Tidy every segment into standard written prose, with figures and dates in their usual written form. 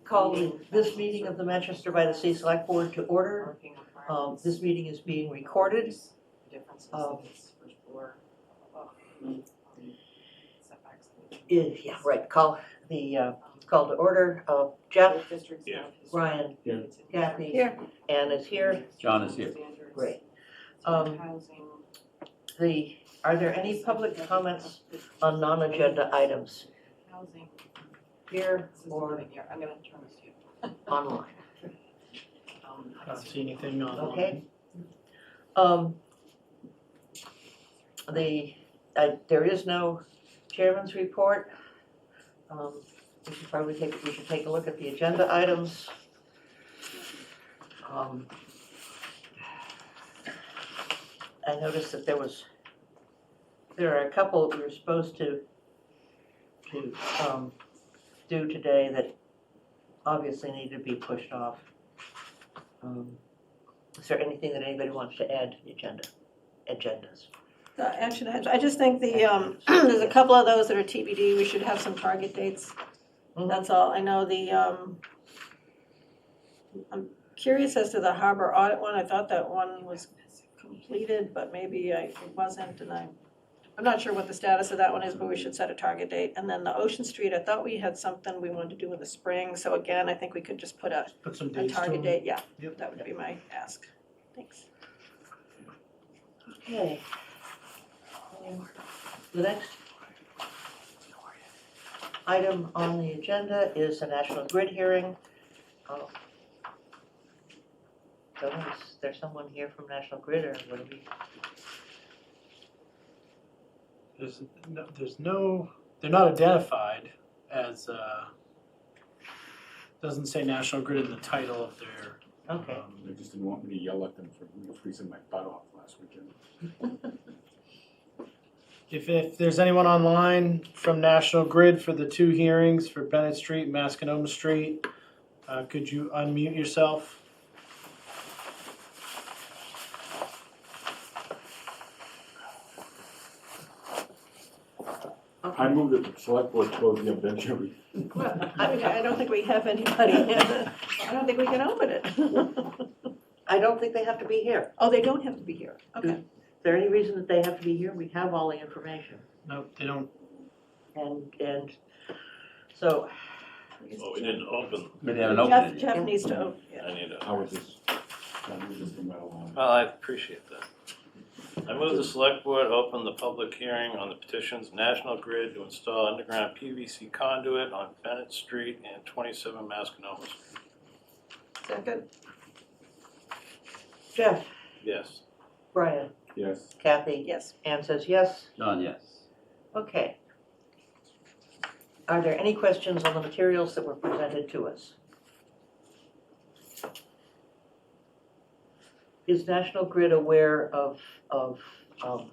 Call this meeting of the Manchester by the Sea Select Board to order. This meeting is being recorded. Yeah, right, call to order. Jeff, Yeah. Brian, Here. Kathy, Here. Ann is here. John is here. Great. Are there any public comments on non-agenda items here or I'm gonna turn this to you. online? I don't see anything on. Okay. There is no chairman's report. We should take a look at the agenda items. I noticed that there are a couple we were supposed to do today that obviously need to be pushed off. Is there anything that anybody wants to add to the agendas? Action items, I just think the, there's a couple of those that are TBD, we should have some target dates. Mhm. That's all, I know I'm curious as to the harbor audit one, I thought that one was completed, but maybe it wasn't, and I'm not sure what the status of that one is, but we should set a target date. And then the Ocean Street, I thought we had something we wanted to do in the spring, so again, I think we could just put Put some a dates to target them. date, yeah, Yep. that would be my ask. Thanks. Okay. The next item on the agenda is a National Grid hearing. So is there someone here from National Grid, or what do we? There's no, they're not identified as, doesn't say National Grid in the title of their. Okay. They just didn't want me to yell at them for freezing my butt off last weekend. If there's anyone online from National Grid for the two hearings for Bennett Street and Mascanoma Street, could you unmute yourself? I move that the select board close the evidentiary. Well, I don't think we have anybody, I don't think we can open it. I don't think they have to be here. Oh, they don't have to be here, okay. Is there any reason that they have to be here? We have all the information. Nope, they don't. And so, Well, we didn't open. We haven't opened it yet. Jeff needs to open, yeah. I need to. How was this? How was this from that along? Well, I appreciate that. I move the select board open the public hearing on the petitions National Grid to install underground PVC conduit on Bennett Street and 27 Mascanoma Street. Second, Jeff, Yes. Brian, Yes. Kathy, yes. Ann says yes. John, yes. Okay. Are there any questions on the materials that were presented to us? Is National Grid aware of our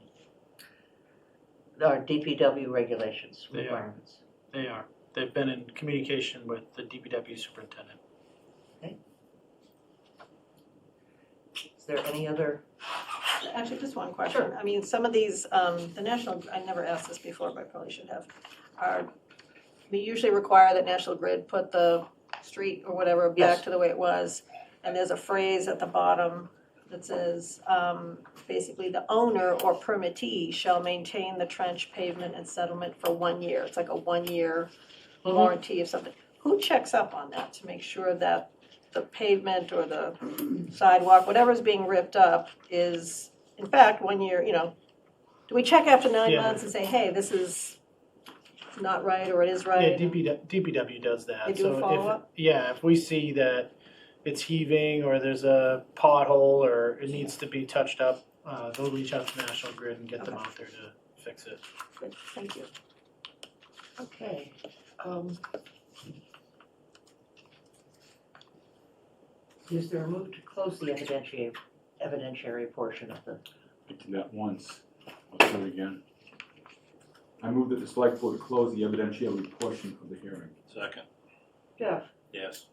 DPW regulations, They are. requirements? They are. They've been in communication with the DPW superintendent. Is there any other? Actually, just one question. I mean, some of these, the national, I never asked this before, but I probably should have, we usually require that National Grid put the street or whatever back Yes. to the way it was. And there's a phrase at the bottom that says, basically, the owner or permittee shall maintain the trench, pavement, and settlement for 1 year. It's like a 1-year Mhm. warranty of something. Who checks up on that to make sure that the pavement or the sidewalk, whatever's being ripped up is, in fact, 1 year, do we check after 9 Yeah. months and say, hey, this is not right or it is Yeah, right? DPW does that. They do a follow-up? Yeah, if we see that it's heaving or there's a pothole or it needs to be touched up, they'll reach out to National Grid and get them Okay. out there to fix it. Good, thank you. Okay. Is there a move to close the evidentiary portion of the? I did that once. I'll do it again. I move that the select board close the evidentiary portion of the hearing. Second. Jeff, Yes.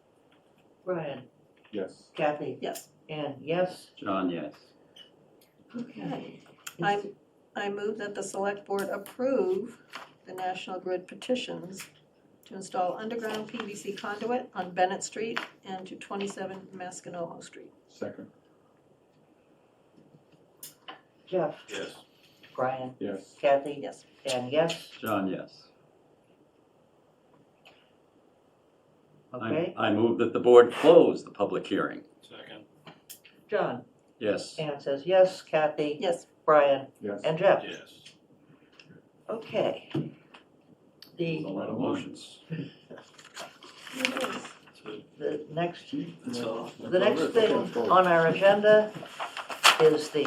Brian, Yes. Kathy, Yes, Ann, yes? John, yes. Okay. I move that the select board approve the National Grid petitions to install underground PVC conduit on Bennett Street and to 27 Masconomo Street. Second. Jeff, Yes. Brian, Yes. Kathy, Yes. and yes, John, yes. okay. I move that the board close the public hearing. Second. John, Yes. Ann says yes, Kathy, Yes. Brian, Yes. and Jeff. Yes. Okay. The, A lot of motions. the next That's all. The next thing on our agenda is the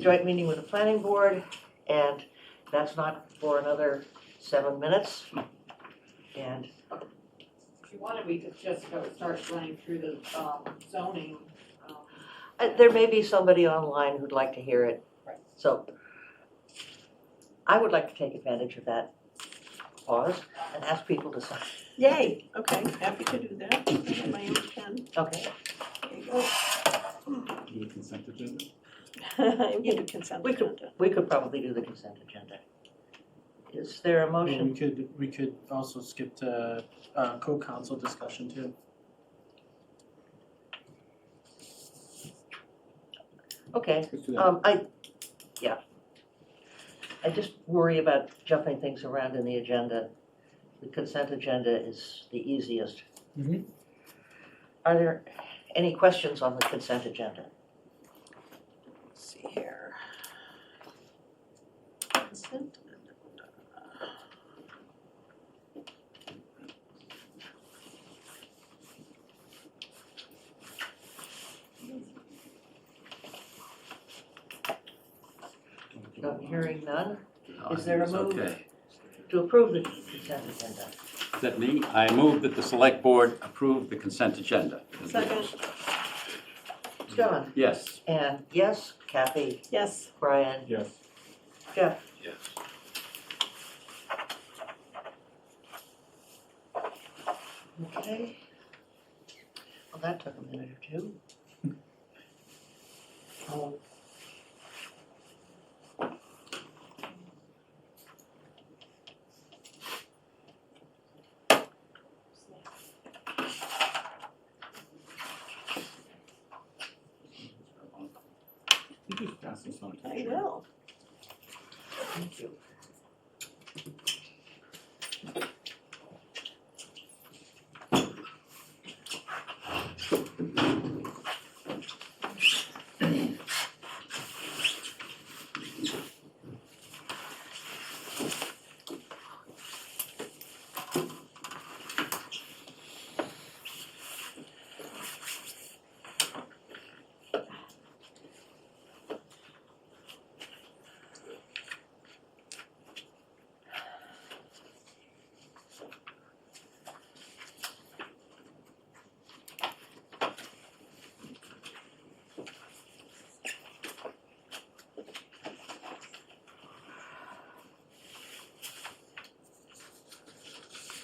joint meeting with the planning board, and that's not for another 7 minutes. And If you wanted, we could just start running through the zoning. there may be somebody online who'd like to hear it. Right. So I would like to take advantage of that pause and ask people to sign. Yay, okay, happy to do that. I have my own pen. Okay, There you go. Do the consent agenda? You can do consent We could- agenda. we could probably do the consent agenda. Is there a And motion? we could also skip to co-counsel discussion too. Okay. Let's do that. I just worry about jumping things around in the agenda. The consent agenda is the easiest. Mhm. Are there any questions on the consent agenda? Let's see here. Consent agenda. I'm hearing none. No, Is there a it's move? Okay. To approve the consent agenda. Is that me? I move that the select board approve the consent agenda. Second, John, Yes. and yes, Kathy, yes. Brian, Yes. Jeff. Yes. Okay. Well, that took a minute or two. Um, You just pass this on to the I chair. will. Thank you.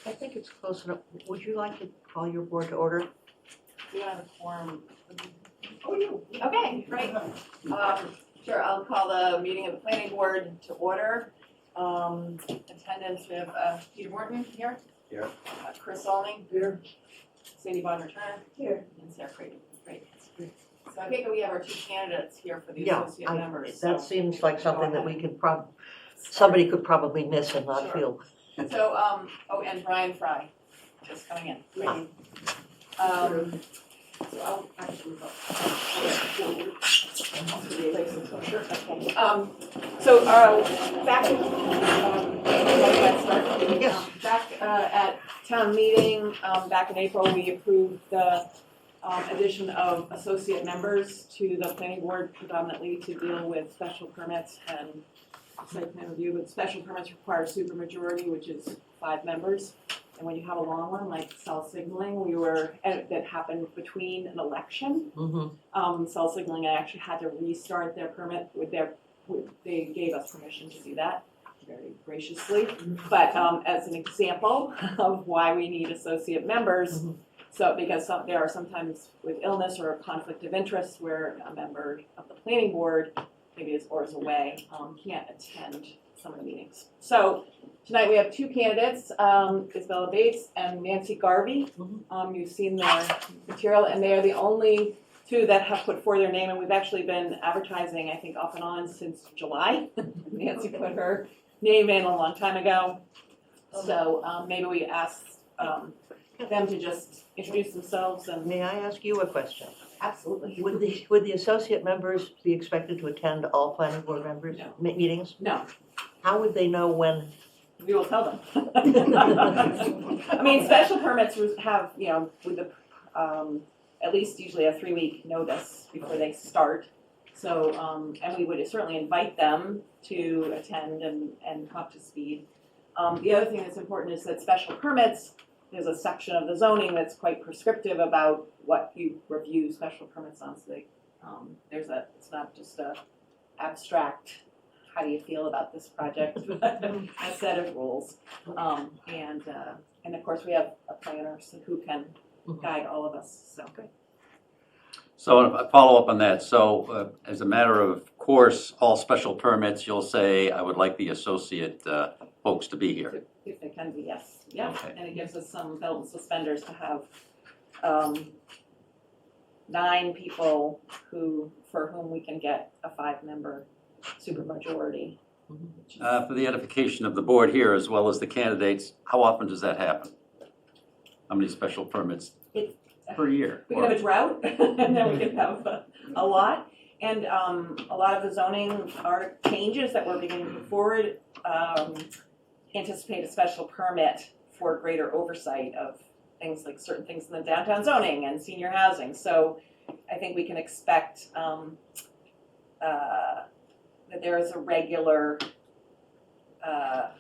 I think it's close enough. Would you like to call your board to order? We don't have a quorum. Oh, you. Okay, great. Sure, I'll call the meeting of the planning board to order. Attendance, we have Peter Morton here. Here. Chris Olney. Here. Sandy Bodnar Turner. Here. And Sarah Creighton. Great. So I think we have our two candidates here for the Yeah, associate members. that so seems like go something that ahead. we could somebody could probably miss and not Sure. feel. So, oh, and Brian Fry, just coming in. Great. So I'll actually go. Okay. So, back in, Yes. back at town meeting, back in April, we approved the addition of associate members to the planning board predominantly to deal with special permits and site plan review, but special permits require supermajority, which is 5 members. And when you have a long one, like cell signaling, that happened between an election. Mm-hmm. Cell signaling, I actually had to restart their permit they gave us permission to do that very graciously. But as an example of why we need associate members, Mhm. so because there are sometimes with illness or a conflict of interest where a member of the planning board maybe is away, can't attend some of the meetings. So tonight we have two candidates, Isabella Bates and Nancy Garvey. You've seen their material, and they are the only two that have put forward their name, and we've actually been advertising, I think, off and on since July. Nancy put her name in a long time ago. So maybe we ask them to just introduce themselves and. May I ask you a question? Absolutely. Would the associate members be expected to attend all planning board members' No. meetings? No, How would they know when? we will tell them. I mean, special permits have, with the, at least usually a 3-week notice before they start. So, and we would certainly invite them to attend and come up to speed. The other thing that's important is that special permits, there's a section of the zoning that's quite prescriptive about what you review special permits on. So they, it's not just a abstract, how do you feel about this project, but a set of rules. And of course, we have a planner who can guide all of us, so. So a follow-up on that, so as a matter of course, all special permits, you'll say, I would like the associate folks to be here. If they can be, yes, yeah, Okay. and it gives us some belt and suspenders to have 9 people for whom we can get a 5-member supermajority. which is- For the edification of the board here, as well as the candidates, how often does that happen? How many special permits per year? We can have a drought, and then we can have a lot. And a lot of the zoning changes that we're beginning to move forward anticipate a special permit for greater oversight of things like certain things in the downtown zoning and senior housing. So I think we can expect that there is a regular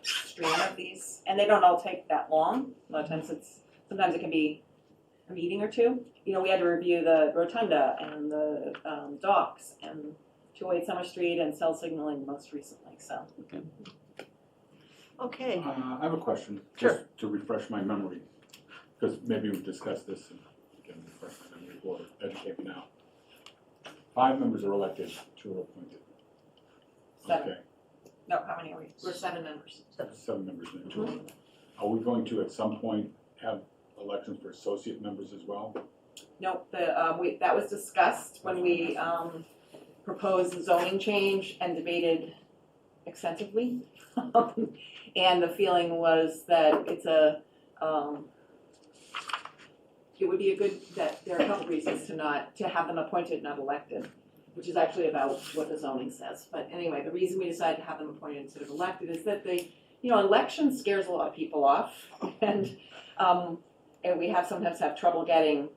stream of these, and they don't all take that long. A lot of times sometimes it can be a meeting or two. We had to review the rotunda and the docks and 208 Summer Street and cell signaling most recently, so. Okay, I have a question, Sure. just to refresh my memory, because maybe we've discussed this and can refresh my memory or educate me now. 5 members are elected, 2 are appointed. 7. Okay, No, how many are we? We're 7 members. 7 members and 2 are. Are we going to at some point have elections for associate members as well? Nope, that was discussed when we proposed the zoning change and debated extensively. And the feeling was that it would be a good, that there are a couple reasons to have them appointed, not elected, which is actually about what the zoning says. But anyway, the reason we decided to have them appointed instead of elected is that election scares a lot of people off, and we sometimes have trouble getting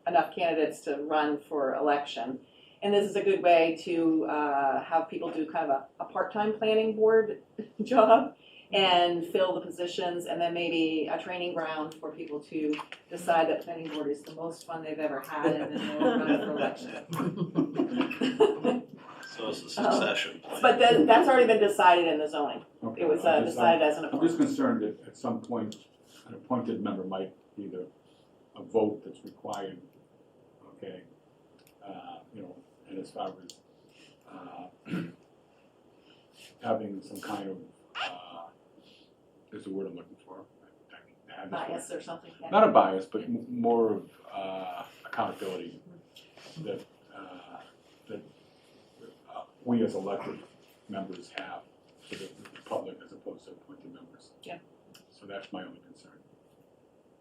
enough candidates to run for election. And this is a good way to have people do kind of a part-time planning board job and fill the positions, and then maybe a training ground for people to decide that planning board is the most fun they've ever had, and then they'll run for election. So it's a succession plan. But that's already been decided in the zoning. Okay, It was I'm just- decided as an I'm just appointment. concerned that at some point, an appointed member might be a vote that's required, okay? And as far as having some kind of, there's the word I'm looking for. I have this word. Bias or something. Yeah. Not a bias, but more of accountability that we as elected members have to the public as opposed to appointed members. Yeah. So that's my only concern.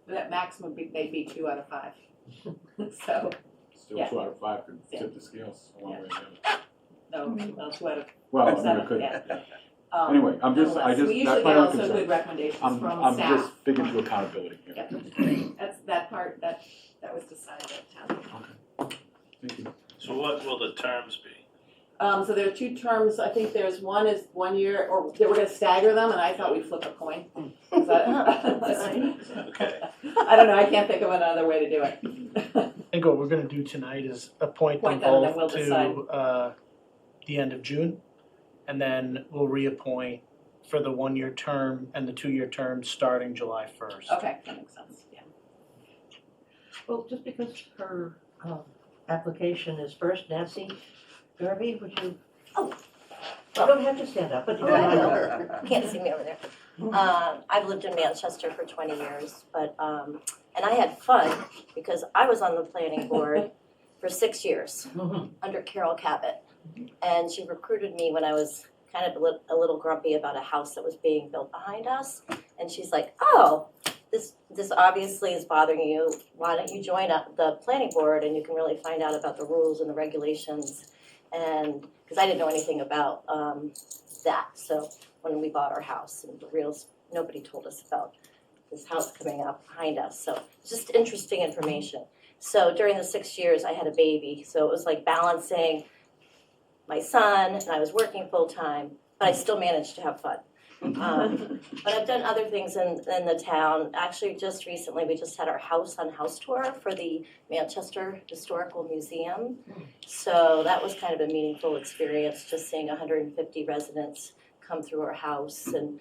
That maximum they'd be 2 out of 5. So Still Yeah. 2 out of 5 could Yeah. tip the scales one way or the other. no, 2 out of. Well, I mean, Seven, it could, yeah. yeah. Anyway, I'm just, Nonetheless, we usually that's my get only also good concern. recommendations I'm from staff. just big into accountability here. Yep. That's that part that was decided at town. Okay. Thank you. So what will the terms be? So there are 2 terms. I think there's one is 1 year, or they were going to stagger them, and I thought we'd flip a coin. Is that- Okay. I don't know. I can't think of another way to do it. I think what we're gonna do tonight is appoint them Appoint them, and then both we'll decide. to the end of June. And then we'll reappoint for the 1-year term and the 2-year term starting July 1st. Okay, that makes sense. Yeah. well, just because her application is first, Nancy Garvey, would you? Oh. You don't have to stand up, but you I can. know. Can't see me over there. I've lived in Manchester for 20 years, but, and I had fun because I was on the planning board for 6 years under Carol Cabot. And she recruited me when I was kind of a little grumpy about a house that was being built behind us. And she's like, oh, this obviously is bothering you. Why don't you join up the planning board and you can really find out about the rules and the regulations. And because I didn't know anything about that. So when we bought our house and the reals, nobody told us about this house coming up behind us. So just interesting information. So during the 6 years I had a baby. So it was like balancing my son and I was working full time, but I still managed to have fun. But I've done other things in the town. Actually, just recently, we just had our house on house tour for the Manchester Historical Museum. So that was kind of a meaningful experience, just seeing 150 residents come through our house. And,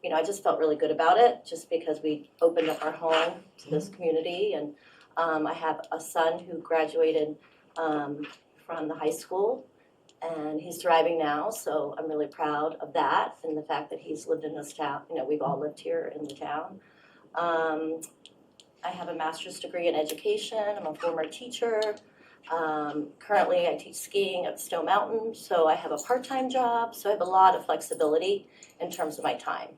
you know, I just felt really good about it, just because we opened up our home to this community. And I have a son who graduated from the high school. And he's thriving now, so I'm really proud of that and the fact that he's lived in this town. You know, we've all lived here in the town. I have a master's degree in education. I'm a former teacher. Currently, I teach skiing at Snow Mountain, so I have a part-time job. So I have a lot of flexibility in terms of my time.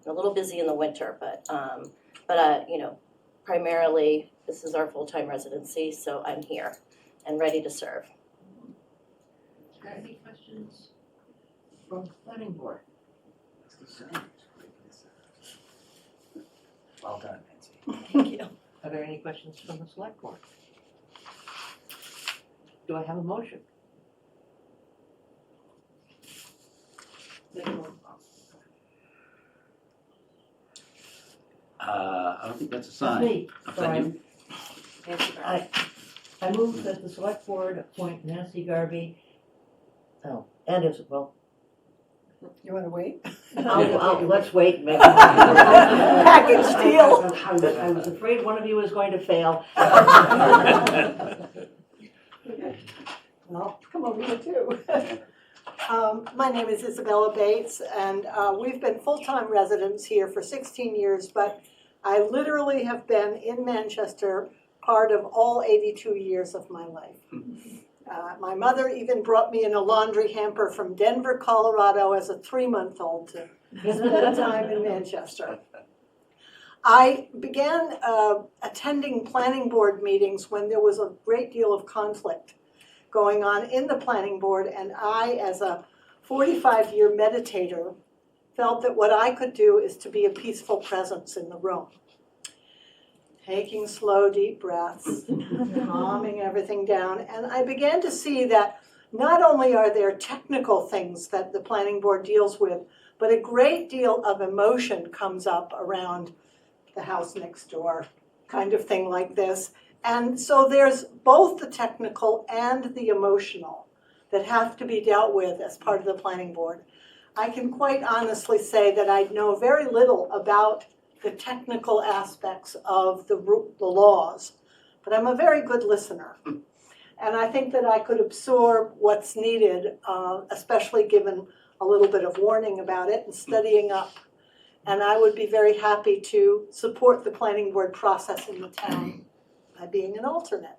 I'm a little busy in the winter, but you know, primarily this is our full-time residency, so I'm here and ready to serve. Any questions from the planning board? Well done, Nancy. Thank you. Are there any questions from the select board? Do I have a motion? I don't think that's a That's sign. me, Is that you? Brian. I move that the select board appoint Nancy Garvey, and Isabel. You wanna wait? Let's wait, maybe. Package deal. I was afraid one of you was going to fail. Well, come over here too. My name is Isabella Bates, and we've been full-time residents here for 16 years, but I literally have been in Manchester part of all 82 years of my life. My mother even brought me in a laundry hamper from Denver, Colorado as a 3-month-old to spend time in Manchester. I began attending planning board meetings when there was a great deal of conflict going on in the planning board, and I, as a 45-year meditator, felt that what I could do is to be a peaceful presence in the room. Taking slow, deep breaths, calming everything down, and I began to see that not only are there technical things that the planning board deals with, but a great deal of emotion comes up around the house next door, kind of thing like this. And so there's both the technical and the emotional that have to be dealt with as part of the planning board. I can quite honestly say that I know very little about the technical aspects of the laws, but I'm a very good listener. And I think that I could absorb what's needed, especially given a little bit of warning about it and studying up. And I would be very happy to support the planning board process in the town by being an alternate.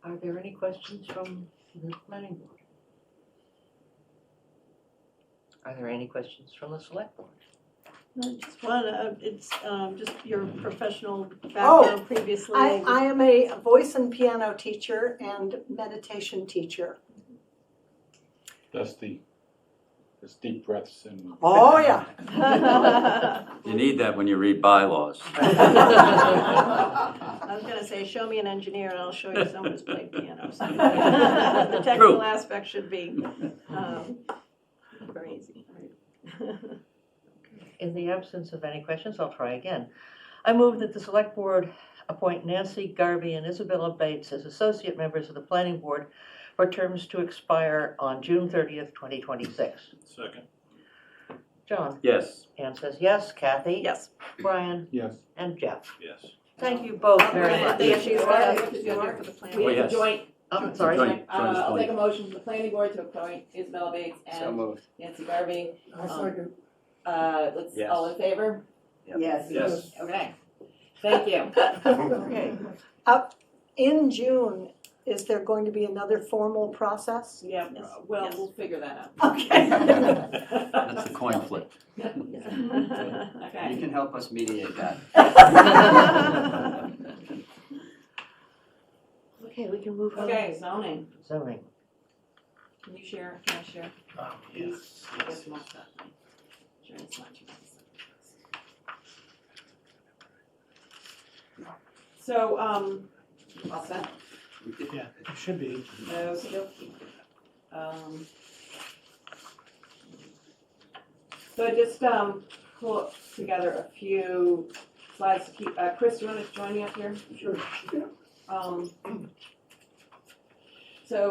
Are there any questions from the planning board? Are there any questions from the select board? Just one, it's just your professional background previously. I am a voice and piano teacher and meditation teacher. That's deep breaths and. Oh, yeah. You need that when you read bylaws. I was gonna say, show me an engineer and I'll show you someone who's played piano. So the technical aspect should be very easy. In the absence of any questions, I'll try again. I move that the select board appoint Nancy Garvey and Isabella Bates as associate members of the planning board for terms to expire on June 30th, 2026. Second. John? Yes. Ann says yes. Kathy? Yes. Brian? Yes. And Jeff? Yes. Thank you both very much. Thank you. For the plan. Oh, We have a yes. joint Oh, sorry. Joint I'll take a appointment. motion for the planning board to appoint Isabella Bates So and moved. Nancy Garvey. second. Let's, Yes. all in favor? Yes. Yes. Okay, thank you. Okay. In June, is there going to be another formal process? Yeah, Yes. well, Yes. we'll figure that out. Okay. That's the coin flip. Okay. You can help us mediate that. Okay, we can move on. Okay, zoning. Zoning. Can you share? Can I share? Yes. I guess most of that. Sure, it's not too much. So, all set? Yeah, it should be. Okey-dokey. So I just, pulled together a few slides to keep, Chris, do you want to join me up here? Sure. So,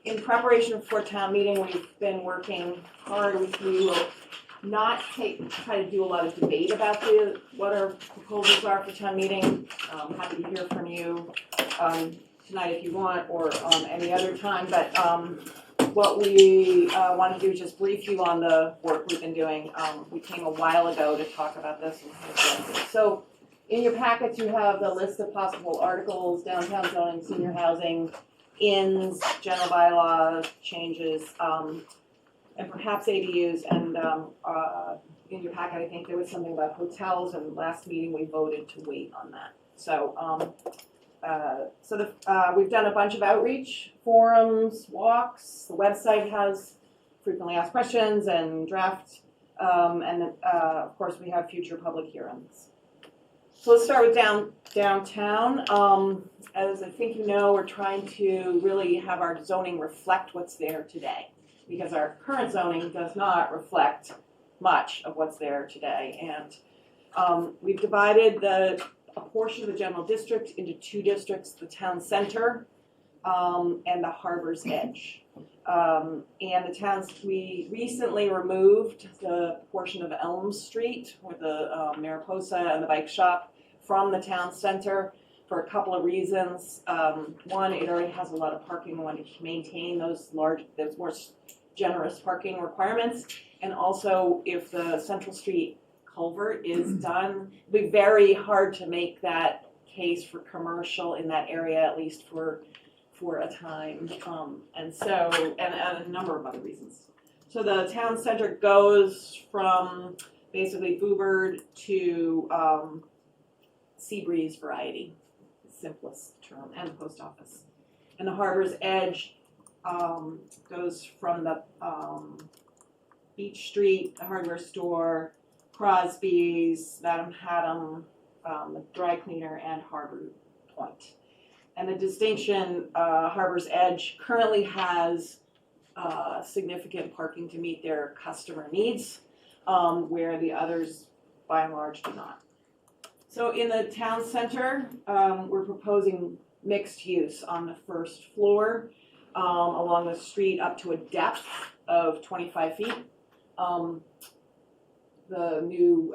in preparation for town meeting, we've been working hard. We will not try to do a lot of debate about what our proposals are for town meeting. Happy to hear from you, tonight if you want, or, any other time, but, what we, want to do is just brief you on the work we've been doing. We came a while ago to talk about this. So, in your packets, you have the list of possible articles: downtown zoning, senior housing, inns, general bylaw changes, and perhaps ADUs. And in your packet, I think there was something about hotels, and last meeting we voted to wait on that. So, we've done a bunch of outreach, forums, walks. The website has frequently asked questions and draft, and of course we have future public hearings. So let's start with downtown. As I think you know, we're trying to really have our zoning reflect what's there today, because our current zoning does not reflect much of what's there today. And we've divided a portion of the general district into two districts: the town center and the harbor's edge. And the towns, we recently removed the portion of Elm Street with the Mariposa and the bike shop from the town center for a couple of reasons. One, it already has a lot of parking. We wanted to maintain those more generous parking requirements. And also, if the Central Street culvert is done, it'll be very hard to make that case for commercial in that area, at least for a time. And so, and a number of other reasons. So the town center goes from basically Boobird to Seabreeze variety, simplest term, and the post office. And the harbor's edge goes from the Beach Street, the hardware store, Crosby's, Madam Haddam, the dry cleaner, and Harbor Point. And the distinction, Harbor's Edge currently has significant parking to meet their customer needs, where the others, by and large, do not. So in the town center, we're proposing mixed use on the first floor, along the street up to a depth of 25 feet. The new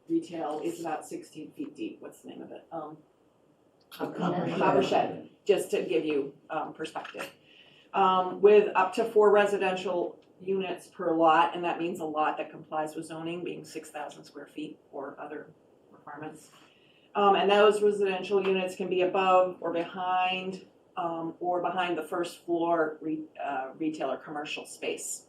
retail is about 16 feet deep. What's the name of it? Copper Shed, just to give you perspective. With up to 4 residential units per lot, and that means a lot that complies with zoning being 6,000 square feet or other requirements. And those residential units can be above or behind the first floor retail or commercial space.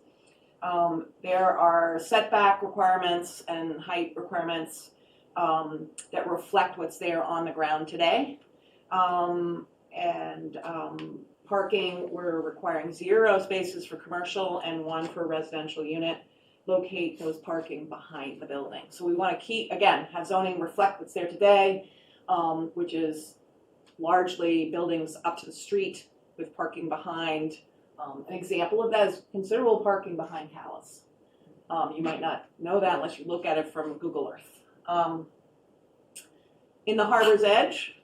There are setback requirements and height requirements that reflect what's there on the ground today. Parking, we're requiring 0 spaces for commercial and 1 for a residential unit. Locate those parking behind the building. So we want to keep, again, have zoning reflect what's there today, which is largely buildings up to the street with parking behind. An example of that is considerable parking behind Calais. You might not know that unless you look at it from Google Earth. In the Harbor's Edge,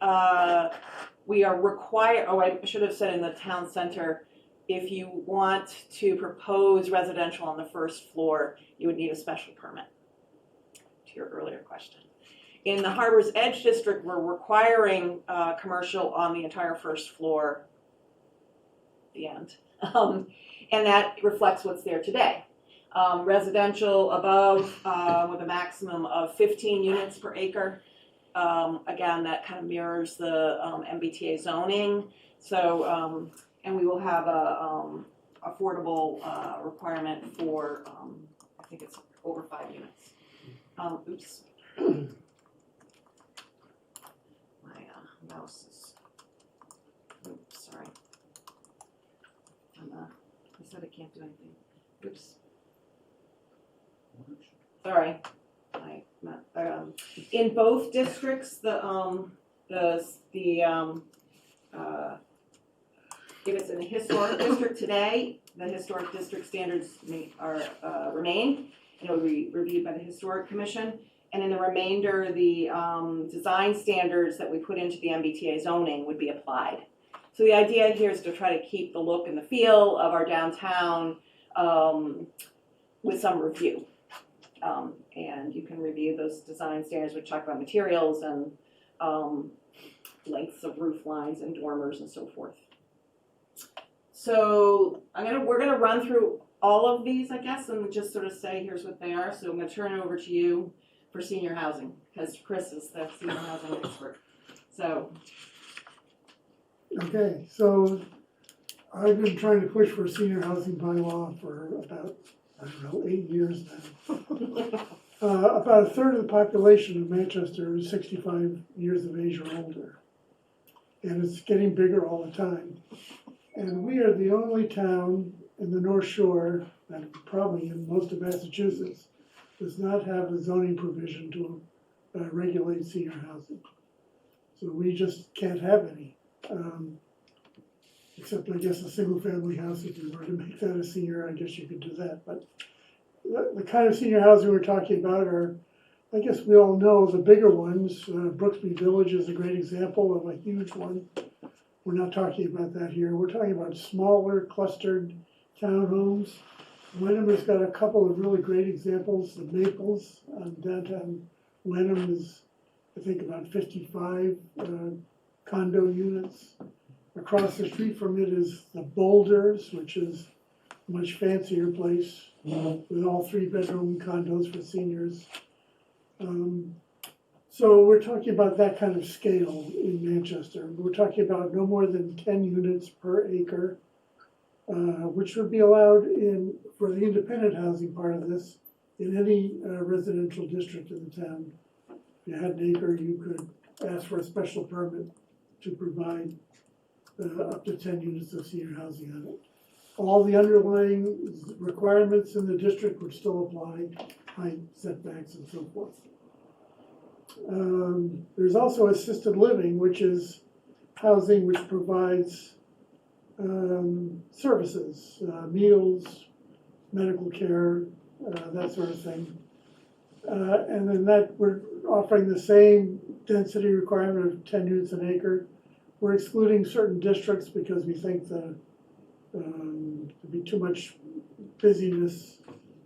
we are required, I should have said in the town center, if you want to propose residential on the first floor, you would need a special permit, to your earlier question. In the Harbor's Edge district, we're requiring commercial on the entire first floor the end. And that reflects what's there today. Residential above, with a maximum of 15 units per acre. Again, that kind of mirrors the MBTA zoning. So, and we will have a affordable requirement for, I think it's over 5 units. Oops. My mouse is, oops, sorry. I said I can't do anything. Oops. Sorry. In both districts, if it's in a historic district today, the historic district standards remain, and it will be reviewed by the Historic Commission. And in the remainder, the design standards that we put into the MBTA zoning would be applied. So the idea here is to try to keep the look and the feel of our downtown with some review. And you can review those design standards, which talk about materials and lengths of roof lines and dormers and so forth. So we're gonna run through all of these, I guess, and just sort of say here's what they are. So I'm gonna turn it over to you for senior housing, because Chris is the senior housing expert. So. Okay, so I've been trying to push for a senior housing bylaw for about, I don't know, 8 years now. About a third of the population of Manchester is 65 years of age or older. And it's getting bigger all the time. And we are the only town in the North Shore, and probably in most of Massachusetts, does not have a zoning provision to regulate senior housing. So we just can't have any. Except I guess a single family house, if you were to make that a senior, I guess you could do that. But the kind of senior housing we're talking about are, I guess we all know the bigger ones. Brooksby Village is a great example of a huge one. We're not talking about that here. We're talking about smaller clustered townhomes. Wenham has got a couple of really great examples. The Maples downtown Wenham is, I think, about 55 condo units. Across the street from it is the Boulders, which is a much fancier place with all 3-bedroom condos for seniors. So we're talking about that kind of scale in Manchester. We're talking about no more than 10 units per acre, which would be allowed for the independent housing part of this in any residential district in the town. If you had an acre, you could ask for a special permit to provide up to 10 units of senior housing on it. All the underlying requirements in the district would still apply, height, setbacks, and so forth. There's also assisted living, which is housing which provides services, meals, medical care, that sort of thing. And then that we're offering the same density requirement of 10 units an acre. We're excluding certain districts because we think there'd be too much busyness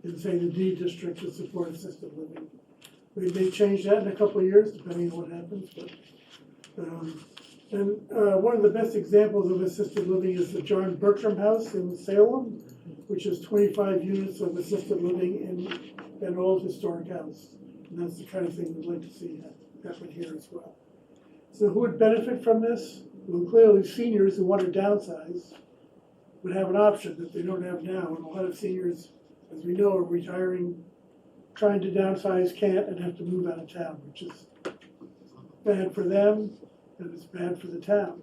in, say, the D district to support assisted living. We may change that in a couple of years, depending on what happens. But one of the best examples of assisted living is the John Bertram House in Salem, which is 25 units of assisted living in an old historic house. And that's the kind of thing we'd like to see happen here as well. So who would benefit from this? Well, clearly seniors who want to downsize would have an option that they don't have now. And a lot of seniors, as we know, are retiring, trying to downsize, can't, and have to move out of town, which is bad for them and it's bad for the town.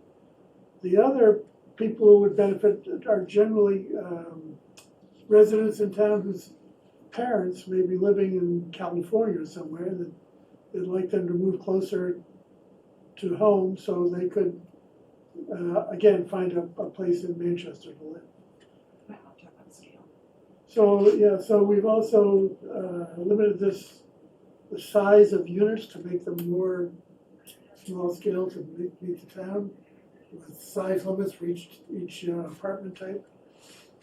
The other people who would benefit are generally residents in town whose parents may be living in California or somewhere that they'd like them to move closer to home so they could, again, find a place in Manchester to live. So, yeah, so we've also limited the size of units to make them more small scale to meet the town, with size limits for each apartment type.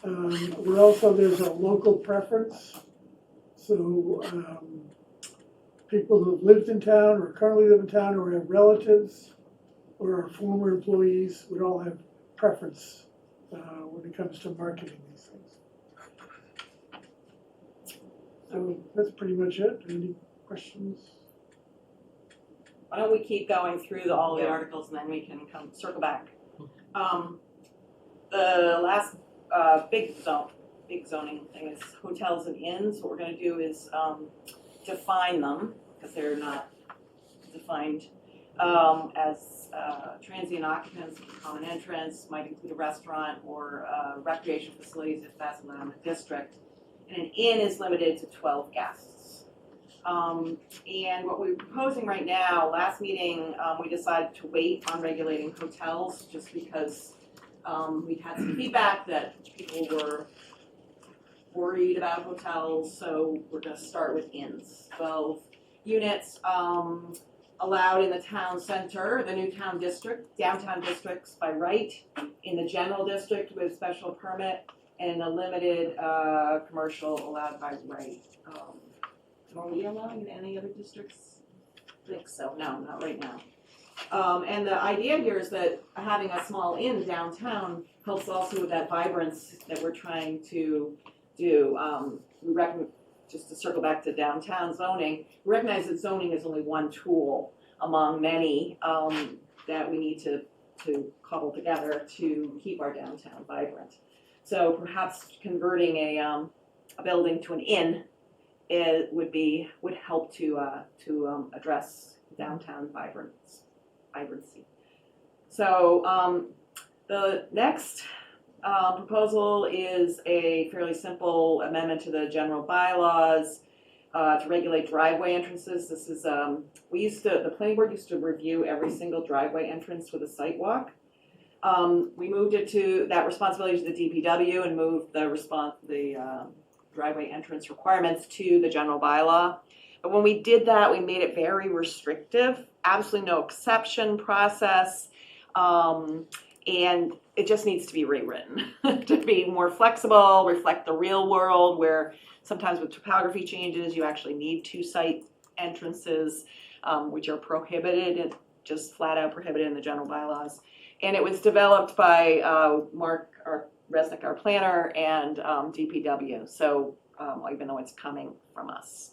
There's a local preference. So people who have lived in town or currently live in town or have relatives or are former employees would all have preference when it comes to marketing these things. So that's pretty much it. Any questions? Why don't we keep going through all the articles and then we can circle back. The last big zoning thing is hotels and inns. What we're gonna do is define them, because they're not defined as transient occupants with a common entrance, might include a restaurant or recreation facilities if that's allowed in the district. And an inn is limited to 12 guests. And what we're proposing right now, last meeting, we decided to wait on regulating hotels just because we've had some feedback that people were worried about hotels, so we're gonna start with inns. 12 units allowed in the town center, the new town district, downtown districts by right, in the general district with special permit, and a limited commercial allowed by right. Are we allowing in any other districts? I think so. No, not right now. And the idea here is that having a small inn downtown helps also with that vibrance that we're trying to do. We recommend, just to circle back to downtown zoning, we recognize that zoning is only one tool among many that we need to cobble together to keep our downtown vibrant. So perhaps converting a building to an inn would help to address downtown vibrancy. So the next proposal is a fairly simple amendment to the general bylaws to regulate driveway entrances. This is the planning board used to review every single driveway entrance with a site walk. We moved that responsibility to the DPW and moved the driveway entrance requirements to the general bylaw. But when we did that, we made it very restrictive, absolutely no exception process, and it just needs to be rewritten to be more flexible, reflect the real world where sometimes with topography changes, you actually need 2 site entrances, which are prohibited, just flat out prohibited in the general bylaws. And it was developed by Mark Resnick, our planner, and DPW, so even though it's coming from us.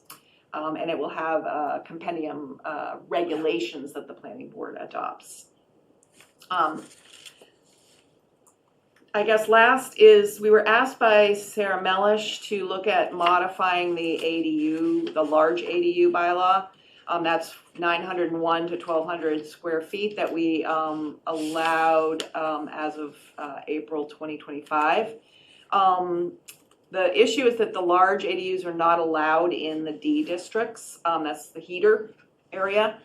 And it will have compendium regulations that the planning board adopts. I guess last is, we were asked by Sarah Mellish to look at modifying the ADU, the large ADU bylaw. That's 901 to 1,200 square feet that we allowed as of April 2025. The issue is that the large ADUs are not allowed in the D districts. That's the heater area.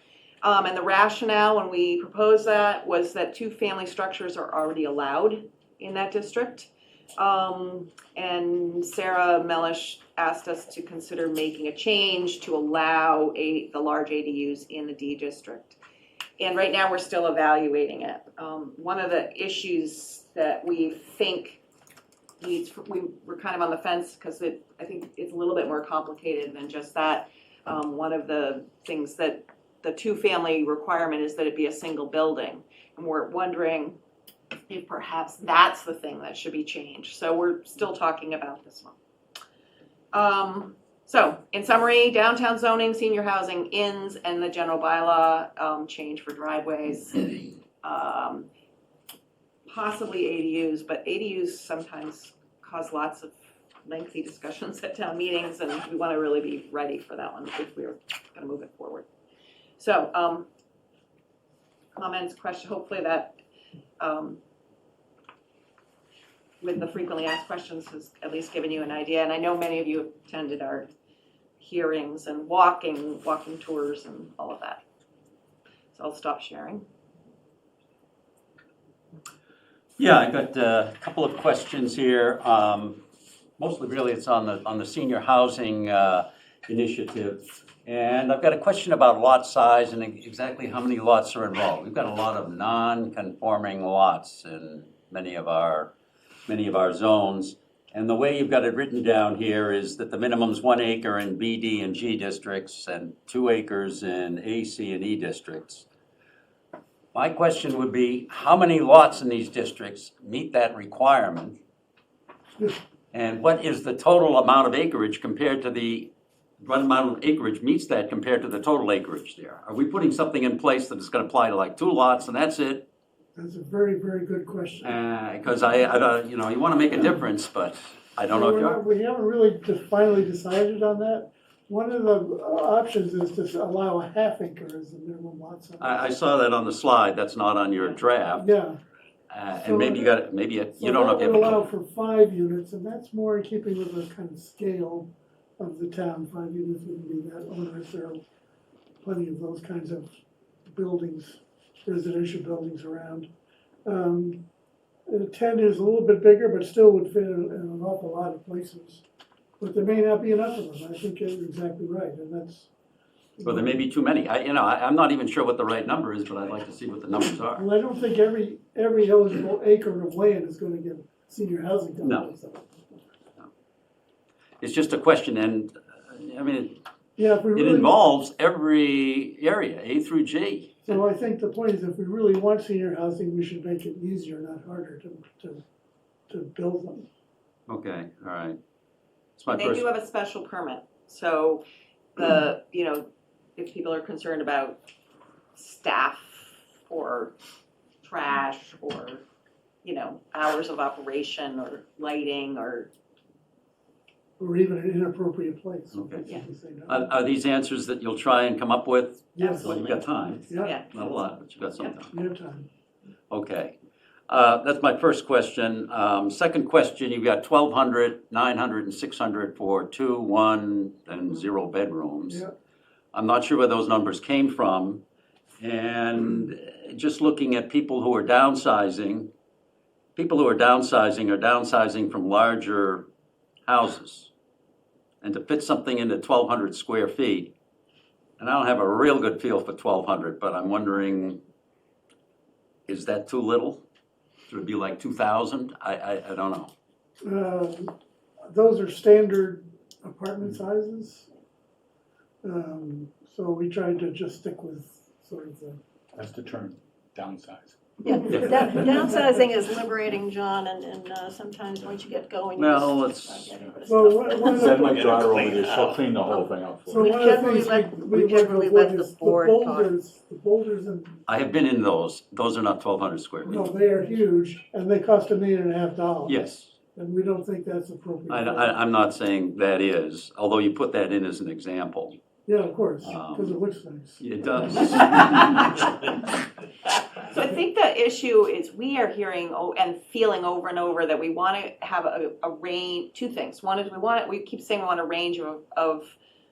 And the rationale when we proposed that was that 2-family structures are already allowed in that district. And Sarah Mellish asked us to consider making a change to allow the large ADUs in the D district. And right now we're still evaluating it. One of the issues that we think we're kind of on the fence because I think it's a little bit more complicated than just that. One of the things that the 2-family requirement is that it be a single building. And we're wondering if perhaps that's the thing that should be changed. So we're still talking about this one. So in summary, downtown zoning, senior housing, inns, and the general bylaw change for driveways. Possibly ADUs, but ADUs sometimes cause lots of lengthy discussions at town meetings, and we want to really be ready for that one if we're going to move it forward. So comments, questions, hopefully that with the frequently asked questions has at least given you an idea. And I know many of you have attended our hearings and walking tours and all of that. So I'll stop sharing. Yeah, I got a couple of questions here. Mostly really it's on the senior housing initiative. And I've got a question about lot size and exactly how many lots are involved. We've got a lot of non-conforming lots in many of our zones. And the way you've got it written down here is that the minimum's 1 acre in B, D, and G districts and 2 acres in A, C, and E districts. My question would be, how many lots in these districts meet that requirement? And what is the total amount of acreage compared to what amount of acreage meets that compared to the total acreage there? Are we putting something in place that is gonna apply to like 2 lots and that's it? That's a very, very good question. Because I don't, you wanna make a difference, but I don't know if you are. We haven't really finally decided on that. One of the options is to allow a half acre as the minimum lot size. I saw that on the slide, that's not on your draft. Yeah. And maybe you got, maybe you So don't know if that you would have. allow for 5 units, and that's more in keeping with the kind of scale of the town. 5 units wouldn't be that onerous. There are plenty of those kinds of buildings, residential buildings around. 10 is a little bit bigger, but still would fit in an awful lot of places. But there may not be enough of them. I think you're exactly right, and that's. Well, there may be too many. I'm not even sure what the right number is, but I'd like to see what the numbers are. Well, I don't think every eligible acre of land is gonna get senior housing. No. It's just a question, and, I mean, Yeah, if we it really. involves every area, A through G. So I think the point is, if we really want senior housing, we should make it easier, not harder to build them. Okay, all right. It's my They first, do have a special permit, so if people are concerned about staff or trash or, hours of operation or lighting or, Or even an inappropriate place. Okay. That's what we say no. are these answers that you'll try and come up with? Yes, Well, you've got time, yeah, not a lot, but you've got some time. you have time. Okay. That's my first question. Second question, you've got 1,200, 900, and 600 for 2, 1, and 0 bedrooms. Yeah. I'm not sure where those numbers came from. And just looking at people who are downsizing are downsizing from larger houses. And to fit something into 1,200 square feet, and I don't have a real good feel for 1,200, but I'm wondering, is that too little? Should it be like 2,000? I don't know. Those are standard apartment sizes. So we tried to just stick with sort of the. That's the term, downsize. Yeah, downsizing is liberating, John, and sometimes once you get going. you Well, just it's- start getting rid of Well, stuff. one of Send the, my Get it daughter over cleaned there, she'll out. clean the whole thing up so for you. one of the generally things let- we we work generally with let the is the board talk. boulders and, I have been in those. Those are not 1,200 square no, feet. they are huge, and they cost $1.5 million. Yes. And we don't think that's appropriate. I'm not saying that is, although you put that in as an example. Yeah, of course, because it looks nice. It does. So I think the issue is we are hearing and feeling over and over that we want to have a range, 2 things. One is we keep saying we want a range of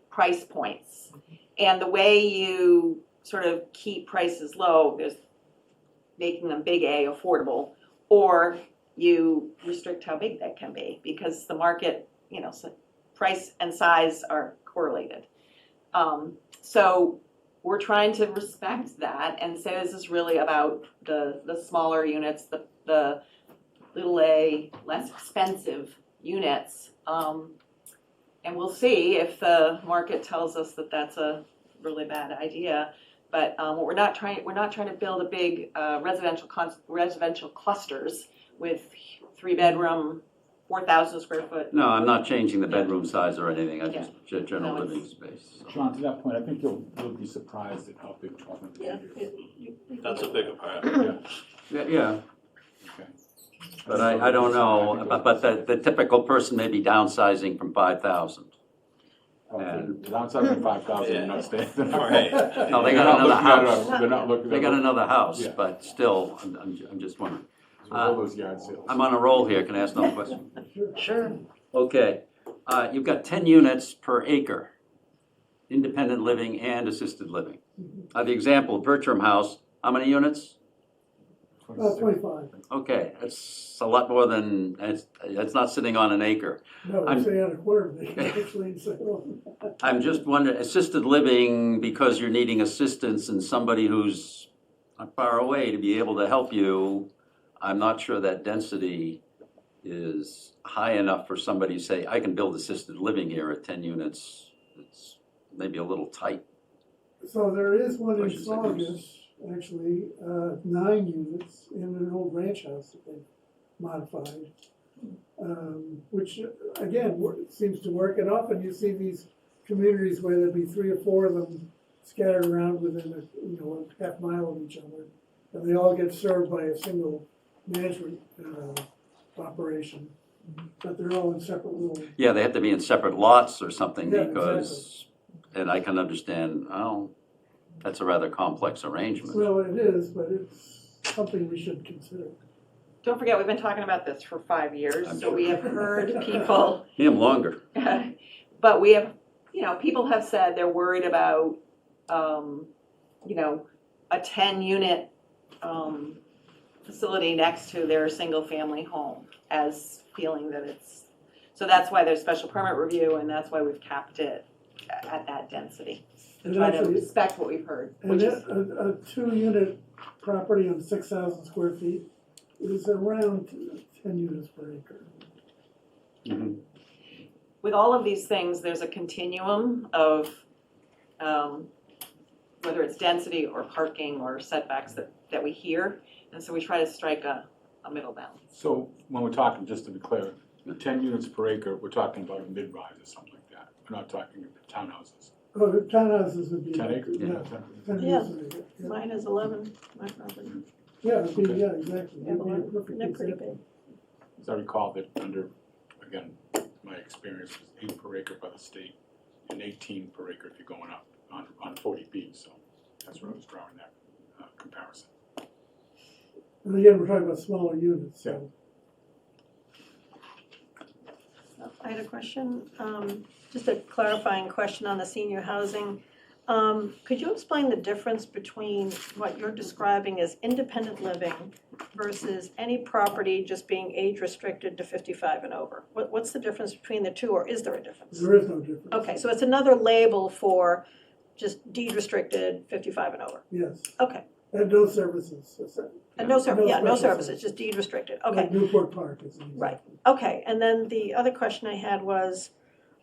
price points. And the way you sort of keep prices low is making them big A, affordable, or you restrict how big that can be because the market, price and size are correlated. So we're trying to respect that and say this is really about the smaller units, the little a, less expensive units. And we'll see if the market tells us that that's a really bad idea. But we're not trying to build a big residential clusters with 3-bedroom, 4,000 square foot. No, I'm not changing the bedroom size or anything. I just, general No, it's- living space. so. John, to that point, I think you'll be surprised at how big 1,200 Yeah. is. That's a big part. Yeah, Yeah, okay. but I don't know, but the typical person may be downsizing from 5,000. Downsizing 5,000, you're not staying. Right. No, they got another house. They're not looking. They got another house, Yeah. but still, I'm just wondering. All those yard sales. I'm on a roll here, can I ask another question? Sure. Okay, you've got 10 units per acre, independent living and assisted living. The example, Bertram House, how many units? 25. Okay, that's a lot more than, it's not sitting on an acre. No, I'm- we say on a quarter, they actually in Salem. I'm just wondering, assisted living, because you're needing assistance and somebody who's not far away to be able to help you, I'm not sure that density is high enough for somebody to say, I can build assisted living here at 10 units. It's maybe a little tight. So there is one in Questions, I guess? Saugus, actually, 9 units in an old ranch house that they modified. Which, again, seems to work, and often you see these communities where there'll be 3 or 4 of them scattered around within a half mile of each other, and they all get served by a single management operation, but they're all in separate little. Yeah, they have to be in separate lots or something Yeah, because, and I can understand, oh, that's a rather complex arrangement. Well, it is, but it's something we should consider. Don't forget, we've been talking about this for 5 years, I'm so sure. we have heard people, Him longer. but we have, people have said they're worried about, a 10-unit facility next to their single-family home as feeling that it's, so that's why there's special permit review, and that's why we've capped it at that density. To And try to actually- respect what we've heard, And which is, a 2-unit property on 6,000 square feet is around 10 units per acre. Mhm. with all of these things, there's a continuum of whether it's density or parking or setbacks that we hear, and so we try to strike a middle balance. So when we're talking, just to be clear, the 10 units per acre, we're talking about a mid-rise or something like that. We're not talking townhouses. Oh, the townhouses would be. 10 acres? Yeah, 10 Yeah. units an acre, yeah. Mine is 11, my property. Yeah, it'd be, yeah, exactly. Yeah, It'd be a well, perfect they're pretty example. As I recall that under, again, my experience was 8 per acre by the state and 18 per acre if you're going up on 40B, so that's where I was drawing that comparison. And again, we're talking about smaller units, so. I had a question, just a clarifying question on the senior housing. Could you explain the difference between what you're describing as independent living versus any property just being age restricted to 55 and over? What's the difference between the two, or is there a difference? There is no difference. Okay, so it's another label for just deed restricted 55 and over. Yes, Okay, and no services. and no service, yeah, no special services, just deed restricted, okay. Like Newport Park is an example. Right. Okay, and then the other question I had was,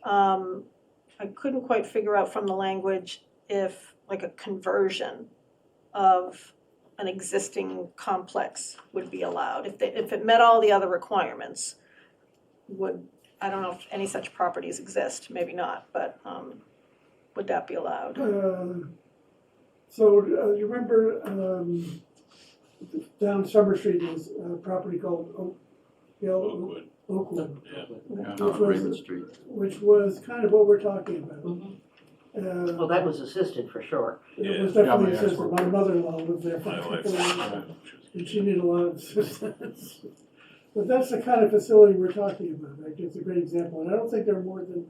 I couldn't quite figure out from the language if like a conversion of an existing complex would be allowed. If it met all the other requirements, I don't know if any such properties exist, maybe not, but would that be allowed? So you remember down Summer Street, there's a property called Oakwood. Oakwood, Yeah. which On Raymond was, Street. which was kind of what we're talking about. Well, that was assisted for sure. It was Yeah, definitely my assisted. ex-worker. My mother-in-w lived there for My a wife, couple of years. Yeah. And she needed a lot of assistance. But that's the kind of facility we're talking about, right? It's a great example, and I don't think there are more than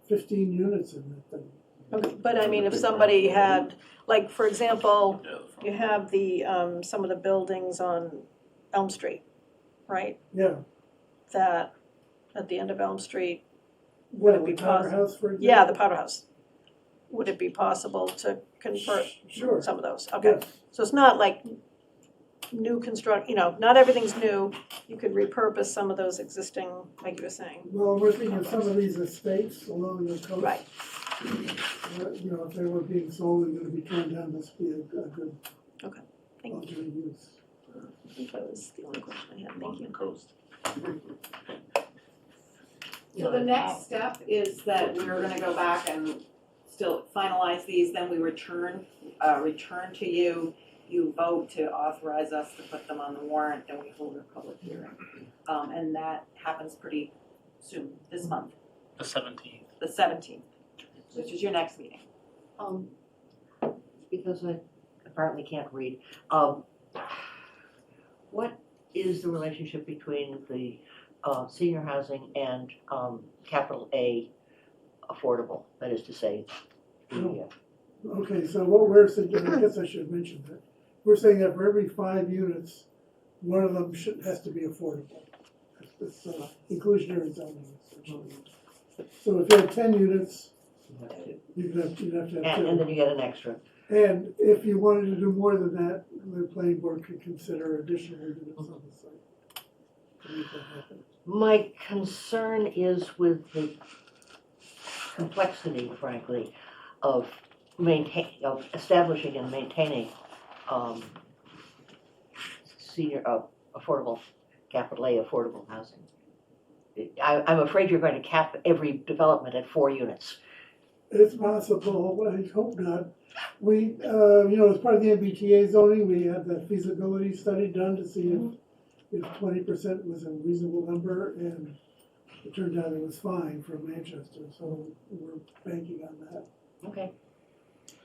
15 units in that thing. Okay, but I mean, if somebody had, like, for example, Yeah, you have the, some of the buildings on Elm Street, right? Yeah. That, at the end of Elm Street, would Well, it be the Powder possible? House, for example? Yeah, the Powder House. Would it be possible to convert Sure. some of those? Okay, Yes. so it's not like new not everything's new. You could repurpose some of those existing, like you were saying. Well, we're thinking of some of these estates along the coast. Right. If they were being sold and gonna be torn down, this would be a good Thank you. alternate use. I think that was the only question I had. Thank Along the you. coast. So the next step is that we're gonna go back and still finalize these, then we return to you. You vote to authorize us to put them on the warrant, then we hold a public hearing. And that happens pretty soon, this month, The 17th. the 17th, which is your next meeting. Because I apparently can't read, what is the relationship between the senior housing and capital A affordable? That is to say, the, Okay, so what we're suggesting, I guess I should mention that, we're saying that for every 5 units, one of them has to be affordable. That's inclusionary zoning, essentially. So if you have 10 units, you'd have to have 2. and then you get an extra. And if you wanted to do more than that, the planning board could consider additional units on the site to make that happen. My concern is with the complexity, frankly, of establishing and maintaining senior, affordable, capital A affordable housing. I'm afraid you're going to cap every development at 4 units. It's possible, I hope not. We, as part of the MBTA zoning, we had the feasibility study done to see if 20% was a reasonable number, and it turned out it was fine for Manchester, so we're banking on that. Okay.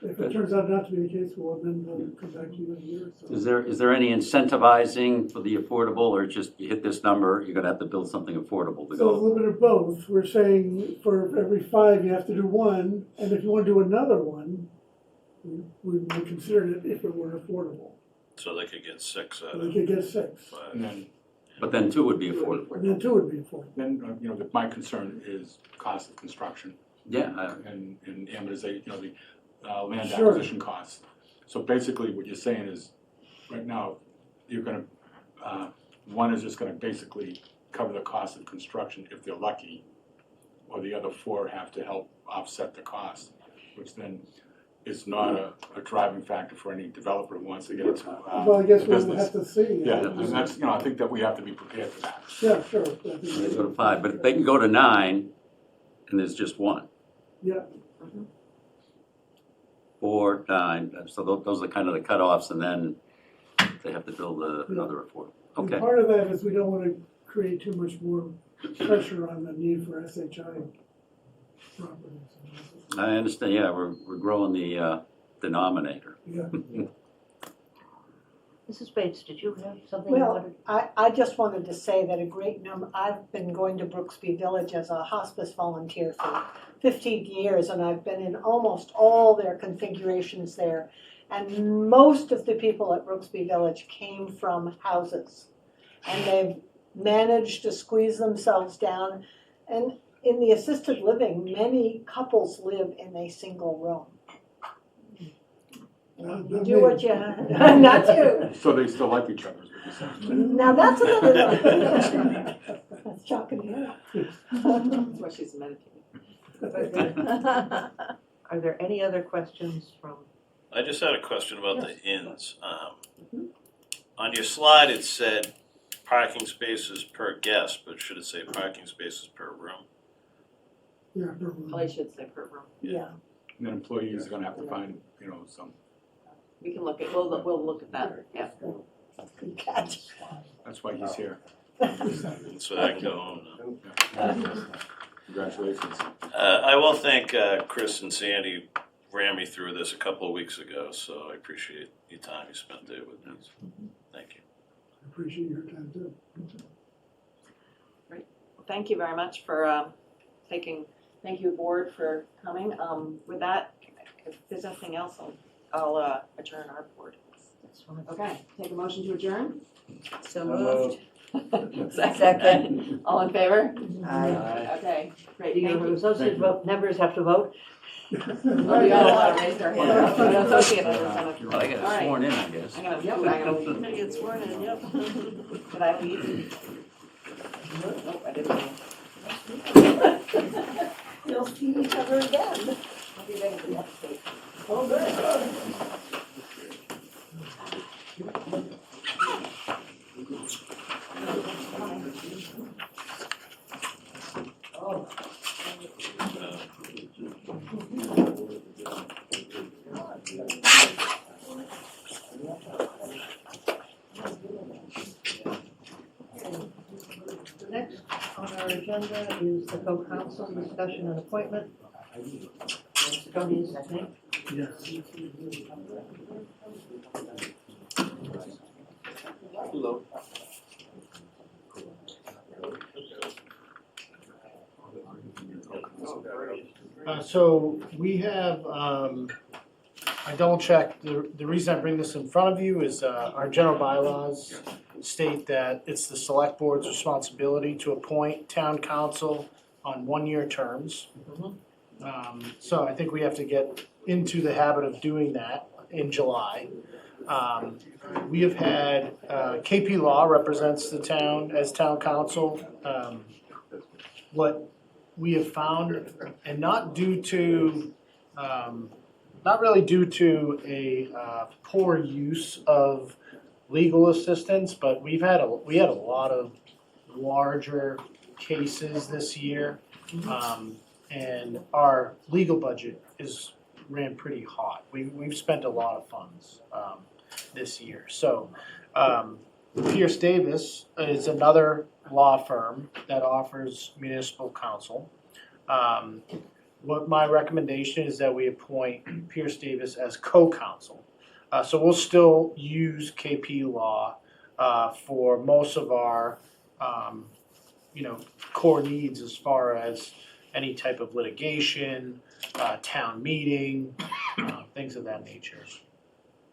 If it turns out not to be the case, we'll come back to you in a year or so. Is there any incentivizing for the affordable, or just you hit this number, you're gonna have to build something affordable to So a go? little bit of both. We're saying for every 5, you have to do 1, and if you want to do another one, we would consider it if it were affordable. So they could get 6 out So of they could get 6, 5. And then, But then 2 would be affordable. and then 2 would be affordable. then, my concern is cost of construction Yeah, and amortization, the land Sure. acquisition costs. So basically, what you're saying is, right now, you're gonna, one is just gonna basically cover the cost of construction if they're lucky, or the other 4 have to help offset the cost, which then is not a driving factor for any developer who wants to get into Well, I guess we'll business. have to see. Yeah, and that's, I think that we have to be prepared for that. Yeah, sure. I think they go to 5, but if they can go to 9, and there's just 1. Yeah, 4, 9, so those are kind of the cutoffs, and then they have to build another affordable. and Okay, part of that is we don't want to create too much more pressure on the need for SHI properties. I understand, yeah, we're growing the denominator. Yeah. Mrs. Bates, did you have something you Well, wanted? I just wanted to say that a great number, I've been going to Brooksby Village as a hospice volunteer for 15 years, and I've been in almost all their configurations there. And most of the people at Brooksby Village came from houses, and they've managed to squeeze themselves down. And in the assisted living, many couples live in a single room. You do what you, not you. So they still like each other, is what you're saying. Now that's another one. That's shocking to hear. That's why she's meditating. Are there any other questions from? I just had a question about the inns. On your slide, it said parking spaces per guest, but should it say parking spaces per room? Yeah, Probably should say per room. Yeah. And then employees are gonna have to find, some, We can look at, we'll look at that, yeah. Good catch. that's why he's here. So I can go home now. Congratulations. I will thank Chris and Sandy ran me through this a couple of weeks ago, so I appreciate the time you spent there with me. Thank you. I appreciate your time too. Thank you very much for thank you board for coming. With that, if there's nothing else, I'll adjourn our board. That's fine. Okay, take a motion to adjourn? So moved. Second. All in favor? Aye. Okay, great, Do thank your you. associate members have to vote? Oh, you got a lot of raised their hands. Associate members don't have to Well, I vote. get All right. sworn in, I guess. I'm gonna leave. Gonna get sworn in, yep. Did I leave? Nope, I didn't leave. You'll see each other again. I'll be ready for the next date. Oh, good. Next on our agenda is the co-counsel discussion and appointment. Tony's, I think. Yes. So we have, I double checked, the reason I bring this in front of you is our general bylaws state that it's the select board's responsibility to appoint town council on 1-year terms. So I think we have to get into the habit of doing that in July. We have had, KP Law represents the town as town council. What we have found, and not due to not really due to a poor use of legal assistance, but we had a lot of larger cases this year. And our legal budget ran pretty hot. We've spent a lot of funds this year. So Pierce Davis is another law firm that offers municipal counsel. What my recommendation is that we appoint Pierce Davis as co-counsel. So we'll still use KP Law for most of our core needs as far as any type of litigation, town meeting, things of that nature.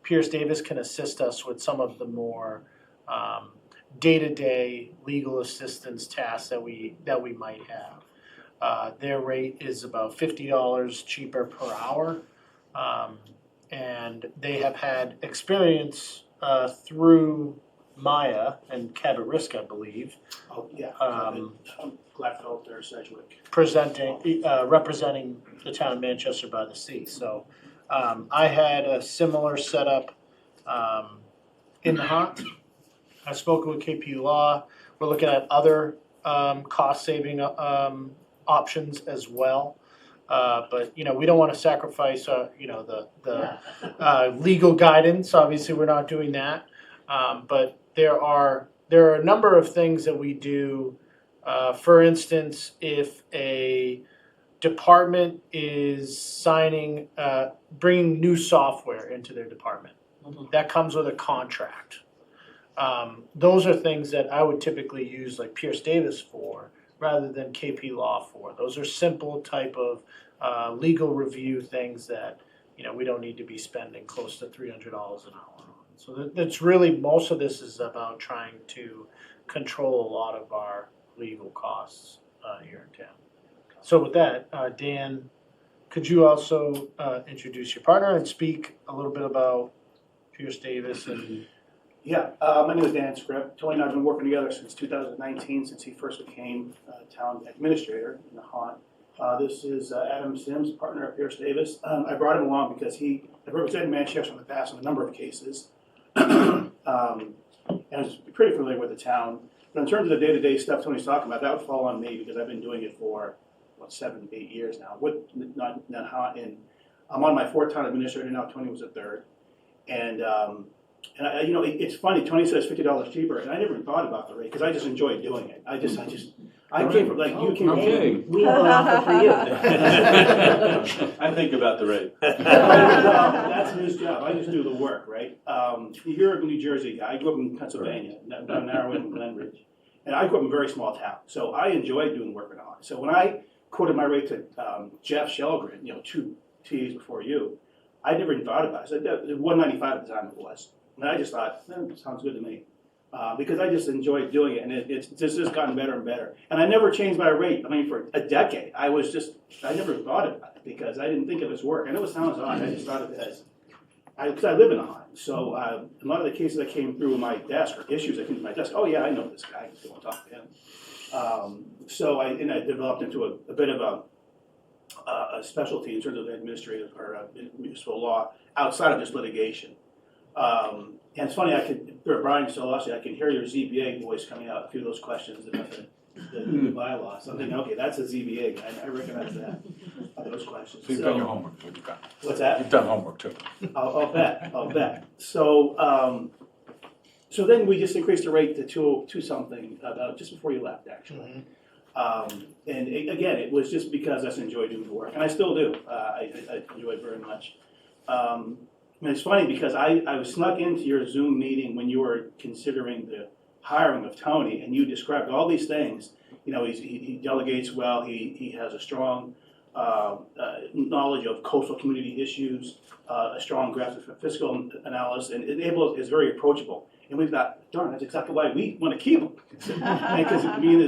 Pierce Davis can assist us with some of the more day-to-day legal assistance tasks that we might have. Their rate is about $50 cheaper per hour, and they have had experience through Maya and Cabot-Risk, I believe. Oh, yeah. Gladfelter or Sedgwick. Representing the town of Manchester by the Sea. So I had a similar setup in the Hot. I've spoken with KP Law. We're looking at other cost-saving options as well. But we don't want to sacrifice the legal guidance. Obviously, we're not doing that. But there are a number of things that we do. For instance, if a department is bringing new software into their department, that comes with a contract. Those are things that I would typically use like Pierce Davis for rather than KP Law for. Those are simple type of legal review things that we don't need to be spending close to $300 an hour on. So that's really, most of this is about trying to control a lot of our legal costs here in town. So with that, Dan, could you also introduce your partner and speak a little bit about Pierce Davis and? Yeah, my name is Dan Scripp. Tony and I have been working together since 2019, since he first became town administrator in the Haunt. This is Adam Sims, partner of Pierce Davis. I brought him along because he had represented Manchester in the past in a number of cases, and is pretty familiar with the town. But in terms of the day-to-day stuff Tony's talking about, that would fall on me because I've been doing it for 7, 8 years now. And I'm on my 4th town administrator now. Tony was a 3rd, and it's funny. Tony says $50 cheaper, and I never even thought about the rate because I just enjoy doing it. I came from you came from. We have an offer for you. I think about the rate. That's his job. I just do the work, right? You're a New Jersey guy. I grew up in Pennsylvania, down Narrowwood and Glenbridge, and I grew up in a very small town. So I enjoy doing work in the office. So when I quoted my rate to Jeff Shellgren, 2 years before you, I never even thought about it. I said $195 at the time it was. And I just thought, that sounds good to me. Because I just enjoyed doing it, and it's just gotten better and better. And I never changed my rate. I mean, for a decade, I never thought about it because I didn't think of it as work. I know it sounds odd. I just thought of it as, because I live in a Haunt. So a lot of the cases that came through my desk, or issues that came to my desk, oh yeah, I know this guy. I just want to talk to him. So I developed into a bit of a specialty in terms of administrative or municipal law outside of just litigation. And it's funny, Brian Solossi, I can hear your ZBA voice coming out, a few of those questions about the bylaws. I'm thinking, okay, that's a ZBA guy, I recognize that, those questions. So you've done your homework too. What's that? You've done homework too. I'll bet. So, so then we just increased the rate to 2 something, about just before you left, actually. And again, it was just because I just enjoy doing the work, and I still do. I enjoy it very much. And it's funny because I was snuck into your Zoom meeting when you were considering the hiring of Tony, and you described all these things. He delegates well. He has a strong knowledge of coastal community issues, a strong grasp of fiscal analysis, and is very approachable. And we thought, darn, that's exactly why we want to keep him. Because being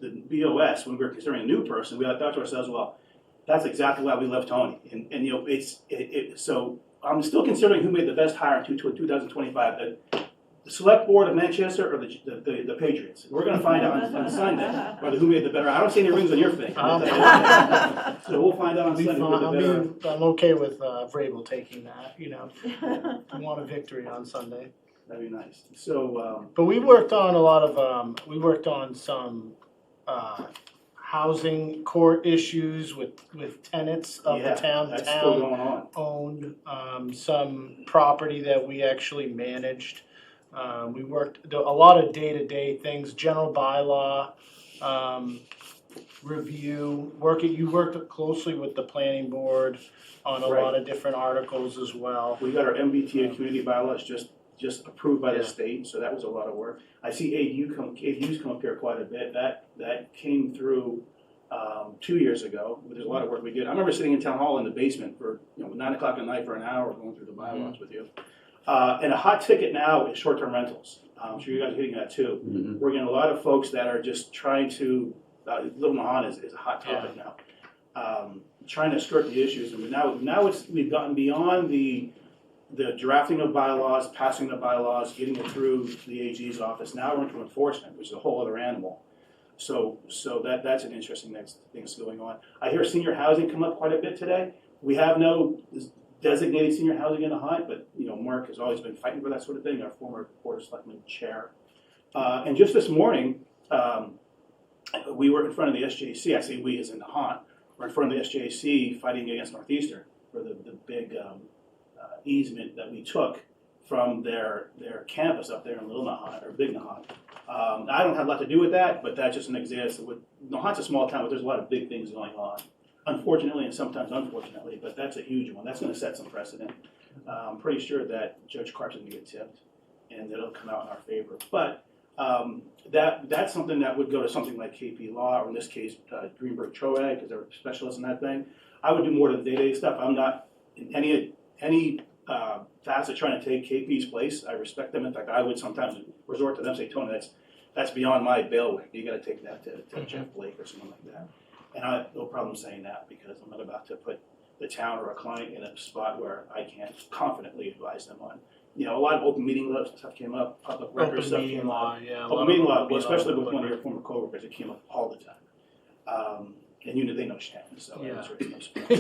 the BOS, when we were considering a new person, we thought to ourselves, well, that's exactly why we love Tony. And so I'm still considering who made the best hire in 2025. the select board of Manchester or the Patriots? We're gonna find out on Sunday whether who made the better. I don't see any rings on your finger. So we'll find out on Be Sunday who fine. made the better. I'm okay with Vrabel taking that, you know. I want a victory on Sunday. That'd be nice. So, But we worked on a lot of, we worked on some housing court issues with tenants of the yeah, town. that's Town still going on. owned some property that we actually managed. We worked a lot of day-to-day things, general bylaw review. You worked closely with the planning board on a Right. lot of different articles as well. We got our MBTA community bylaws just approved by Yeah. the state, so that was a lot of work. I see ADUs come up here quite a bit. That came through 2 years ago. There's a lot of work we did. I remember sitting in town hall in the basement for 9 o'clock at night for an hour going through the bylaws with you. And a hot ticket now is short-term rentals. I'm sure you guys are hitting that too. Mhm. We're getting a lot of folks that are just trying to, Little Nahat is a hot topic now. Trying to skirt the issues, and now we've gotten beyond the drafting of bylaws, passing the bylaws, getting it through the AG's office. Now we're into enforcement, which is a whole other animal. So that's an interesting next thing that's going on. I hear senior housing come up quite a bit today. We have no designated senior housing in the Nahat, but Mark has always been fighting for that sort of thing. Our former Board of Selectmen chair, and just this morning, we were in front of the SJC. I say we as in the Nahat. We're in front of the SJC fighting against Northeastern for the big easement that we took from their campus up there in Little Nahat or Big Nahat. I don't have a lot to do with that, but that's just an example. Nahat's a small town, but there's a lot of big things going on. Unfortunately, and sometimes unfortunately, but that's a huge one. That's going to set some precedent. I'm pretty sure that Judge Clark's going to get tipped, and it'll come out in our favor. But that's something that would go to something like KP Law, or in this case, Greenberg Troag, because they're specialists in that thing. I would do more of the day-to-day stuff. I'm not in any facet trying to take KP's place. I respect them. In fact, I would sometimes resort to them and say, Tony, that's beyond my bailiwick. You got to take that to Jeff Blake or someone like that. And I have no problem saying that because I'm not about to put the town or a client in a spot where I can't confidently advise them on. A lot of open meeting law stuff came up, public record Open stuff meeting came law, up. yeah. Open meeting law, well, especially with one of your former coworkers, it came up all the time. And they know Shannon, so Yeah. that's really no surprise.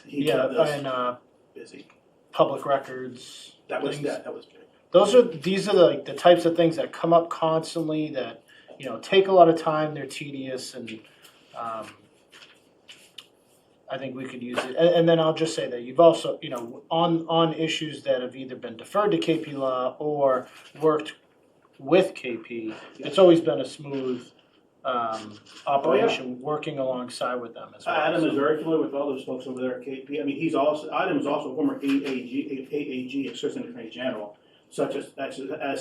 He kept us and busy. public records. That was things. that was big. These are the types of things that come up constantly that take a lot of time. They're tedious, and I think we could use it. And then I'll just say that you've also on issues that have either been deferred to KP Law or worked with KP. It's always been a smooth operation, working alongside with them as well. Adam is very familiar with all those folks over there at KP. I mean, Adam is also a former AAG, Assistant Attorney General, such as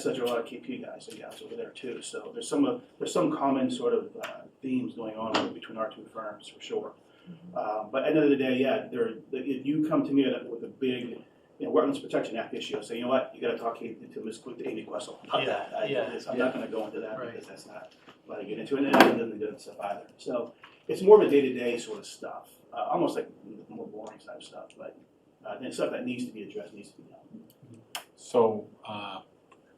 such are a lot of KP guys and gals over there too. So there's some common sort of themes going on between our two firms for sure. But at the end of the day, if you come to me with a big Wetlands Protection Act issue, I'll say, you know what, you got to talk to Amy Questle about that. I'm not going to go into that because that's not what I get into, and it doesn't do stuff either. So it's more of a day-to-day sort of stuff, almost like more boring type stuff, but and stuff that needs to be addressed needs to be done. So,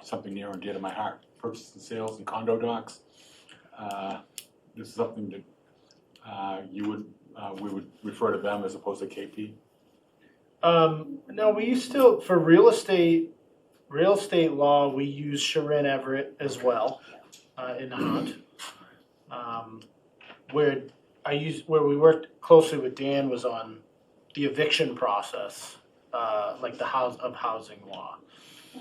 something near and dear to my heart, purchase and sales and condo docs. This is something that we would refer to them as opposed to KP. No, we used to, for real estate law, we use Sharon Everett as well in Hunt. Where we worked closely with Dan was on the eviction process, like the housing law.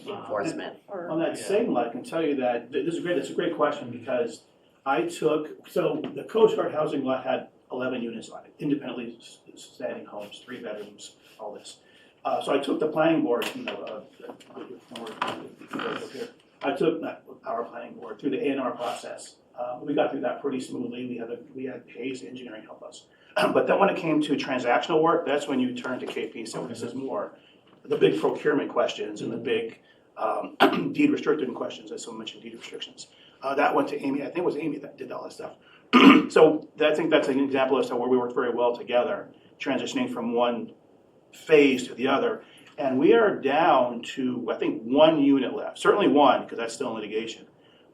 Enforcement or. On that same line, I can tell you that this is great. It's a great question because the Coast Guard housing lot had 11 units on it, independently standing homes, 3 bedrooms, all this. So I took the planning board, I took our planning board through the A&R process. We got through that pretty smoothly. We had Hayes Engineering help us. But then when it came to transactional work, that's when you turn to KP. So this is more the big procurement questions and the big deed restricted questions, as someone mentioned, deed restrictions. That went to Amy. I think it was Amy that did all that stuff. So I think that's an example as to where we worked very well together, transitioning from one phase to the other. And we are down to, I think, 1 unit left, certainly one, because that's still in litigation.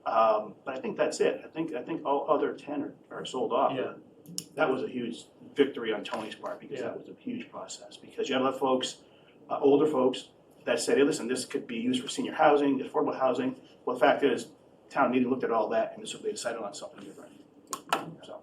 But I think that's it. I think all other 10 are sold off. Yeah. That was a huge victory on Tony's part, because that was a huge process. Because you have a lot of folks, older folks, that said, hey, listen, this could be used for senior housing, affordable housing. Well, the fact is, town meeting looked at all that, and they decided on something different. So,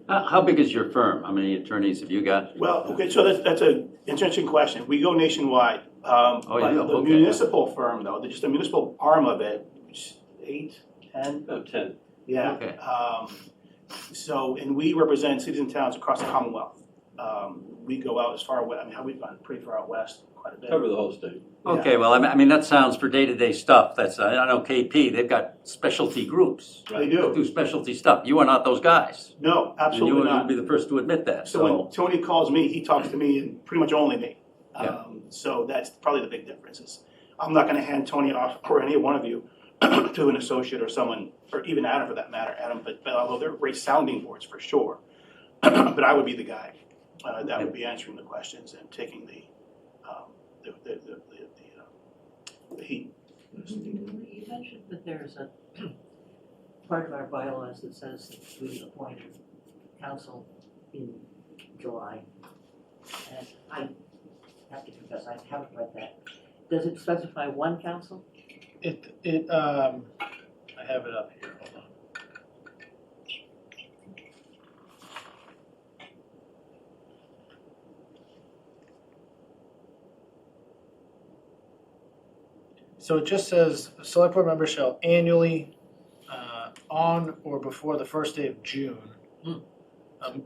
How big is your firm? How many attorneys have you got? well, okay, so that's an interesting question. We go nationwide. yeah, But the okay. municipal firm, though, just the municipal arm of it, which is 8, 10, About 10. yeah. Okay. So, and we represent cities and towns across the Commonwealth. We go out as far away, I mean, we've gone pretty far out west, quite a bit. Cover the whole state. Okay, well, I mean, that sounds for day-to-day stuff. That's, I know KP, they've got specialty groups. They do. Do specialty stuff. You are not those guys. No, And absolutely you not. would be the first to admit that, So when Tony calls me, he talks to me and pretty much only me. Yeah. So that's probably the big difference is I'm not gonna hand Tony off, or any one of you, to an associate or someone, or even Adam for that matter, Adam, but although they're great sounding boards for sure. But I would be the guy that would be answering the questions and taking the heat. You mentioned that there's a part of our bylaws that says that we appoint council in July. And I have to confess, I haven't read that. Does it specify one council? I have it up here, hold on. So it just says, the select board member shall annually, on or before the first day of June,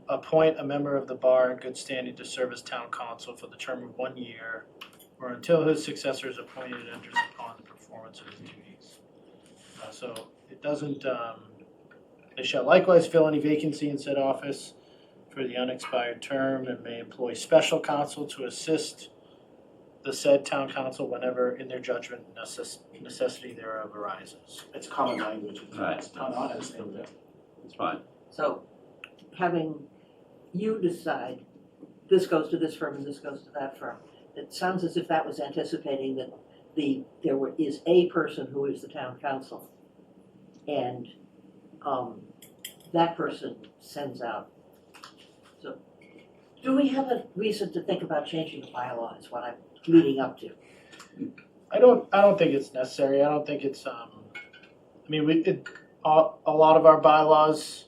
appoint a member of the bar in good standing to serve as town council for the term of 1 year, or until his successor is appointed and enters upon the performance of his duties. So it doesn't, they shall likewise fill any vacancy in said office for the unexpired term and may employ special counsel to assist the said town council whenever in their judgment necessity thereof arises. It's common language. Right. It's not honest. it's fine. So having you decide, this goes to this firm and this goes to that firm. It sounds as if that was anticipating that there is a person who is the town council. And that person sends out. So do we have a reason to think about changing the bylaw is what I'm leading up to? I don't think it's necessary. I don't think it's, I mean, a lot of our bylaws,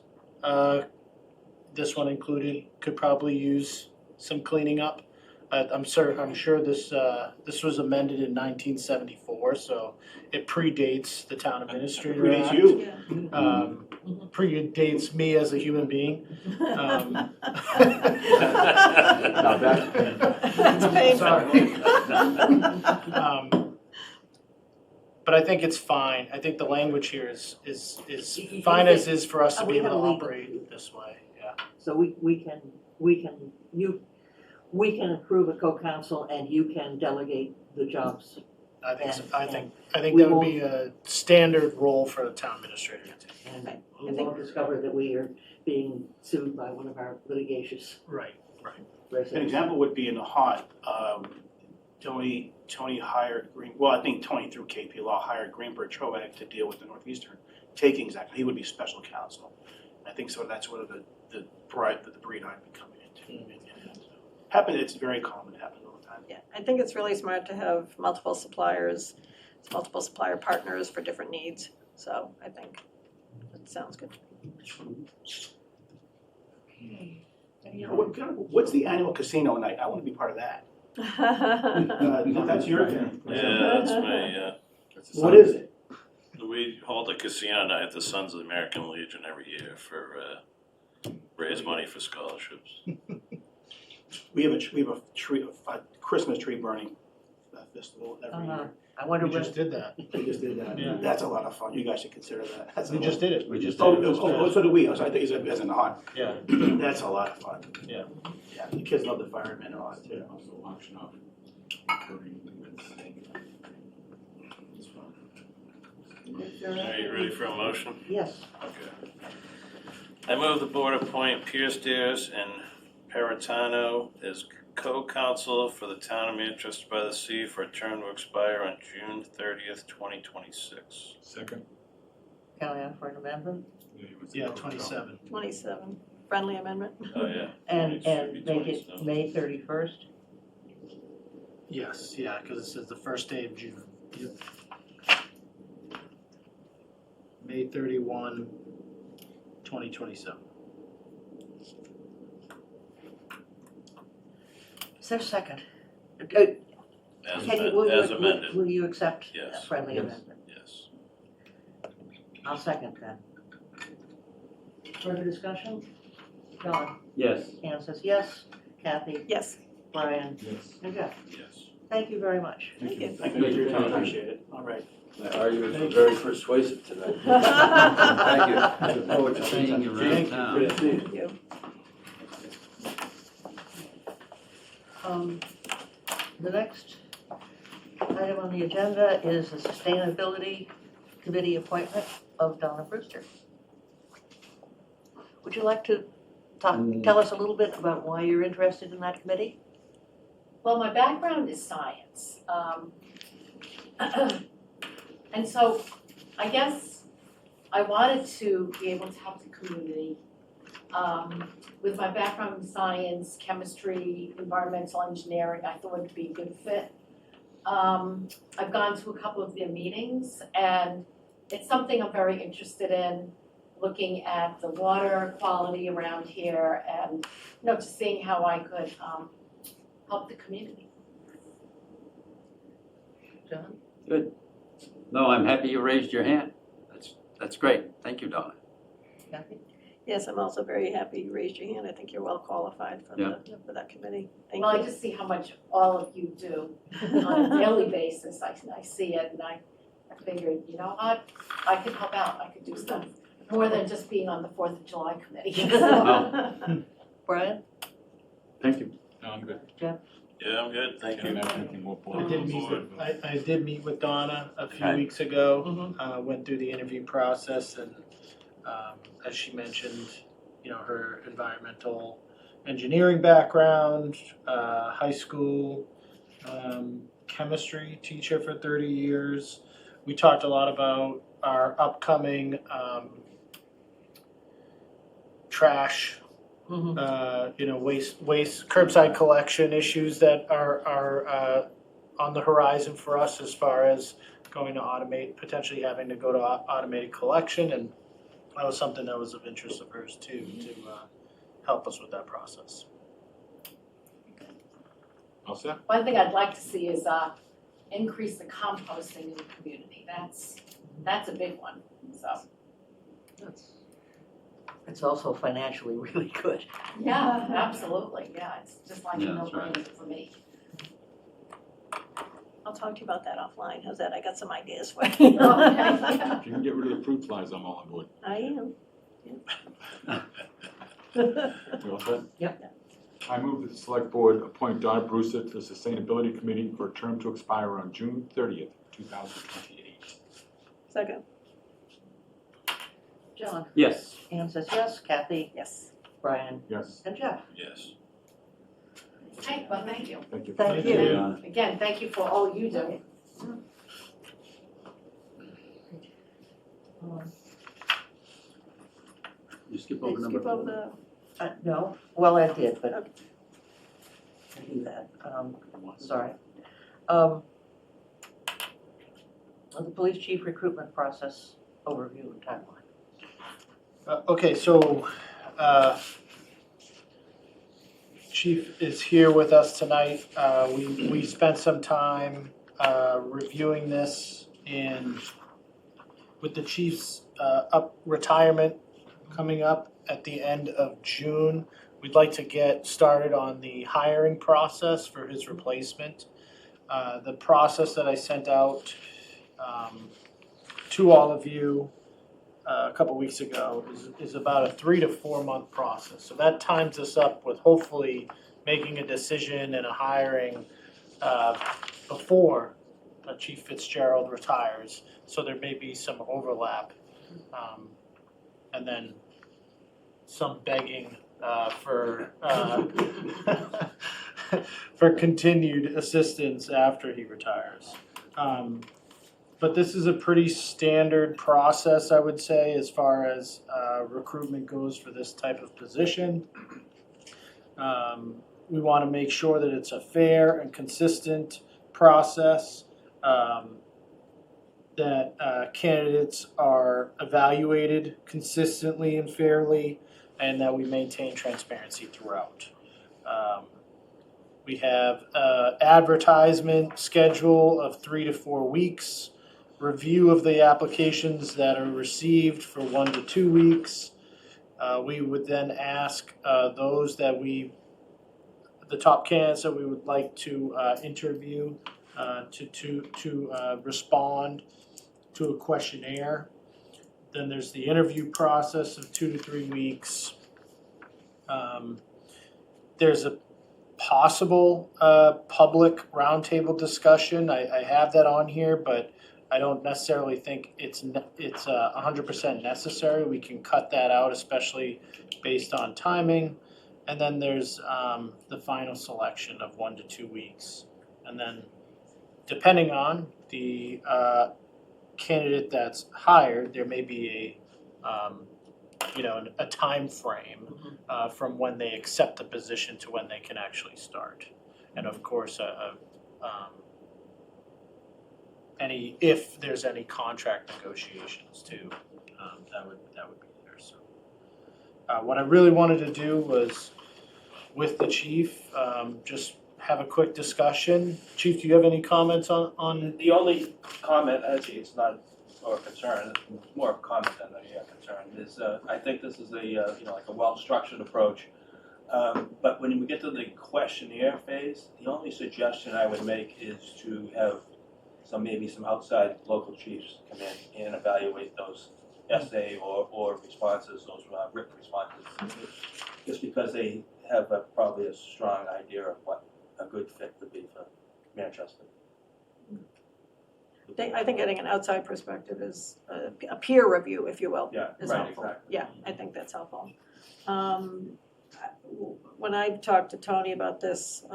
this one included, could probably use some cleaning up. I'm sure this was amended in 1974, so it predates the town administrator Predates act. you. Predates me as a human being. It's painful. Sorry. But I think it's fine. I think the language here is fine as is for us to We be able have to a legal- operate this way, yeah. So we can approve a co-counsel and you can delegate the jobs. I think, so. And I think we that would be a standard role for the town administrator to take. And we won't discover that we are being sued by one of our litigious Right. An residents. example would be in the haunt, Tony hired I think Tony through KP Law hired Greenberg Trowag to deal with the Northeastern takings act. He would be special counsel. I think so that's sort of the breed I've been coming into. It's very common, it happens all the time. Yeah, I think it's really smart to have multiple suppliers, multiple supplier partners for different needs. So I think that sounds good. What's the annual casino night? I want to be part of that. That's your thing. Yeah, that's me, What is it? We hold a casino night at the Sons of the American Legion every year for, raise money for scholarships. We have a Christmas tree burning festival every year. I wonder We when, just did that. We just did that. Yeah. That's a lot of fun. You guys should consider that. That's We a just lot. did it. We just So do we. I think it's in the hot. Yeah. That's a lot of fun. Yeah. Yeah, the kids love the firemen a lot too. Also auction off. It's fun. Are you ready for a motion? yes, Okay. I move the board appoint Pierce Dares and Peritano as co-counsel for the town of Manchester by the Sea for a term to expire on June 30th, 2026. Second? Callahan for an amendment, Yeah, 27. 27, friendly amendment. Oh, yeah. and, It should be make it 27. May 31st. Yes, yeah, because it says the first day of June. Yep. May 31, 2027. Is there a second? As Can you, will as you, amended, will you accept a Yes. friendly Yes. amendment? yes. I'll second that. Further discussion? John? Yes. Anne says yes. Kathy? Yes, Brian? Yes. And Jeff? Yes. Thank you very much. thank you. Thank you for your time, appreciate it. All right. My arguments were very persuasive tonight. Thank you. I look forward to seeing you around Thank you. town. Good to see you. Thank you. The next item on the agenda is the Sustainability Committee appointment of Donna Brewster. Would you like to tell us a little bit about why you're interested in that committee? Well, my background is science. And so I guess I wanted to be able to help the community. With my background in science, chemistry, environmental engineering, I thought it'd be a good fit. I've gone to a couple of their meetings and it's something I'm very interested in, looking at the water quality around here and, just seeing how I could help the community. John? Good. No, I'm happy you raised your hand. That's great. Thank you, Donna. Kathy? Yes, I'm also very happy you raised your hand. I think you're well qualified for for that committee. Thank Well, I you. just see how much all of you do on a daily basis. I see it and I figured, you know what? I could help out. I could do stuff more than just being on the 4th of July committee. Brian? Thank you. No, I'm good. Yeah, I'm good, thank you. And I'm thinking more I did meet board. with, I did meet with Donna a few Okay. weeks ago, went through the interview process and, as she mentioned, her environmental engineering background, high school, chemistry teacher for 30 years. We talked a lot about our upcoming, trash, waste curbside collection issues that are on the horizon for us as far as going to potentially having to go to automated collection, and that was something that was of interest of hers too, to help us with that process. All set? One thing I'd like to see is increase the composting in the community. That's a big one, so. It's also financially really good. Yeah, absolutely, yeah, it's just like a Yeah, that's right. no-brainer for me. I'll talk to you about that offline. How's that? I got some ideas for you. Okay, yeah. If you can get rid of the fruit flies, I'm all on board. I am. You all set? Yep. I move that the select board appoint Donna Brewster to the Sustainability Committee for a term to expire on June 30th, 2028. Second. John? Yes. Anne says yes. Kathy? Yes. Brian? Yes, And Jeff? Yes. Okay, well, thank you. thank you. Thank you. Donna. Again, thank you for all you do. You skip over number Skip over 4. the, No, well, I did, but Okay. I do that. Sorry. The police chief recruitment process overview and timeline. Okay, so, Chief is here with us tonight. We spent some time, reviewing this and with the chief's, retirement coming up at the end of June, we'd like to get started on the hiring process for his replacement. The process that I sent out, to all of you, a couple weeks ago is about a 3 to 4 month process. So that times us up with hopefully making a decision and a hiring before Chief Fitzgerald retires. So there may be some overlap, and then some begging for for continued assistance after he retires. But this is a pretty standard process, I would say, as far as recruitment goes for this type of position. We want to make sure that it's a fair and consistent process, that candidates are evaluated consistently and fairly, and that we maintain transparency throughout. We have an advertisement schedule of 3 to 4 weeks, review of the applications that are received for 1 to 2 weeks. We would then ask those that the top candidates that we would like to interview to respond to a questionnaire. Then there's the interview process of 2 to 3 weeks. There's a possible public roundtable discussion. I have that on here, but I don't necessarily think it's 100% necessary. We can cut that out, especially based on timing. And then there's the final selection of 1 to 2 weeks. And then depending on the candidate that's hired, there may be a time frame from when they accept the position to when they can actually start. And of course, if there's any contract negotiations too, that would be there. So what I really wanted to do was with the chief, just have a quick discussion. Chief, do you have any comments on? The only comment, actually, it's not or concern, it's more of a comment than a concern, is I think this is a like a well-structured approach. But when we get to the questionnaire phase, the only suggestion I would make is to have maybe some outside local chiefs come in and evaluate those essay or responses, those written responses, just because they have probably a strong idea of what a good fit would be for Manchester. I think getting an outside perspective is a peer review, if you will, Yeah, is right, helpful. exactly. Yeah, I think that's helpful. When I talked to Tony about this,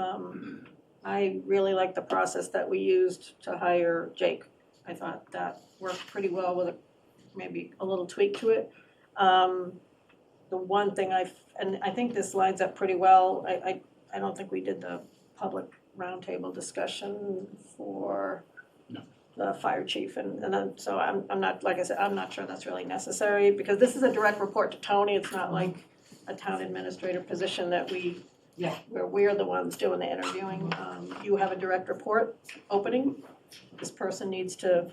I really liked the process that we used to hire Jake. I thought that worked pretty well with maybe a little tweak to it. The one thing and I think this lines up pretty well, I don't think we did the public roundtable discussion for the fire chief, so I'm not, like I said, I'm not sure that's really necessary, because this is a direct report to Tony. It's not like a town administrator position that where we're the ones doing the interviewing. You have a direct report opening. This person needs to,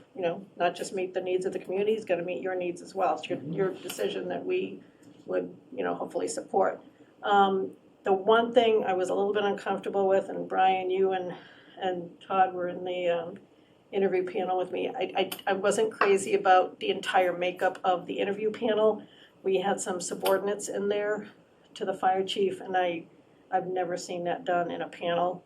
not just meet the needs of the community, he's gonna meet your needs as well. It's your decision that we would, hopefully support. The one thing I was a little bit uncomfortable with, and Brian, you and Todd were in the interview panel with me, I wasn't crazy about the entire makeup of the interview panel. We had some subordinates in there to the fire chief, and I've never seen that done in a panel.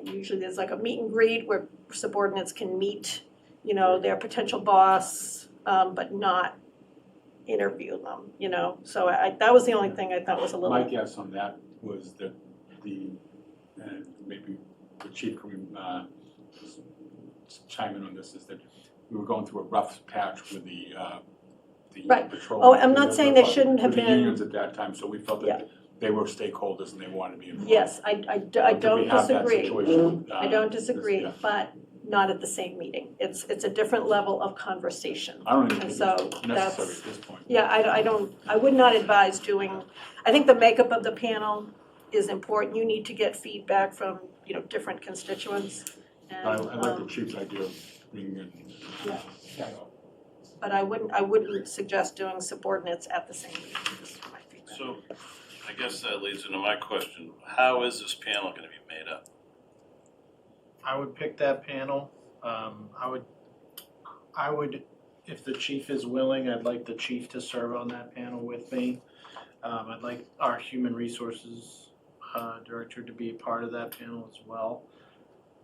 Usually there's like a meet and greet where subordinates can meet, their potential boss, but not interview them, So that was the only thing I thought was a little. My guess on that was that maybe the chief can chime in on this, is that we were going through a rough patch with the Right. patrol. Oh, I'm not saying they shouldn't have with the been. unions at that time, so we felt that they were stakeholders and they wanted to be involved. Yes, I don't disagree. I don't disagree, yeah. but not at the same meeting. It's a different level of conversation. I don't even And think so it's necessary at this point. Yeah, I would not advise I think the makeup of the panel is important. You need to get feedback from, different constituents. And, I like the chief's idea of bringing in. Yeah. But I wouldn't suggest doing subordinates at the same meeting, is my feedback. So, I guess that leads into my question. How is this panel gonna be made up? I would pick that panel. I would, if the chief is willing, I'd like the chief to serve on that panel with me. I'd like our human resources director to be a part of that panel as well.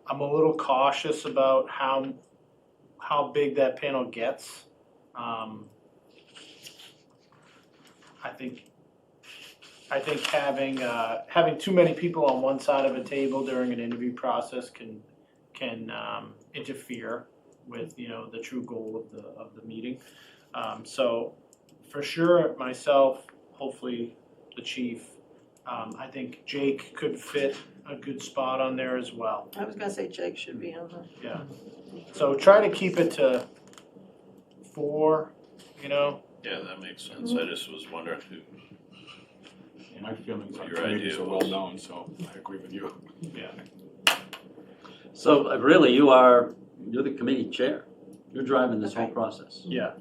I'm a little cautious about how big that panel gets. I think I think having too many people on one side of a table during an interview process can interfere with, you know, the true goal of the meeting. So for sure, myself, hopefully the chief, I think Jake could fit a good spot on there as well. I was gonna say Jake should be on the. Yeah. So try to keep it to 4, you know? Yeah, that makes sense. I just was wondering who. My feelings on Your committees idea are well was- known, so I agree with you. Yeah. So really, you're the committee chair. You're driving this whole process. Yeah.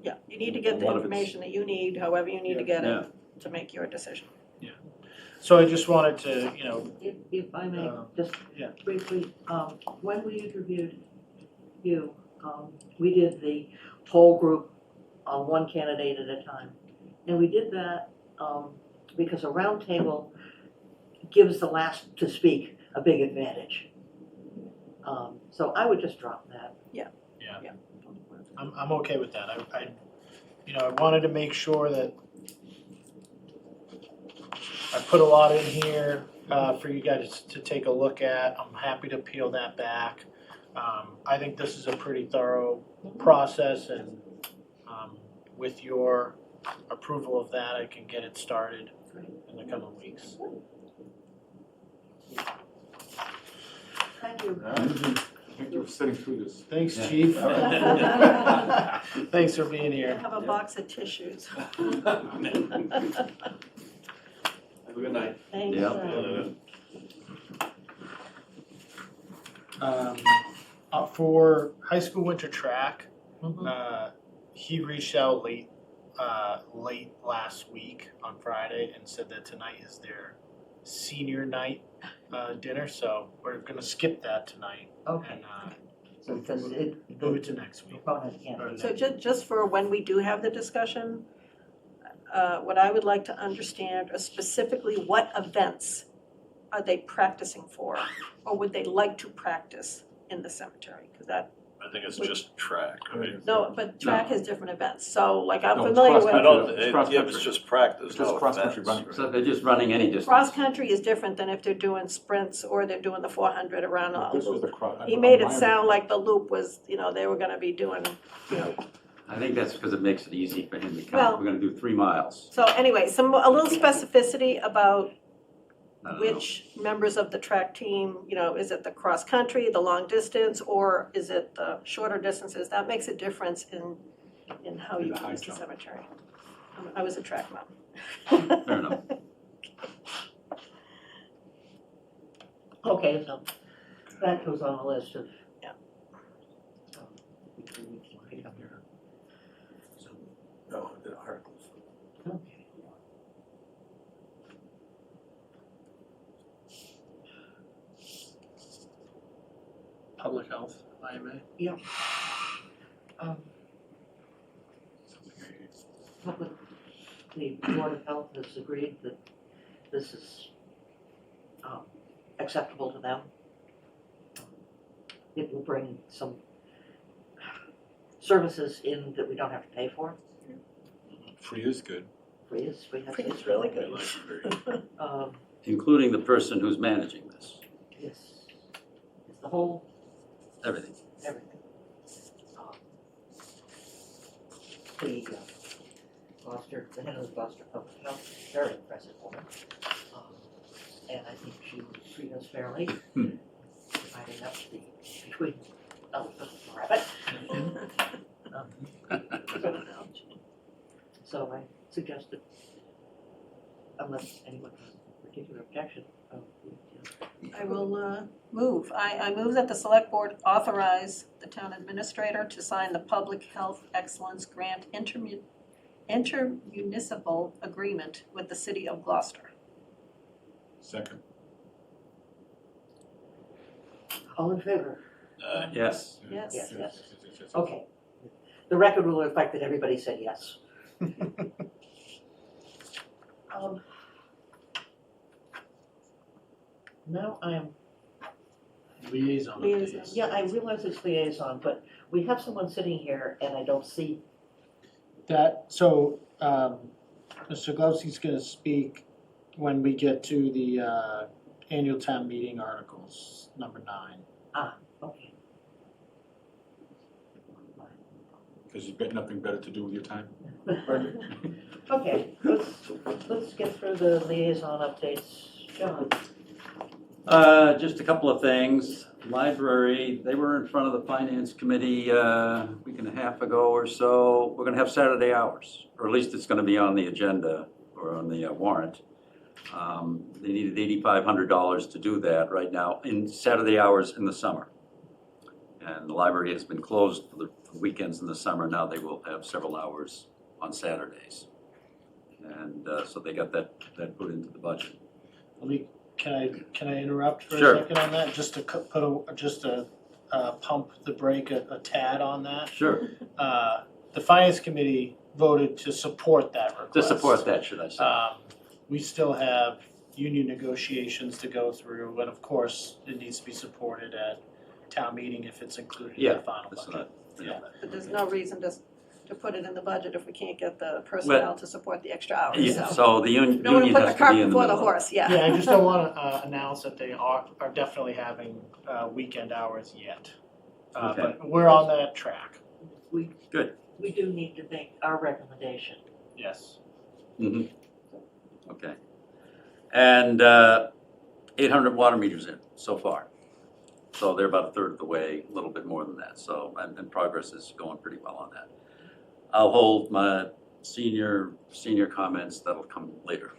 Yeah, you need to get A the lot of it's- information that you need, however you need to get Yeah. it, to make your decision. So I just wanted to, you know, If I may, just yeah. briefly, when we interviewed you, we did the whole group on one candidate at a time. And we did that because a round table gives the last to speak a big advantage. So I would just drop that. I'm okay with that. I wanted to make sure that I put a lot in here for you guys to take a look at. I'm happy to peel that back. I think this is a pretty thorough process, and with your approval of that, I can get it started in the coming weeks. Thank you. Thank you for sitting through this. Thanks, Yeah. Chief. Thanks for being here. Have a box of tissues. Have a good night. Thanks. Yeah. For high school winter track, Mhm. he reached out late last week on Friday and said that tonight is their senior night dinner, so we're gonna skip that tonight Okay, and so because it, move it to next week. proponent can't. So just for when we do have the discussion, what I would like to understand is specifically what events are they practicing for? Or would they like to practice in the cemetery? Because that, I think it's just track, right? no, but track has different events, so like I'm No, it's familiar cross I with. don't, It's yeah, cross-country. it's just practice, Just no cross-country events. running. So they're just running any distance. Cross-country is different than if they're doing sprints or they're doing the 400 around a This was loop. the cross. He made it sound like the loop was, you know, they were gonna be doing, you know. I think that's because it makes it easy for him to Well- count. We're gonna do 3 miles. So anyway, a little specificity about I don't know. which members of the track team, you know, is it the cross-country, the long distance, or is it the shorter distances? That makes a difference in how you The high use the jump. cemetery. I was a track mom. Fair enough. Okay, so that goes on the list of. Yeah. We need to look up here. No, the articles. Okay. Public health, IMA. Um, Public, the Board of Health has agreed that this is acceptable to them. It will bring some services in that we don't have to pay for. Free is good. Free is, we have. Free is really I good. like it very- Including the person who's managing this, Yes, it's the whole, everything. everything. The head of the Gloucester Public Health, very impressive woman. And I think she will treat us fairly, dividing up between elephant and rabbit. So I suggested, unless anyone has a particular objection, I will move. I move that the select board authorize the town administrator to sign the Public Health Excellence Grant intermunicipal agreement with the city of Gloucester. Second. all in favor? Yes. Yes. Yes. Okay. The record will reflect that everybody said yes. Now I am, Liaison. Liaison. updates. yeah, I realize it's liaison, but we have someone sitting here and I don't see, So Mr. Glowski's gonna speak when we get to the annual town meeting articles, number 9. Okay. Because you've got nothing better to do with your time? Okay, let's get through the liaison updates. John? Just a couple of things. Library, they were in front of the finance committee a week and a half ago or so. We're gonna have Saturday hours, or at least it's gonna be on the agenda or on the warrant. They needed $8,500 to do that right now in Saturday hours in the summer. And the library has been closed for the weekends in the summer. Now they will have several hours on Saturdays. And so they got that put into the budget. Can I interrupt for Sure. a second on that? Just to pump the brake a tad on that. Sure, The finance committee voted to support that request. to support that, should I say. We still have union negotiations to go through, and of course, it needs to be supported at town meeting if it's included in Yeah, the final that's budget. not, But there's no reason to put it in the budget if we can't get the personnel to support the extra hours, yeah, so. so the union Don't wanna has put to the be cart in the before the middle. horse, yeah. Yeah, I just don't wanna announce that they are definitely having weekend hours yet. Okay. But we're on that track, We do need to make our recommendation. yes. Mhm. Okay. And 800 water meters in so far. So they're about a third of the way, a little bit more than that. So, and progress is going pretty well on that. I'll hold my senior comments, that'll come later.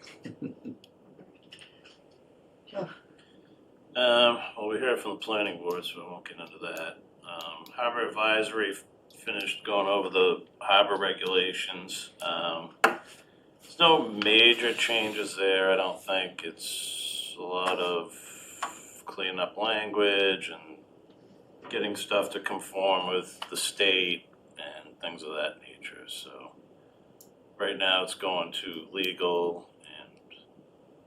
Well, we heard from the planning board, so we won't get into that. Harbor Advisory finished going over the harbor regulations. There's no major changes there, I don't think. It's a lot of cleaning up language and getting stuff to conform with the state and things of that nature, so. Right now, it's going to legal, and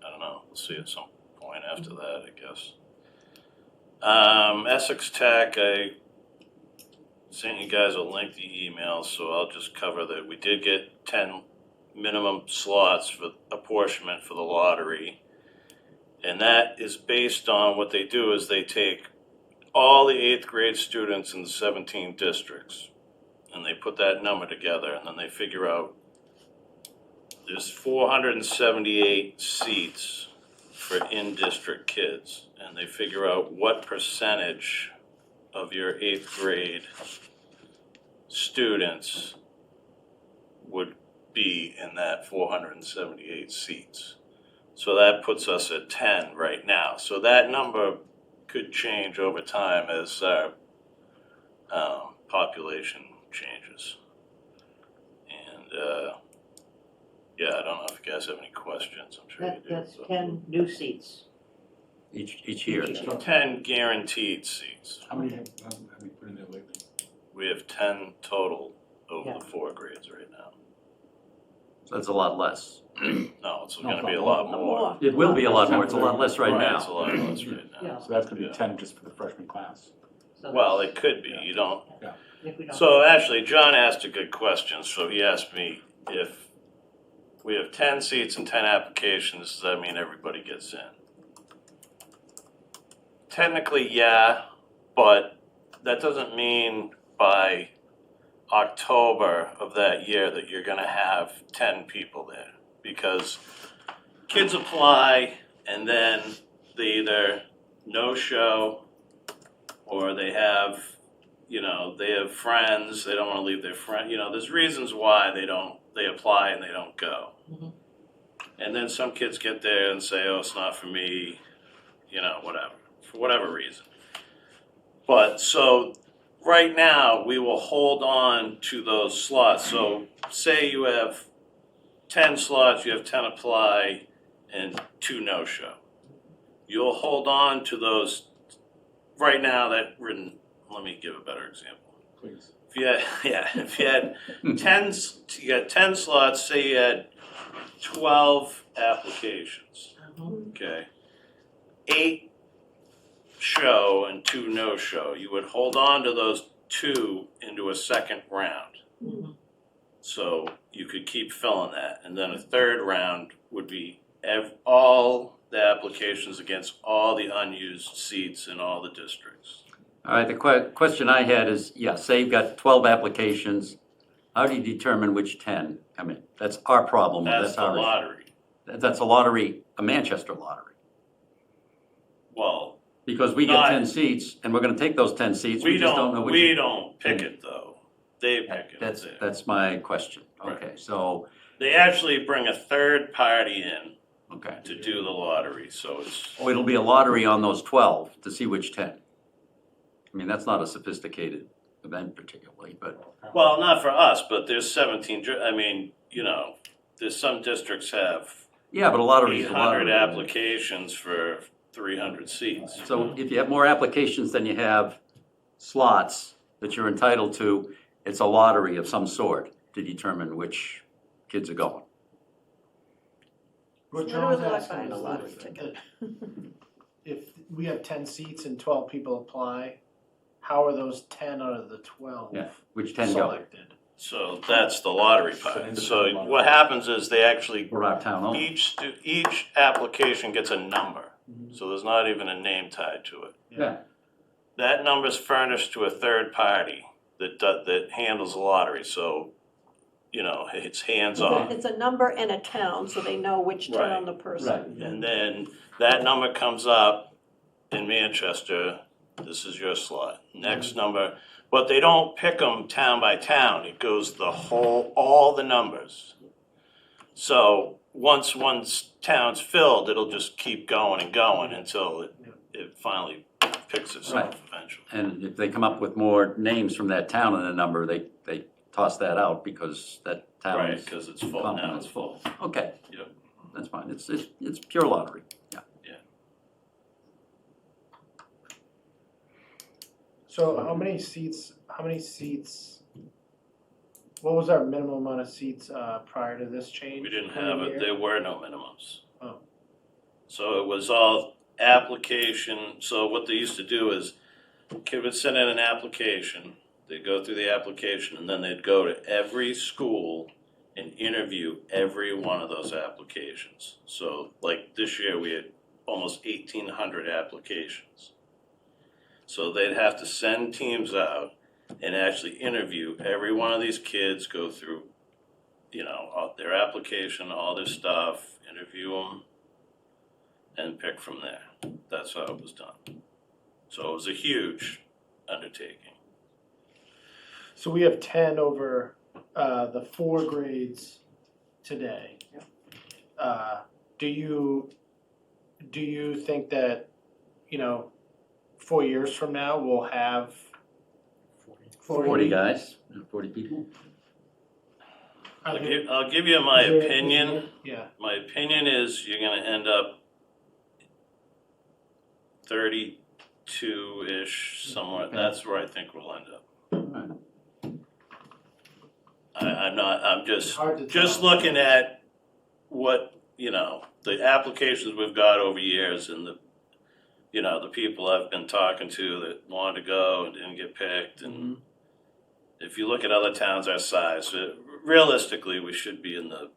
I don't know, we'll see at some point after that, I guess. Essex Tech, I sent you guys a lengthy email, so I'll just cover that. We did get 10 minimum slots for apportionment for the lottery. And that is based on what they do is they take all the 8th grade students in the 17 districts, and they put that number together, and then they figure out there's 478 seats for in-district kids, and they figure out what percentage of your 8th grade students would be in that 478 seats. So that puts us at 10 right now. So that number could change over time as our population changes. And yeah, I don't know if you guys have any questions, I'm sure you do. That's 10 new seats. Each year. Each year. 10 guaranteed seats. How many have we put in there lately? We have 10 total over Yeah. the 4 grades right now. So that's a lot less. No, it's gonna be a lot more. It will be a lot more, it's a lot less right It's a now. lot less right now. Yeah. So that's gonna be Yeah. 10 just for the freshman class. So Well, it could be, you don't. if we don't- So actually, John asked a good question, so he asked me if we have 10 seats and 10 applications, does that mean everybody gets in? Technically, yeah, but that doesn't mean by October of that year that you're gonna have 10 people there. Because kids apply and then they either no-show or they have, they have friends, they don't wanna leave their friend, there's reasons why they apply and they don't go. Mhm. And then some kids get there and say, oh, it's not for me, whatever, for whatever reason. But so right now, we will hold on to those slots. So say you have 10 slots, you have 10 apply and 2 no-show. You'll hold on to those right now let me give a better example. Please. If you had 10, you got 10 slots, say you had 12 applications, okay? 8 show and 2 no-show, you would hold on to those 2 into a second round. Mhm. So you could keep filling that, and then a third round would be all the applications against all the unused seats in all the districts. All right, the question I had is, yeah, say you've got 12 applications, how do you determine which 10? I mean, that's our problem. That's the our issue. lottery. That's a lottery, a Manchester lottery. Well, Because we get Not- 10 seats, and we're gonna take those 10 seats, we just don't know which. we don't pick it though. They pick it. That's my question. Right. Okay, so, They actually bring a third party in okay. to do the lottery, so it's, Oh, it'll be a lottery on those 12 to see which 10. I mean, that's not a sophisticated event particularly, but, well, not for us, but there's 17, there's some districts have yeah, but a lottery is a 800 lottery. applications for 300 seats. So if you have more applications than you have slots that you're entitled to, it's a lottery of some sort to determine which kids are going. What It's John's literally like asking buying a is lottery if- ticket. If we have 10 seats and 12 people apply, how are those 10 out of the 12 Yeah, which 10 go? selected? So that's the lottery It's an part. independent So lottery. what happens is they actually, Or our town owned? each application gets a number. So there's not even a name tied to it. Yeah, That number's furnished to a third party that handles the lottery, so, it's hands-off. It's a number and a town, so they know which town the person. And then that number comes up in Manchester, this is your slot. Next number, but they don't pick them town by town, it goes all the numbers. So once one town's filled, it'll just keep going and going until it finally picks itself eventually. and if they come up with more names from that town in a number, they toss that out because that town Right, is. because it's full now. complement's full. Okay. Yep. That's fine, it's pure lottery, yeah. So how many seats, what was our minimum amount of seats prior to this change? We didn't per have it, year? there were no minimums. Oh. So it was all application, so what they used to do is, kid would send in an application, they'd go through the application, and then they'd go to every school and interview every one of those applications. So like this year, we had almost 1,800 applications. So they'd have to send teams out and actually interview every one of these kids, go through, their application, all their stuff, interview them, and pick from there. That's how it was done. So it was a huge undertaking. So we have 10 over the 4 grades today. Do you think that, 4 years from now, we'll have 40 guys, 40 people? I'll give you my opinion. Yeah. My opinion is you're gonna end up 32-ish, somewhere, that's where I think we'll end up. I'm It's hard to just tell. looking at what, the applications we've got over years and the people I've been talking to that wanted to go and didn't get picked, and if you look at other towns our size, realistically, we should be in the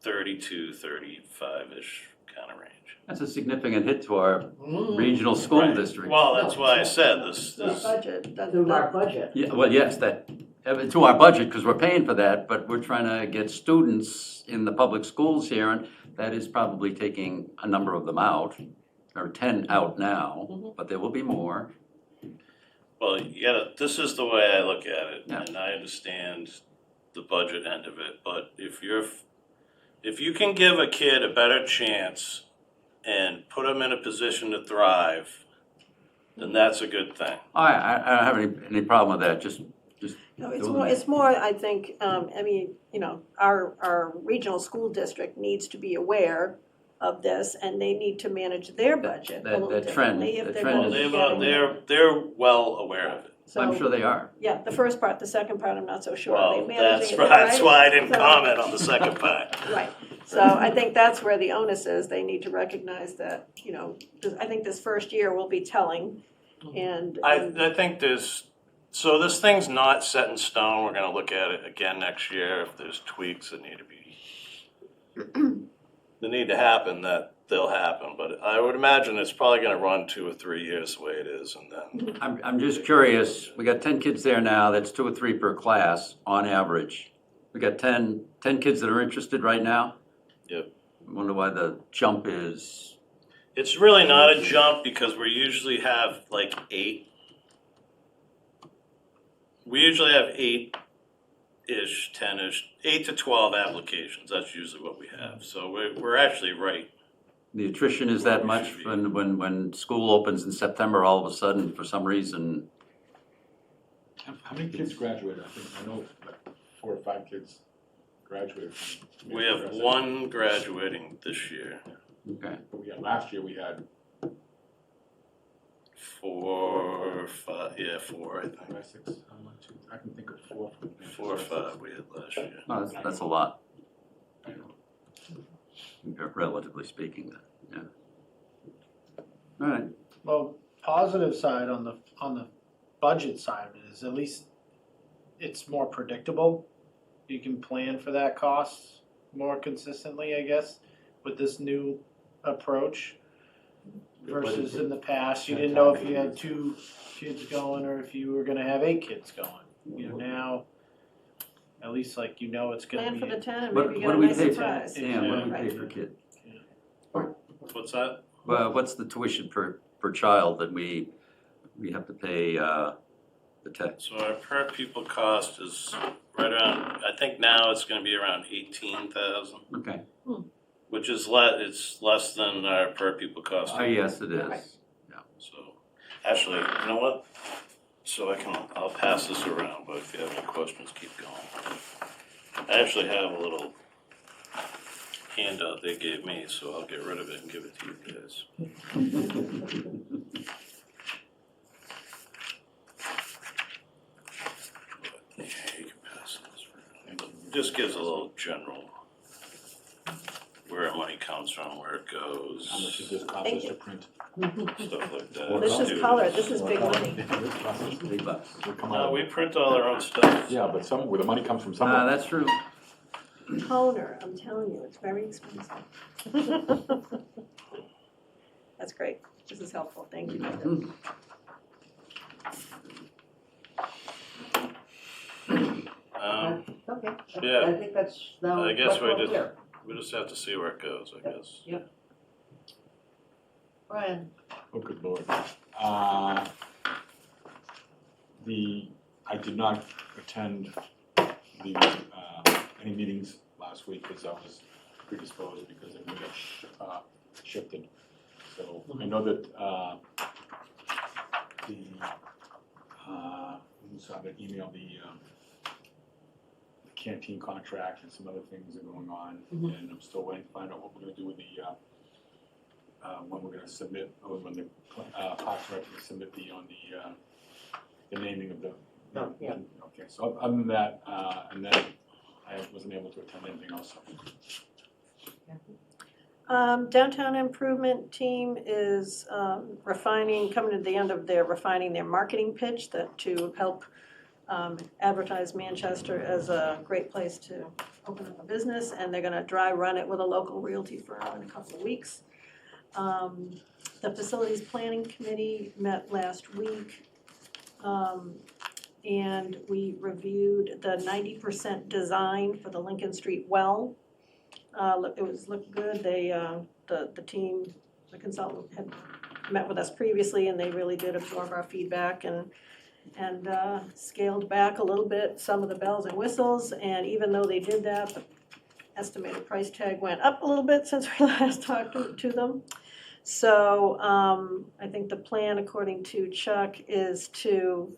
32, 35-ish kind of range. That's a significant hit to our regional school Right. district. Well, that's why I said this, The budget, doesn't budget. Yeah, well, yes, to our budget, because we're paying for that, but we're trying to get students in the public schools here, and that is probably taking a number of them out. There are 10 out now, but there will be more. well, this is the way I look at it, Yeah. and I understand the budget end of it, but if you can give a kid a better chance and put them in a position to thrive, then that's a good thing. I don't have any problem with that, just. No, it's more, I think, our regional school district needs to be aware of this, and they need to manage their budget a That- little that trend- differently if that they're trend gonna is- be Well, getting. they're well aware of it. I'm So, sure they are. yeah, the first part, the second part, I'm not so sure. Are they Well, managing that's it why I didn't So- comment on the second part. Right, so I think that's where the onus is, they need to recognize that, I think this first year will be telling, and. I think there's So this thing's not set in stone, we're gonna look at it again next year, if there's tweaks that need to be, that need to happen, that they'll happen, but I would imagine it's probably gonna run 2 or 3 years the way it is, and then, I'm just curious, we got 10 kids there now, that's 2 or 3 per class on average. We got 10 kids that are interested right now? Yep. I wonder why the jump is, it's really not a jump, because we usually have like 8. We usually have 8-ish, 10-ish, 8 to 12 applications, that's usually what we have, so we're actually right. the attrition is that much when school opens in September, all of a sudden, for some reason? How many kids graduated? I know like 4 or 5 kids graduated from. We have 1 graduating this year. Okay. Last year we had 4, 5, yeah, 4, I think. 5, 6, 1, 2. I can think of 4. 4 or 5 we had last year. No, that's a lot, relatively speaking, then, yeah. All right, Well, positive side on the budget side of it is at least it's more predictable. You can plan for that cost more consistently, I guess, with this new approach. Versus in the past, you didn't know if you had 2 kids going or if you were gonna have 8 kids going. You know, now, at least like it's gonna Plan be. for the 10 and what maybe what get do a we nice pay for, surprise. Dan, what do we Right. pay for kid? What's that? Well, what's the tuition per child that we have to pay, the tech? So our per pupil cost is right around, I think now it's gonna be around 18,000, Okay, which is it's less than our per pupil cost. yes, it is. So, actually, you know what? So I'll pass this around, but if you have any questions, keep going. I actually have a little handout they gave me, so I'll get rid of it and give it to you guys. Yeah, you can pass this around. Just gives a little general, where money comes from, where it goes. How much does this cost Thank us you. to print? Stuff like that. This is color, this is big money. Big bucks. We print all our own stuff. Yeah, but where the money comes from somewhere. That's true. Toner, I'm telling you, it's very expensive. That's great, this is helpful, thank you. Okay. Yeah. I think that's now. I guess much more we clear. just have to see where it goes, I guess. Brian, Oh, good lord. I did not attend any meetings last week because I was predisposed because everything got shifted. So I know that who saw that email, the canteen contract and some other things are going on. And I'm still waiting to find out what we're gonna do with the when we're gonna submit, or when the Parks and Rec can submit the naming of the. Oh, yeah. Okay, so other than that, and then I wasn't able to attend anything else. Downtown improvement team is coming to the end of refining their marketing pitch to help advertise Manchester as a great place to open up a business, and they're gonna dry run it with a local realty firm in a couple of weeks. The facilities planning committee met last week, and we reviewed the 90% design for the Lincoln Street well. It looked good. The team, the consultant had met with us previously, and they really did absorb our feedback and scaled back a little bit some of the bells and whistles. And even though they did that, the estimated price tag went up a little bit since we last talked to them. So I think the plan, according to Chuck, is to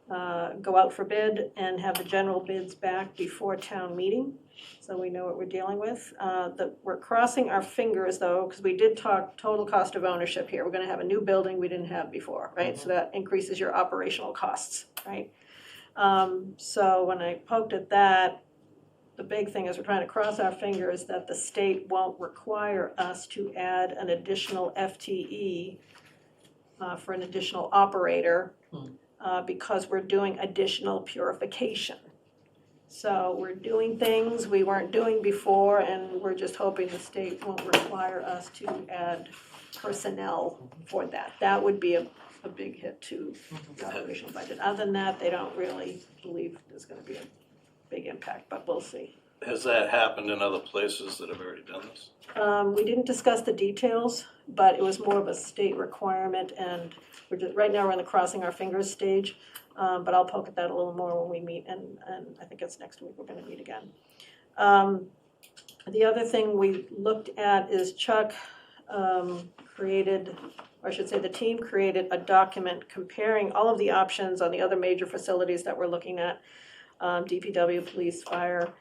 go out for bid and have the general bids back before town meeting, so we know what we're dealing with. We're crossing our fingers, though, because we did talk total cost of ownership here. We're gonna have a new building we didn't have before, right? So that increases your operational costs, right? So when I poked at that, the big thing is we're trying to cross our fingers that the state won't require us to add an additional FTE for an additional operator because we're doing additional purification. So we're doing things we weren't doing before, and we're just hoping the state won't require us to add personnel for that. That would be a big hit to the operational budget. Other than that, they don't really believe there's gonna be a big impact, but we'll see. Has that happened in other places that have already done this? We didn't discuss the details, but it was more of a state requirement, and right now we're in the crossing our fingers stage. But I'll poke at that a little more when we meet, and I think it's next week we're gonna meet again. The other thing we looked at is Chuck created, or I should say the team created a document comparing all of the options on the other major facilities that we're looking at, DPW, police, fire.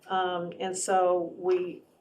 And so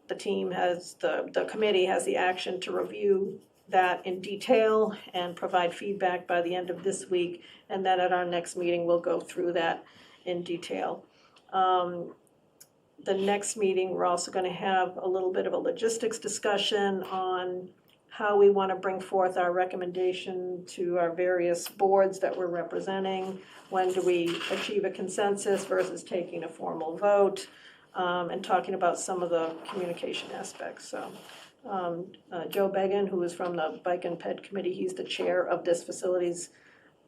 the team has, the committee has the action to review that in detail and provide feedback by the end of this week. And then at our next meeting, we'll go through that in detail. The next meeting, we're also gonna have a little bit of a logistics discussion on how we wanna bring forth our recommendation to our various boards that we're representing. When do we achieve a consensus versus taking a formal vote? And talking about some of the communication aspects, so. Joe Began, who is from the Bike and Ped Committee, he's the chair of this facilities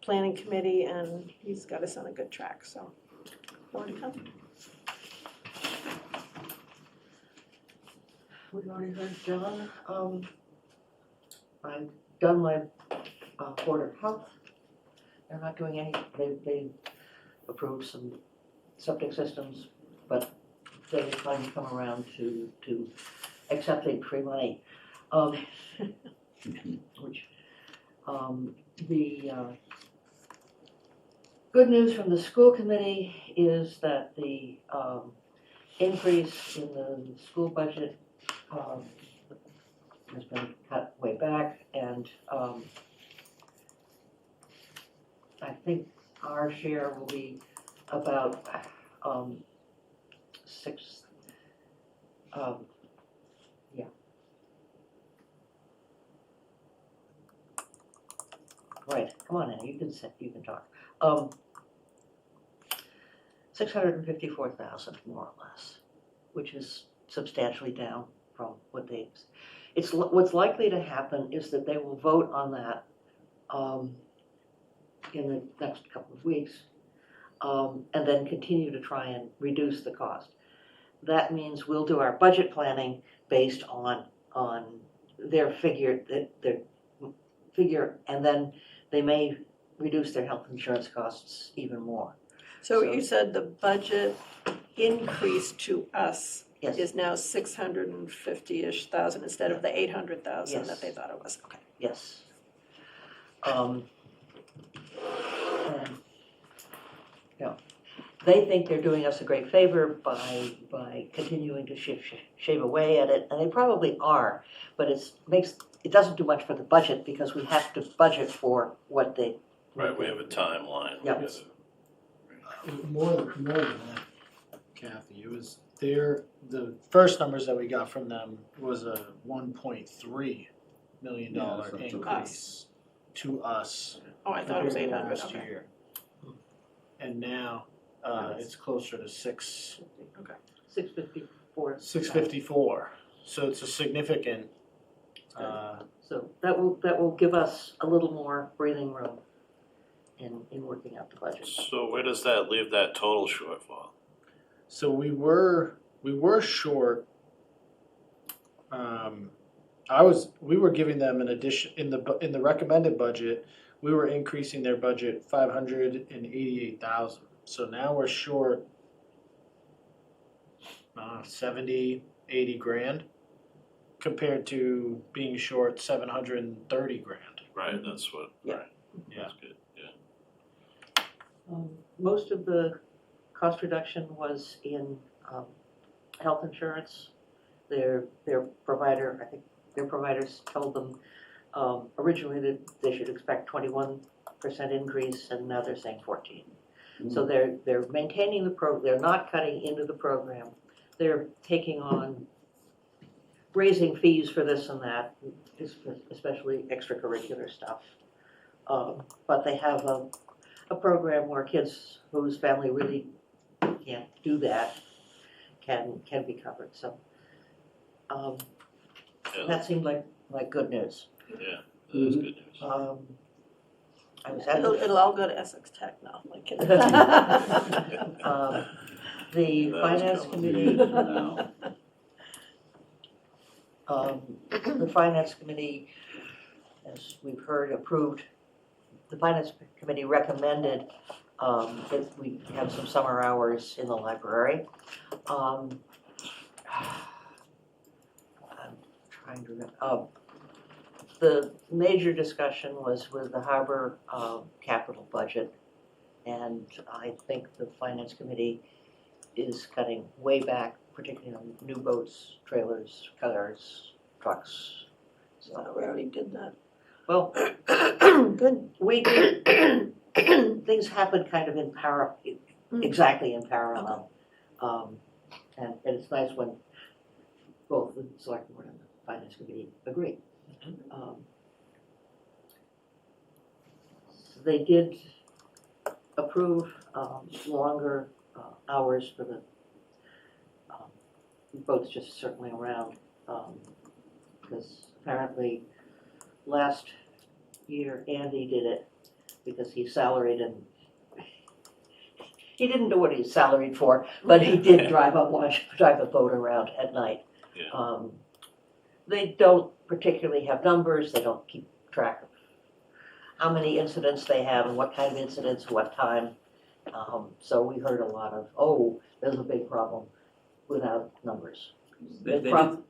planning committee, and he's got us on a good track, so. More to come. We've already heard John. I've done my Board of Health. They're not doing any, they approved some septic systems, but they finally come around to accepting free money. Which, the good news from the school committee is that the increase in the school budget has been cut way back, and I think our share will be about six, yeah. Right, come on in, you can sit, you can talk. 654,000 more or less, which is substantially down from what they, what's likely to happen is that they will vote on that in the next couple of weeks, and then continue to try and reduce the cost. That means we'll do our budget planning based on their figure, and then they may reduce their health insurance costs even more. So you said the budget increase to us Yes. is now 650-ish thousand instead of the 800,000 Yes. that they thought it was, okay. Yes. And, they think they're doing us a great favor by continuing to shave away at it, and they probably are, but it doesn't do much for the budget because we have to budget for what they. Right, we have a timeline. Yep. We gotta- More than that, Kathy, it was the first numbers that we got from them was a $1.3 million Yeah, that's up to increase to us. Oh, I thought it was compared to 800, last okay. year. And now, it's closer to 654. 654, so it's a significant, So that will give us a little more breathing room in working out the budget. So where does that leave that total shortfall? so we were short. We were giving them an addition, in the recommended budget, we were increasing their budget 588,000. So now we're short 70, 80 grand compared to being short 730 grand. Right, that's what, Yeah. right, Yeah. that's good, yeah. Most of the cost reduction was in health insurance. Their provider, I think their providers told them originally that they should expect 21% increase, and now they're saying 14. So they're maintaining the they're not cutting into the program. They're taking on raising fees for this and that, especially extracurricular stuff. But they have a program where kids whose family really can't do that can be covered, so. Yeah, That seemed like good news. yeah, that is good news. I was at It'll all go to Essex Tech now, like. the That was finance coming. committee, Now, the finance committee, as we've heard, approved, the finance committee recommended that we have some summer hours in the library. I'm trying to remember, the major discussion was with the harbor capital budget. And I think the finance committee is cutting way back, particularly on new boats, trailers, cars, trucks. So we already did that. Well, Good. we did, things happen kind of in exactly in parallel. And it's nice when both the select board and the finance committee agree. They did approve longer hours for the boats just circling around. Because apparently last year Andy did it because he's salaried and he didn't know what he's salaried for, but he did drive a boat around at night. Yeah. They don't particularly have numbers, they don't keep track of how many incidents they have and what kind of incidents, what time. So we heard a lot of, oh, there's a big problem without numbers. they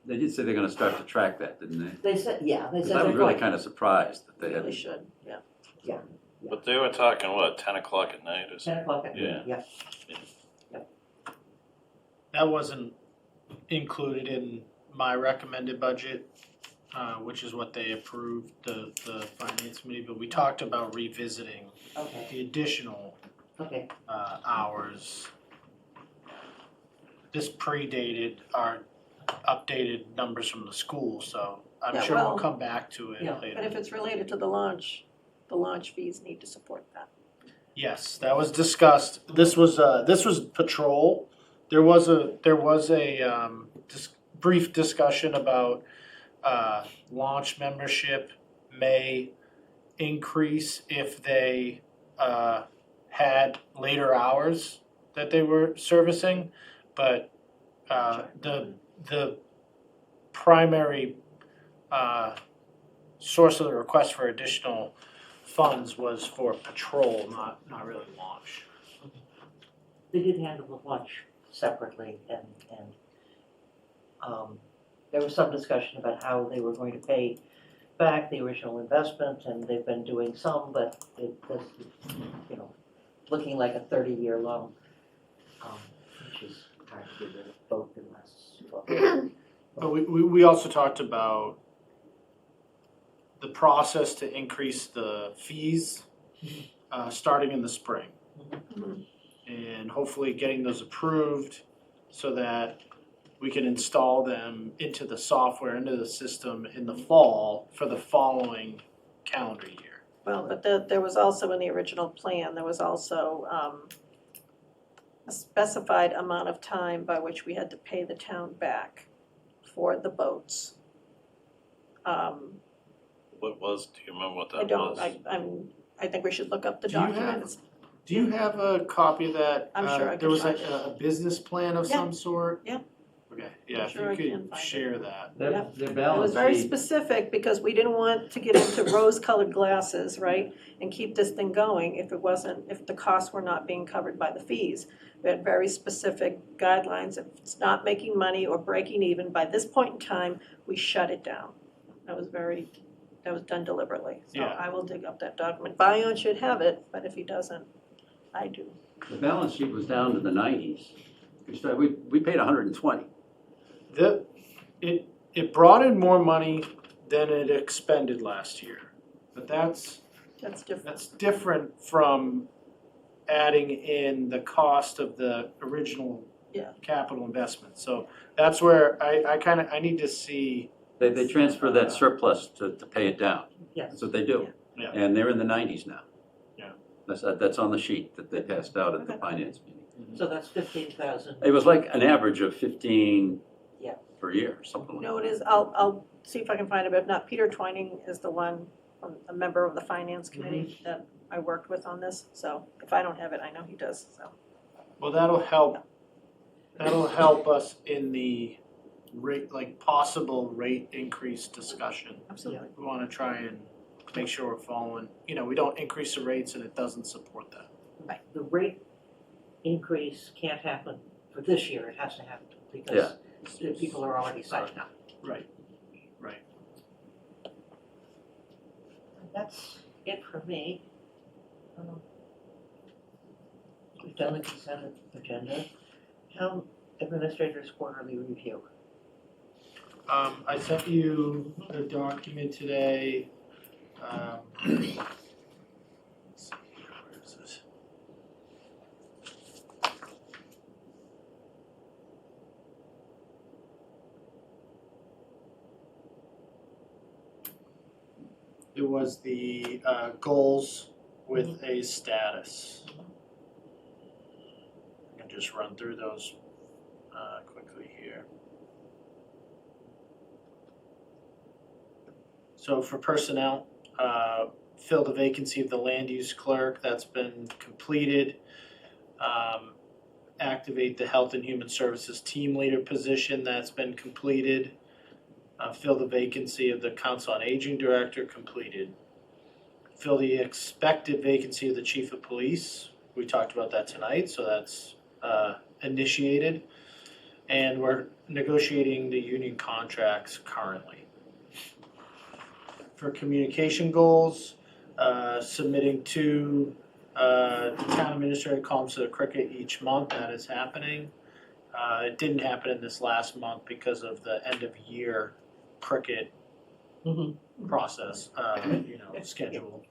did say they're gonna start to track that, didn't they? They said, yeah, they 'Cause said I they're was really going. kind of surprised that they Really had. should, yeah. But they were talking, what, 10 o'clock at night or 10 something? o'clock at Yeah. night, yeah. That wasn't included in my recommended budget, which is what they approved, the finance committee, but we talked about revisiting Okay, the additional okay, hours. This predated our updated numbers from the school, so I'm Yeah, sure well, we'll come back to it yeah, later. But if it's related to the launch fees need to support that. Yes, that was discussed. This was patrol. There was a brief discussion about launch membership may increase if they had later hours that they were servicing, but the primary source of the request for additional funds was for patrol, not really launch. they did handle the lunch separately and there was some discussion about how they were going to pay back the original investment and they've been doing some, but it was, looking like a 30-year loan, which is hard to do the boat in less 12 years. But we also talked about the process to increase the fees, starting in the spring. And hopefully getting those approved so that we can install them into the software, into the system in the fall for the following calendar year. Well, but there was also in the original plan, there was also a specified amount of time by which we had to pay the town back for the boats. What was, do you remember what I that don't, was? I think we should look up the Do you have- documents. Do you have a copy of that? I'm sure I There can was find a business plan of Yeah. some sort? Yeah. Okay, yeah, if sure I you can could find it. share that. Yeah. Their It balance was very sheet, specific because we didn't want to get into rose-colored glasses, right? And keep this thing going if the costs were not being covered by the fees. We had very specific guidelines. If it's not making money or breaking even, by this point in time, we shut it down. That was done deliberately. So Yeah. I will dig up that document. Bion should have it, but if he doesn't, I do. the balance sheet was down to the 90s. We paid 120. It brought in more money than it expended last year. But that's different from adding in the cost of the original Yeah. capital investment. So that's where I need to see. They transfer that surplus to pay it down. Yes. That's what they do. Yeah. And they're in the 90s now. That's on the sheet that they passed out at the finance meeting. So that's 15,000. It was like an average of 15 Yeah. per year, something like that. No, it is, I'll see if I can find it, but if not, Peter Twining is the one, a member of the finance committee that I worked with on this, so if I don't have it, I know he does, so. Well, that'll help us in the rate, like possible rate increase discussion. Absolutely. We wanna try and make sure we're following, we don't increase the rates and it doesn't support that. The rate increase can't happen for this year, it has to happen Yeah. because the people are already signed up. Right. That's it for me. We've done the consent agenda. Town Administrator's Quarterly Review. I sent you a document today. Let's see, where is this? It was the goals with a status. I can just run through those quickly here. So for personnel, fill the vacancy of the land use clerk, that's been completed. Activate the health and human services team leader position, that's been completed. Fill the vacancy of the council on aging director, completed. Fill the expected vacancy of the chief of police, we talked about that tonight, so that's initiated. And we're negotiating the union contracts currently. For communication goals, submitting two town administrator columns to the Cricket each month, that is happening. It didn't happen in this last month because of the end of year Cricket process, schedule.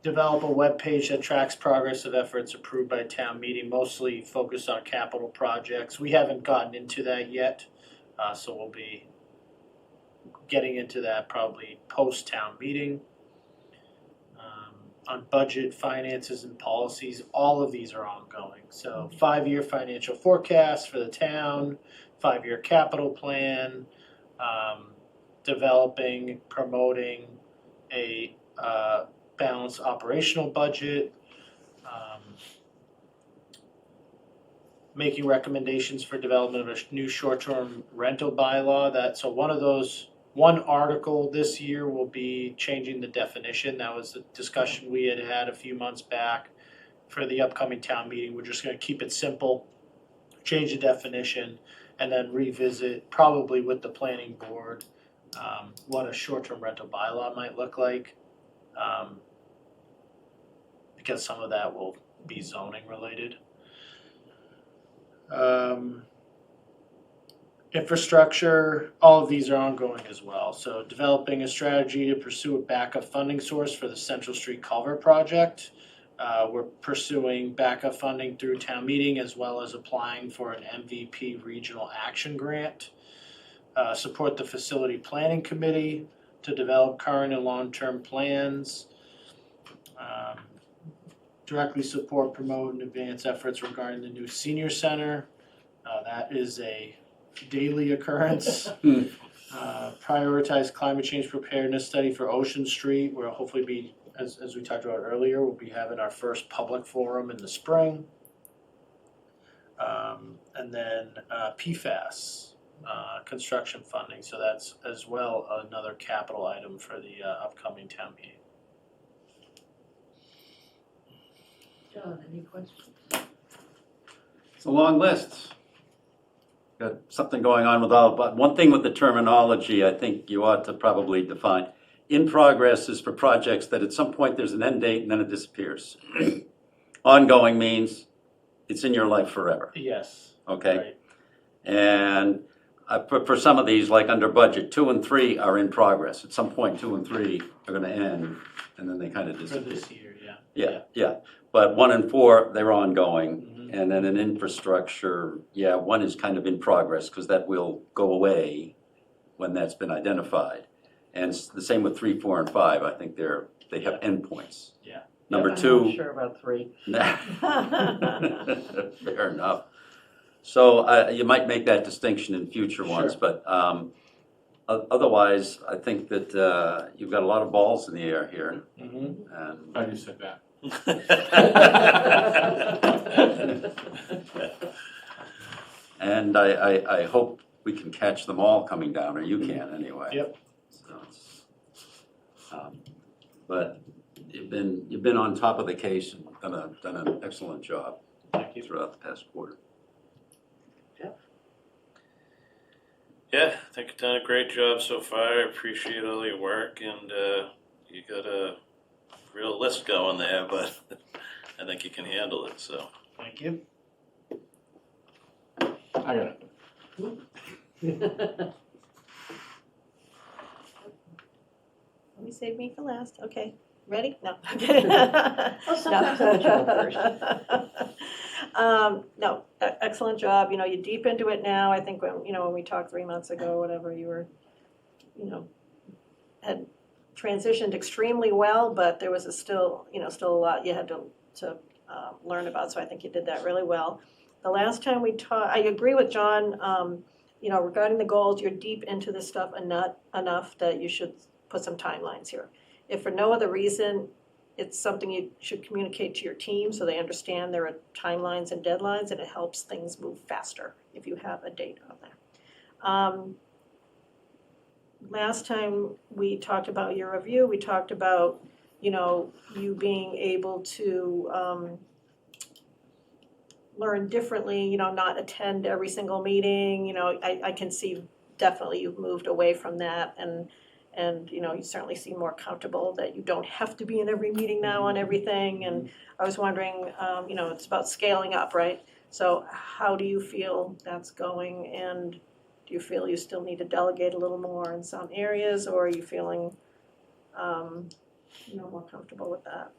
Develop a web page that tracks progress of efforts approved by town meeting, mostly focused on capital projects. We haven't gotten into that yet, so we'll be getting into that probably post-town meeting. On budget, finances, and policies, all of these are ongoing. So 5-year financial forecast for the town, 5-year capital plan, developing, promoting a balanced operational budget, making recommendations for development of a new short-term rental bylaw. One article this year will be changing the definition. That was the discussion we had a few months back for the upcoming town meeting. We're just gonna keep it simple, change the definition, and then revisit, probably with the planning board, what a short-term rental bylaw might look like. Because some of that will be zoning related. Infrastructure, all of these are ongoing as well. So developing a strategy to pursue a backup funding source for the Central Street Culvert project. We're pursuing backup funding through town meeting as well as applying for an MVP regional action grant. Support the facility planning committee to develop current and long-term plans. Directly support, promote, and advance efforts regarding the new senior center. That is a daily occurrence. Prioritize climate change preparedness study for Ocean Street, where hopefully be, as we talked about earlier, we'll be having our first public forum in the spring. And then PFAS, construction funding, so that's as well another capital item for the upcoming town meeting. John, any questions? It's a long list. Got something going on with all, but one thing with the terminology, I think you ought to probably define. In progress is for projects that at some point there's an end date and then it disappears. Ongoing means it's in your life forever, Yes. okay? Right. And for some of these, like under budget, 2 and 3 are in progress. At some point, 2 and 3 are gonna end, and then they kind of For disappear. this year, yeah. Yeah, but 1 and 4, they're ongoing. And then in infrastructure, 1 is kind of in progress, because that will go away when that's been identified. And the same with 3, 4, and 5. I think they have endpoints. Yeah. Number I'm not 2. sure about 3. Fair enough. So you might make that distinction in future ones, Sure. but otherwise, I think that you've got a lot of balls in the air here. Mm-hmm. And Glad you said that. And I hope we can catch them all coming down, or you can anyway. Yep. So but you've been on top of the case and done an excellent job. Thank you. Throughout the past quarter. Yeah, I think you've done a great job so far. I appreciate all your work, and you got a real list going there, but I think you can handle it, so. Thank you. I got it. Let me save me for last, okay. Ready? No. Well, sometimes I go first. No, excellent job, you know, you're deep into it now, I think when we talked 3 months ago, whatever, you were, had transitioned extremely well, but there was still a lot you had to learn about, so I think you did that really well. The last time we talked, I agree with John, regarding the goals, you're deep into this stuff and not enough that you should put some timelines here. If for no other reason, it's something you should communicate to your team so they understand there are timelines and deadlines, and it helps things move faster if you have a date on there. Last time we talked about your review, we talked about, you being able to learn differently, not attend every single meeting, I can see definitely you've moved away from that, and you certainly seem more comfortable that you don't have to be in every meeting now on everything, and I was wondering, it's about scaling up, right? So how do you feel that's going, and do you feel you still need to delegate a little more in some areas, or are you feeling, more comfortable with that?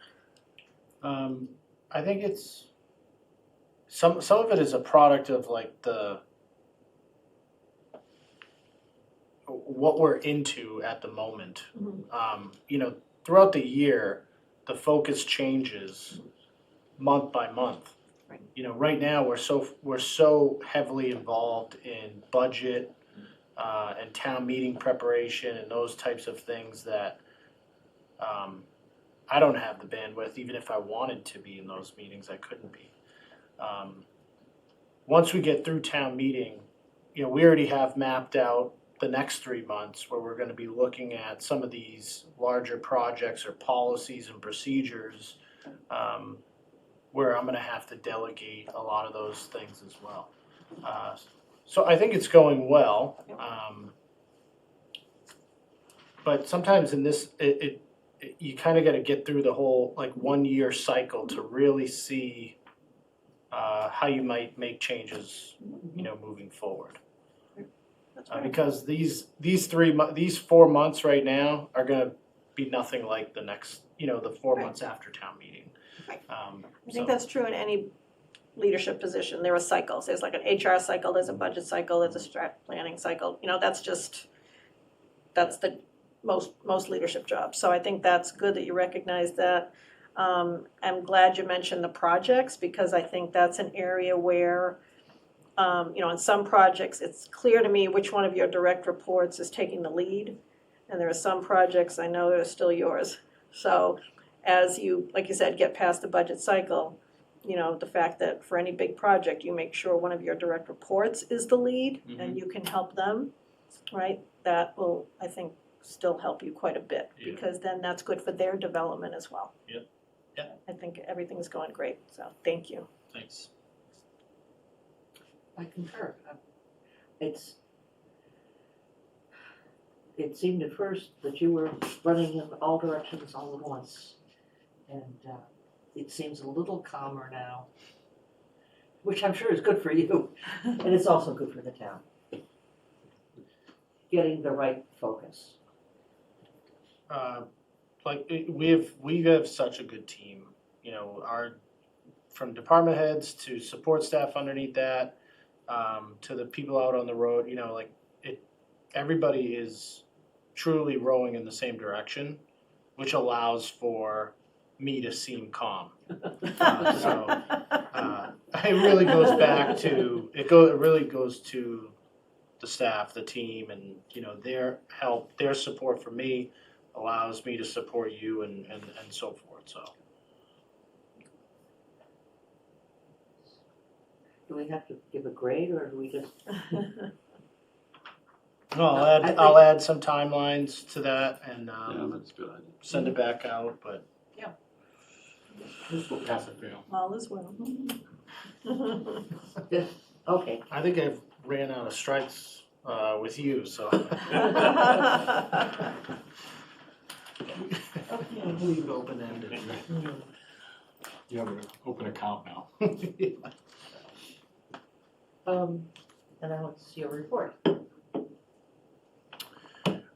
I think it's some of it is a product of like what we're into at the moment. Throughout the year, the focus changes month by month. Right. Right now we're so heavily involved in budget and town meeting preparation and those types of things that I don't have the bandwidth. Even if I wanted to be in those meetings, I couldn't be. Once we get through town meeting, we already have mapped out the next 3 months where we're going to be looking at some of these larger projects or policies and procedures where I'm going to have to delegate a lot of those things as well. So I think it's going well. But sometimes in this, you kind of got to get through the whole 1 year cycle to really see how you might make changes, moving forward. Because these 4 months right now are going to be nothing like the next, the 4 months after town meeting. Right. I think that's true in any leadership position. There are cycles. There's like an HR cycle, there's a budget cycle, there's a strat planning cycle. That's the most leadership jobs. So I think that's good that you recognize that. I'm glad you mentioned the projects, because I think that's an area where, in some projects, it's clear to me which one of your direct reports is taking the lead. And there are some projects I know that are still yours. So as you, like you said, get past the budget cycle, the fact that for any big project, you make sure one of your direct reports is the lead and you can help them, right? That will, I think, still help you quite a bit, because then that's good for their development as well. Yep. Yeah. I think everything's going great, so thank you. Thanks. I concur. It seemed at first that you were running in all directions all at once, and it seems a little calmer now, which I'm sure is good for you, and it's also good for the town. Getting the right focus. We have such a good team, from department heads to support staff underneath that, to the people out on the road, everybody is truly rowing in the same direction, which allows for me to seem calm. It really goes back to, it really goes to the staff, the team, and, you know, their help, their support for me allows me to support you and so forth, so. Do we have to give a grade, or do we just? No, I think- I'll add some timelines to that and, Yeah, that's a good idea. send it back out, but. This will pass or fail. All is well. Okay. I think I've ran out of strikes, with you, so. Leave it open-ended. You have an open account now. And I want to see your report.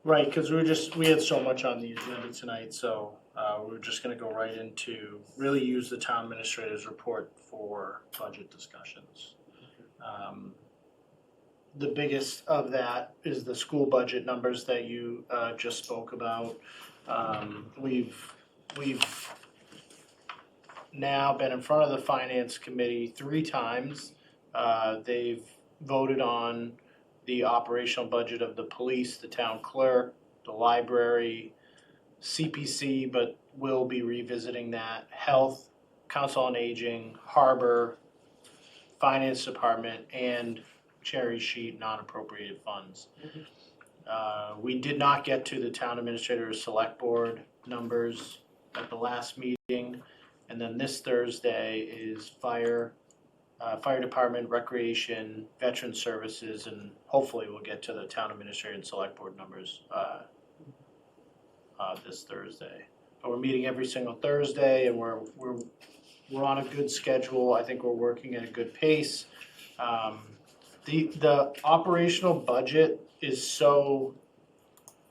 Right, because we had so much on the agenda tonight, so we were just gonna go right into, really use the town administrator's report for budget discussions. The biggest of that is the school budget numbers that you just spoke about. We've now been in front of the finance committee 3 times. They've voted on the operational budget of the police, the town clerk, the library, CPC, but we'll be revisiting that, health, council on aging, harbor, finance department, and cherry sheet non-appropriated funds. We did not get to the town administrator's select board numbers at the last meeting, and then this Thursday is fire department, recreation, veteran services, and hopefully we'll get to the town administrator and select board numbers this Thursday. But we're meeting every single Thursday, and we're on a good schedule. I think we're working at a good pace. The operational budget is so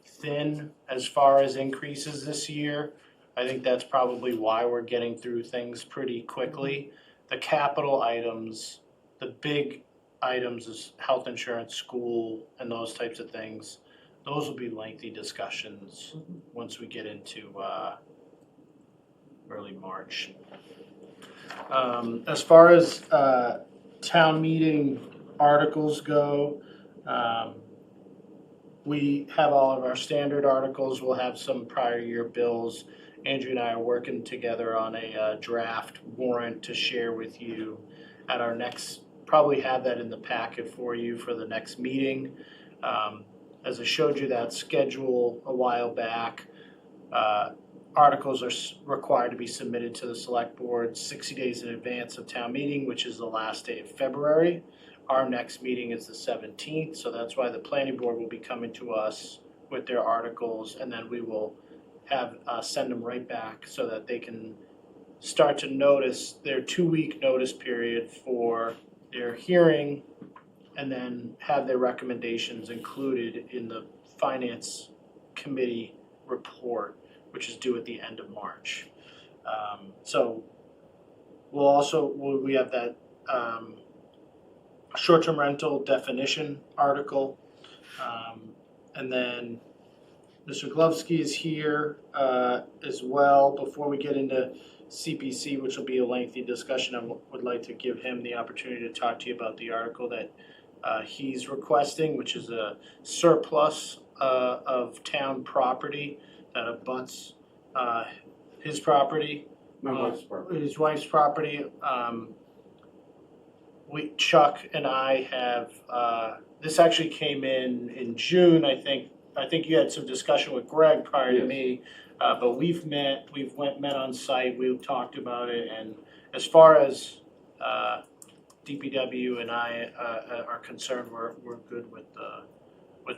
thin as far as increases this year. I think that's probably why we're getting through things pretty quickly. The capital items, the big items is health insurance, school, and those types of things. Those will be lengthy discussions once we get into early March. As far as town meeting articles go, we have all of our standard articles. We'll have some prior year bills. Andrew and I are working together on a draft warrant to share with you at our next, probably have that in the packet for you for the next meeting. As I showed you that schedule a while back, articles are required to be submitted to the select board 60 days in advance of town meeting, which is the last day of February. Our next meeting is the 17th, so that's why the planning board will be coming to us with their articles, and then we will have send them right back so that they can start to notice their 2-week notice period for their hearing, and then have their recommendations included in the finance committee report, which is due at the end of March. So we have that short-term rental definition article, and then Mr. Glovsky is here as well. Before we get into CPC, which will be a lengthy discussion, I would like to give him the opportunity to talk to you about the article that he's requesting, which is a surplus of town property that abuts his property. My wife's property. His wife's property. Chuck and I have, this actually came in June, I think. I think you had some discussion with Greg prior to Yes. me, but we've met on site, we've talked about it, and as far as DPW and I are concerned, we're good with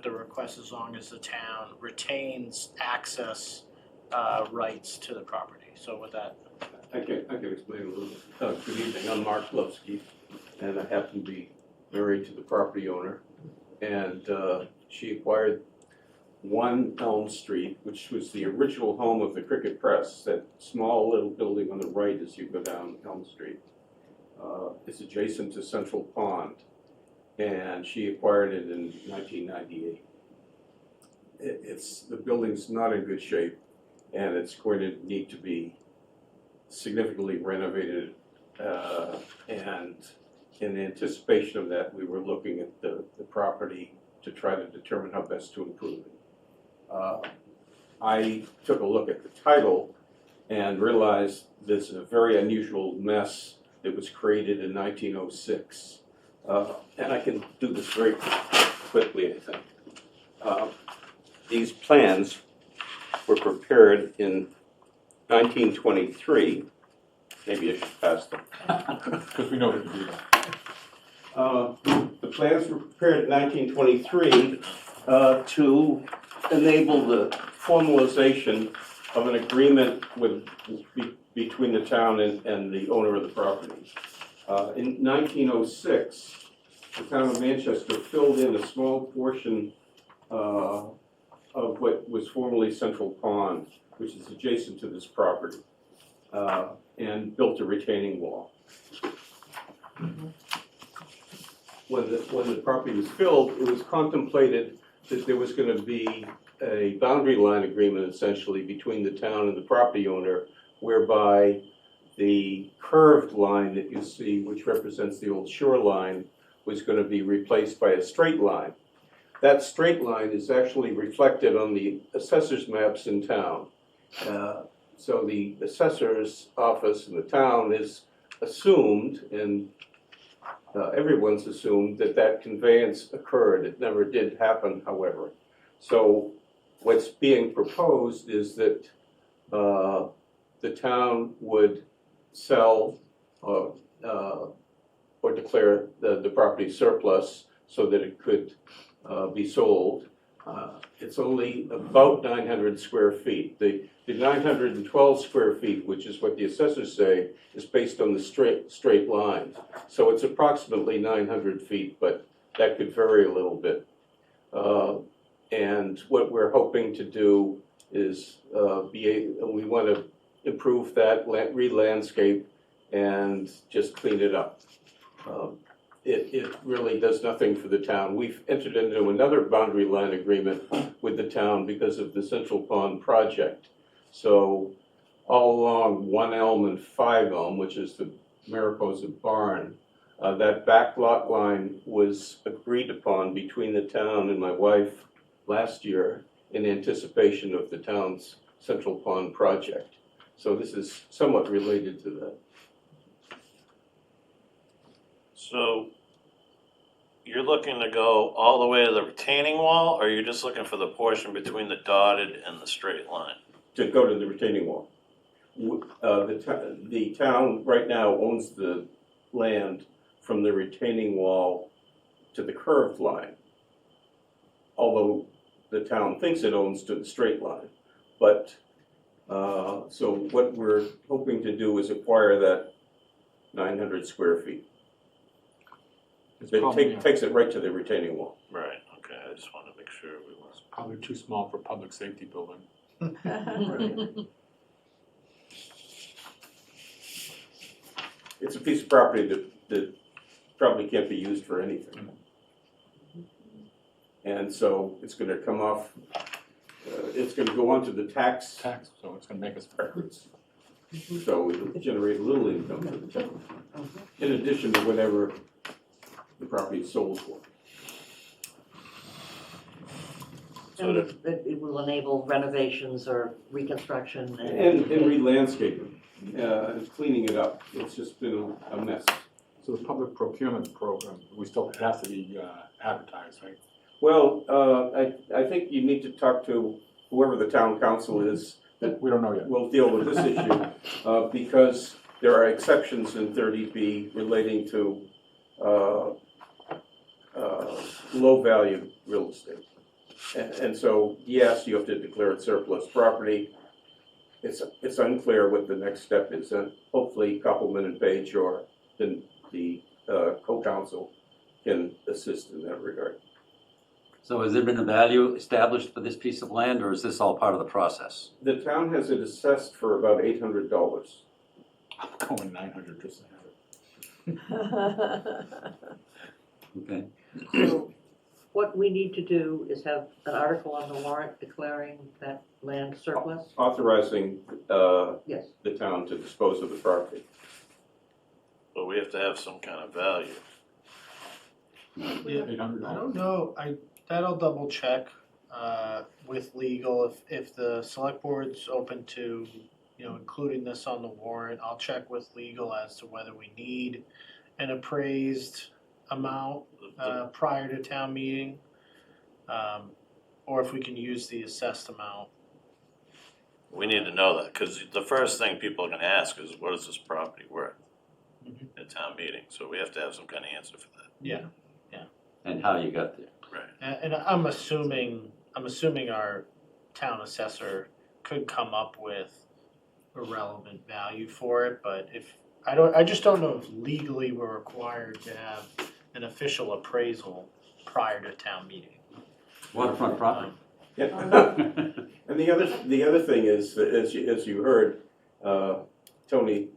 the request as long as the town retains access rights to the property. So with that. I can explain a little bit. Good evening, I'm Mark Levsky, and I happen to be married to the property owner. And she acquired 1 Elm Street, which was the original home of the Cricket Press, that small little building on the right as you go down Elm Street. It's adjacent to Central Pond, and she acquired it in 1998. the building's not in good shape, and it's going to need to be significantly renovated. And in anticipation of that, we were looking at the property to try to determine how best to improve it. I took a look at the title and realized this is a very unusual mess that was created in 1906. And I can do this very quickly, I think. These plans were prepared in 1923. Maybe I should pass them. Because we know that to do that. The plans were prepared in 1923 to enable the formalization of an agreement between the town and the owner of the property. In 1906, the town of Manchester filled in a small portion of what was formerly Central Pond, which is adjacent to this property, and built a retaining wall. When the property was filled, it was contemplated that there was going to be a boundary line agreement essentially between the town and the property owner, whereby the curved line that you see, which represents the old shoreline, was going to be replaced by a straight line. That straight line is actually reflected on the assessor's maps in town. So the assessor's office in the town is assumed, and everyone's assumed, that that conveyance occurred. It never did happen, however. So what's being proposed is that the town would sell or declare the property surplus so that it could be sold. It's only about 900 square feet. The 912 square feet, which is what the assessors say, is based on the straight line. So it's approximately 900 feet, but that could vary a little bit. And what we're hoping to do is we want to improve that, re-landscape, and just clean it up. It really does nothing for the town. We've entered into another boundary line agreement with the town because of the Central Pond project. So all along 1 Elm and 5 Elm, which is the Mariposa barn, that back lot line was agreed upon between the town and my wife last year in anticipation of the town's Central Pond project. So this is somewhat related to that. So you're looking to go all the way to the retaining wall, or you're just looking for the portion between the dotted and the straight line? To go to the retaining wall. The town right now owns the land from the retaining wall to the curved line, although the town thinks it owns to the straight line. But so what we're hoping to do is acquire that 900 square feet. It takes it right to the retaining wall. Right, okay, I just wanted to make sure we was. Probably too small for public safety building. It's a piece of property that probably can't be used for anything. And so it's going to come off, it's going to go onto the tax, so it's going to make us records. So it'll generate a little income for the town, in addition to whatever the property is sold for. And it will enable renovations or reconstruction And re-landscaping, cleaning it up. It's just been a mess. So the public procurement program, it has to be advertised, right? Well, I think you need to talk to whoever the town council is. That we don't know yet. Will deal with this issue, because there are exceptions in 30B relating to low-value real estate. And so, yes, you have to declare it surplus property. It's unclear what the next step is, and hopefully Koppelman and Page or the co-counsel can assist in that regard. So has there been a value established for this piece of land, or is this all part of the process? The town has it assessed for about $800. I'm going 900 just to have it. Okay. So what we need to do is have an article on the warrant declaring that land surplus? Authorizing, Yes. the town to dispose of the property. But we have to have some kind of value. Yeah, $800. I don't know, that'll double check, with legal, if the select board's open to, including this on the warrant, I'll check with legal as to whether we need an appraised amount, prior to town meeting, or if we can use the assessed amount. We need to know that, because the first thing people are gonna ask is, what is this property worth Mhm. at town meeting? So we have to have some kind of answer for that. Yeah, And how you got there. Right. and I'm assuming our town assessor could come up with a relevant value for it, but I just don't know if legally we're required to have an official appraisal prior to town meeting. Waterfront property. Yeah. And the other thing is, that as you heard, Tony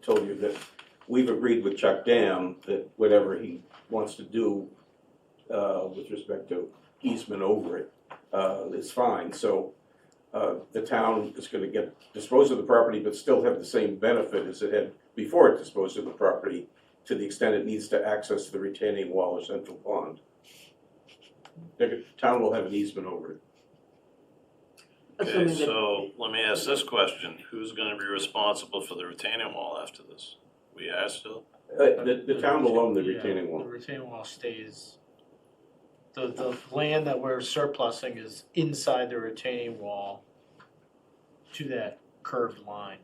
told you that we've agreed with Chuck Dam that whatever he wants to do with respect to easement over it is fine. So the town is going to dispose of the property, but still have the same benefit as it had before it disposed of the property, to the extent it needs to access the retaining wall or central pond. The town will have an easement over it. Okay, Assuming that- so let me ask this question, who's gonna be responsible for the retaining wall after this? We are still? The town will own the Yeah, retaining The wall. retaining wall stays, the land that we're surplusing is inside the retaining wall to that curved line.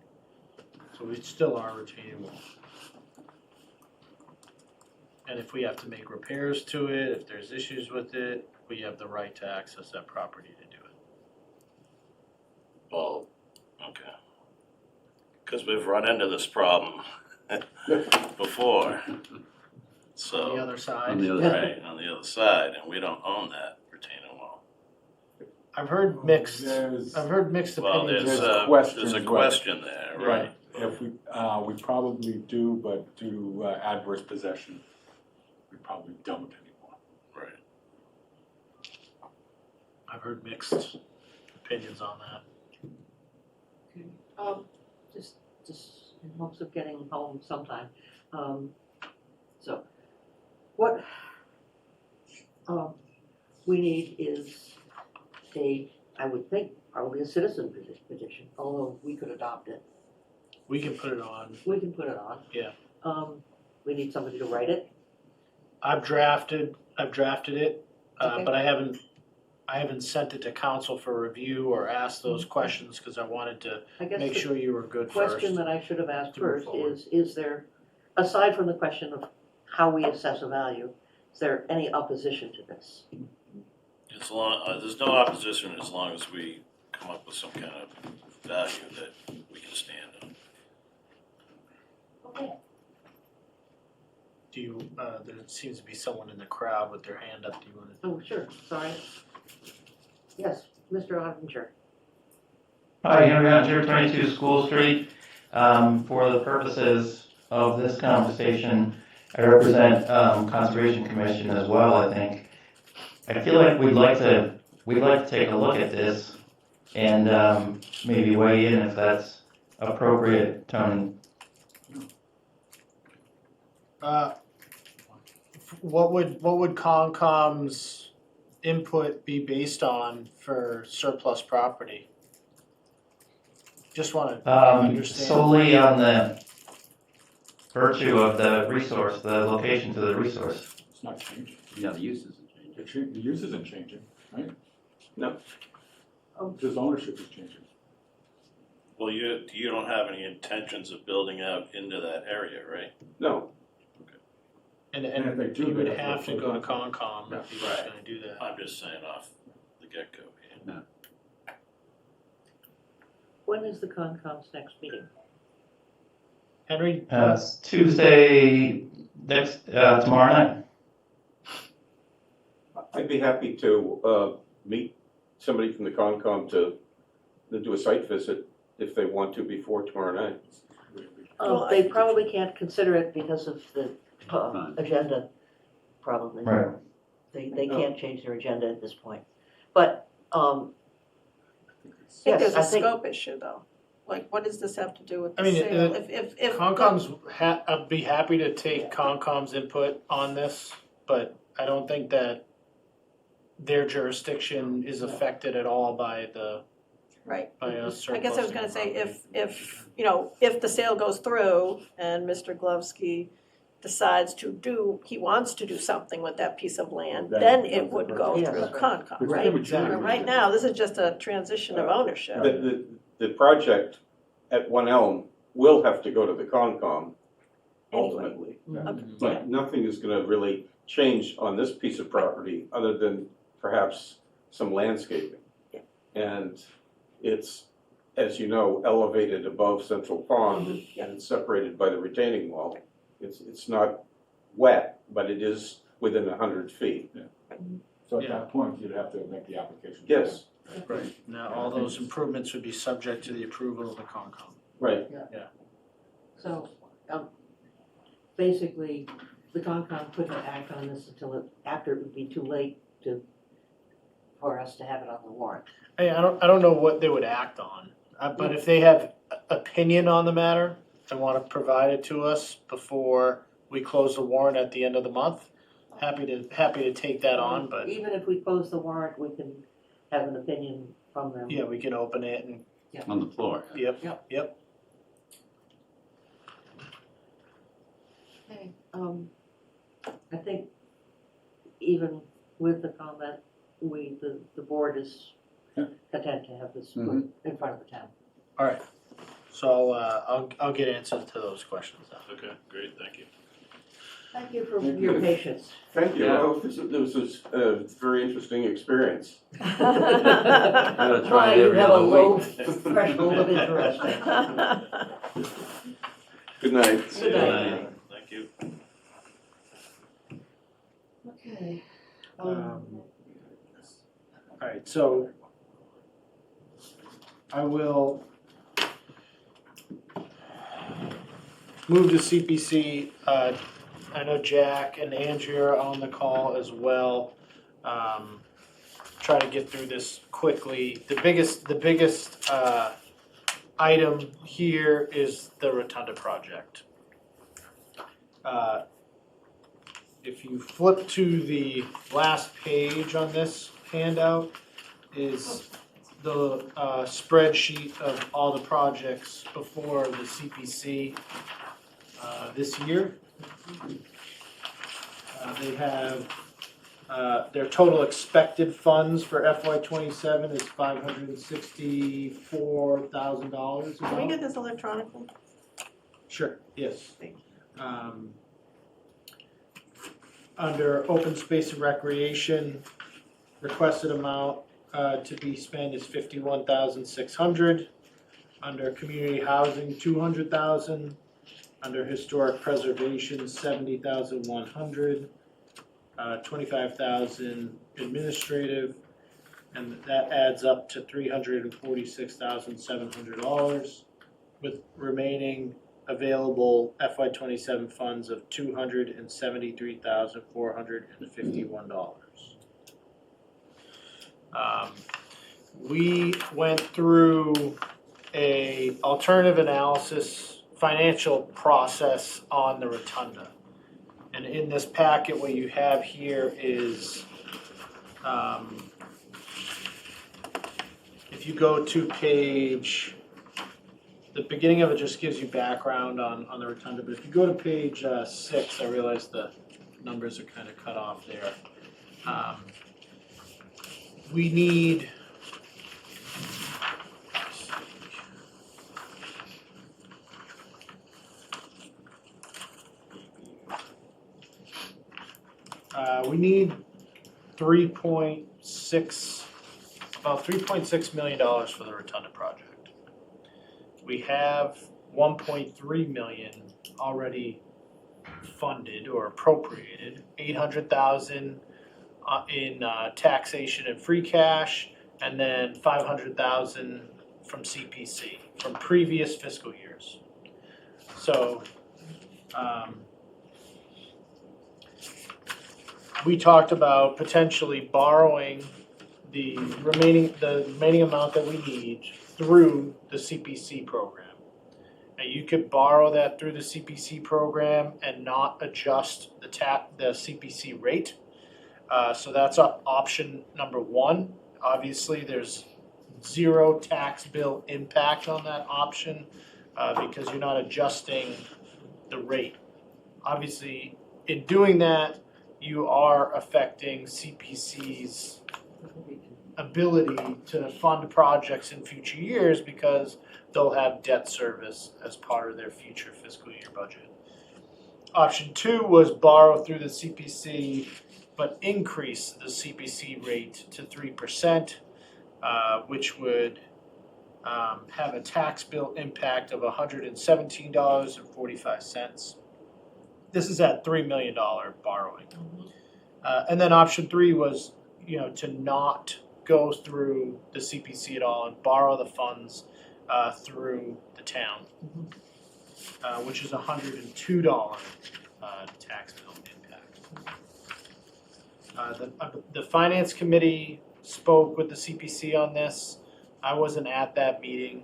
So it's still our retaining wall. And if we have to make repairs to it, if there's issues with it, we have the right to access that property to do it. Well, okay. Cause we've run into this problem before, On the so, other side, On the other right, on the other side, and we don't own that retaining wall. I've heard mixed There's- Well, opinions. there's There's a questions question there, right? If we probably do, but due to adverse possession, we probably don't anymore. Right. I've heard mixed opinions on that. Just in hopes of getting home sometime. So, what we need is I would think, probably a citizen petition, although we could adopt it. We can put it on. We can put it on. Yeah. We need somebody to write it. I've drafted it, Okay. but I haven't sent it to council for review or asked those questions, because I wanted to I guess make the sure you were good first. question that I should have asked to move first forward. is there, aside from the question of how we assess a value, is there any opposition to this? As long, there's no opposition as long as we come up with some kind of value that we can stand on. Okay. Do you, there seems to be someone in the crowd with their hand up, do you want to? Oh, sure, sorry. Yes, Mr. Ottinger. Hi, Henry Hunter, 22 School Street. For the purposes of this conversation, I represent Conservation Commission as well, I think. I feel like we'd like to take a look at this and maybe weigh in if that's appropriate, Tony. What would Concom's input be based on for surplus property? Just want to understand. Solely on the virtue of the resource, the location to the resource. It's not changing. Yeah, the use isn't changing. The use isn't changing, right? No. Just ownership is changing. Well, you don't have any intentions of building out into that area, right? No. And And if they do, you would they have to go to to- Concom if you were Right. going to do that. I'm just saying off the get-go here. When is the Concom's next meeting? Henry, It's Tuesday tomorrow night. I'd be happy to meet somebody from the Concom to do a site visit if they want to before tomorrow night. Well, They probably can't consider it because of the Fine. agenda, probably. Right. They can't change their agenda at this point. But, I think yes, there's I a think, scope issue though. Like, what does this have to do with I the mean, sale? If Concom's, I'd be happy to take Concom's input on this, but I don't think that their jurisdiction is affected at all by Right. by us I guess I was surplusing gonna say, property. if the sale goes through and Mr. Glovsky decides he wants to do something with that piece of land, then it would go Yes. through Concom, Which right? prematurely- But right now, this is just a transition of ownership. The project at One Elm will have to go to the Concom Anyway. ultimately. Okay. But nothing is gonna really change on this piece of property, other than perhaps some landscaping. Yeah. And it's, as you know, elevated above Central Pond, Yeah. and it's separated by the retaining wall. It's not wet, but it is within 100 feet. So at Yeah. that point, you'd have to make the application. Yes, Right, now all those improvements would be subject to the approval of the Concom. right. so, basically, the Concom couldn't act on this after it would be too late for us to have it on the warrant. Hey, I don't know what they would act on, but if they have opinion on the matter and wanna provide it to us before we close the warrant at the end of the month, happy to take that on, but Even if we close the warrant, we can have an opinion from them. yeah, we can open it and, On the floor. yep, Yep. yep. Okay, I think even with the comment, the board is content to have this put in front of the town. Alright, so I'll get answers to those questions now. Okay, great, thank you. Thank you for Thank your you. patience. Thank you. Yeah. Well, this was a very interesting experience. Gotta try Why, it you every have a other low week. threshold of interest. Good night. Good night. Thank you. Okay. Alright, so I will move to CPC. I know Jack and Andrea are on the call as well. Try to get through this quickly. The biggest item here is the Rotunda project. If you flip to the last page on this handout is the spreadsheet of all the projects before the CPC this year. They have, their total expected funds for FY '27 is $564,000. Can we get this electronically? Sure, yes. Under open space and recreation, requested amount to be spent is $51,600. Under community housing, $200,000. Under historic preservation, $70,100. $25,000 administrative, and that adds up to $346,700, with remaining available FY '27 funds of $273,451. We went through a alternative analysis financial process on the Rotunda. And in this packet, what you have here is, if you go to page, the beginning of it just gives you background on the Rotunda, but if you go to page 6, I realize the numbers are kind of cut off there. We need, we need about $3.6 million for the Rotunda project. We have $1.3 million already funded or appropriated, $800,000 in taxation and free cash, and then $500,000 from CPC from previous fiscal years. So, we talked about potentially borrowing the remaining amount that we need through the CPC program. Now, you could borrow that through the CPC program and not adjust the CPC rate. So that's option number one. Obviously, there's zero tax bill impact on that option because you're not adjusting the rate. Obviously, in doing that, you are affecting CPC's ability to fund projects in future years because they'll have debt service as part of their future fiscal year budget. Option two was borrow through the CPC, but increase the CPC rate to 3%, which would have a tax bill impact of $117.45. This is at $3 million borrowing. And then option three was, to not go through the CPC at all and borrow the funds through the town, which is $102 tax bill impact. The finance committee spoke with the CPC on this. I wasn't at that meeting.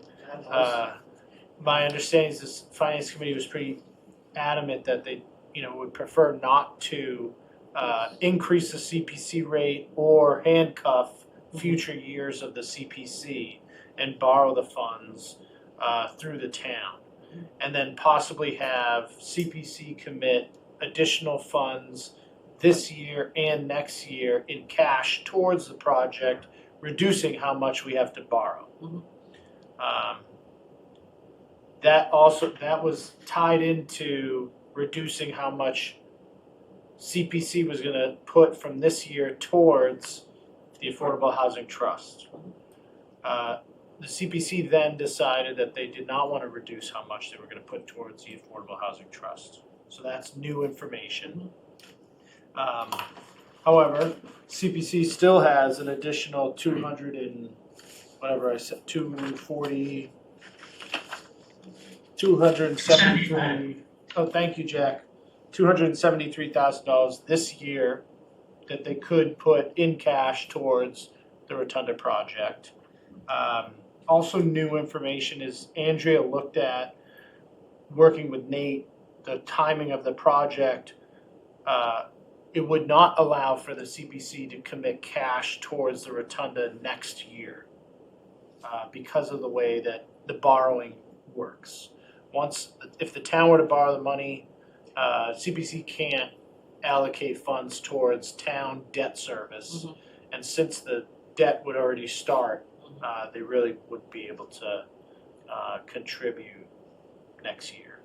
My understanding is this finance committee was pretty adamant that they, would prefer not to increase the CPC rate or handcuff future years of the CPC and borrow the funds through the town. And then possibly have CPC commit additional funds this year and next year in cash towards the project, reducing how much we have to borrow. That was tied into reducing how much CPC was going to put from this year towards the Affordable Housing Trust. The CPC then decided that they did not want to reduce how much they were going to put towards the Affordable Housing Trust. So that's new information. However, CPC still has an additional 273, oh, thank you, Jack, $273,000 this year that they could put in cash towards the Rotunda project. Also new information is Andrea looked at, working with Nate, the timing of the project. It would not allow for the CPC to commit cash towards the Rotunda next year because of the way that the borrowing works. If the town were to borrow the money, CPC can't allocate funds towards town debt service. And since the debt would already start, they really wouldn't be able to contribute next year.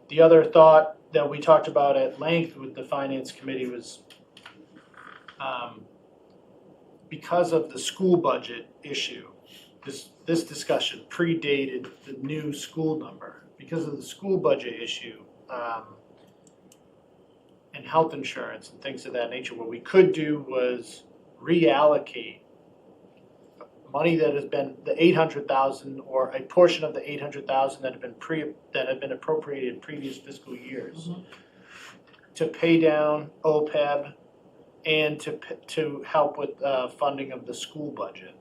The other thought that we talked about at length with the finance committee was because of the school budget issue, this discussion predated the new school number. Because of the school budget issue and health insurance and things of that nature, what we could do was reallocate money that has been the $800,000 or a portion of the $800,000 that had been appropriated in previous fiscal years to pay down OPEB and to help with funding of the school budget.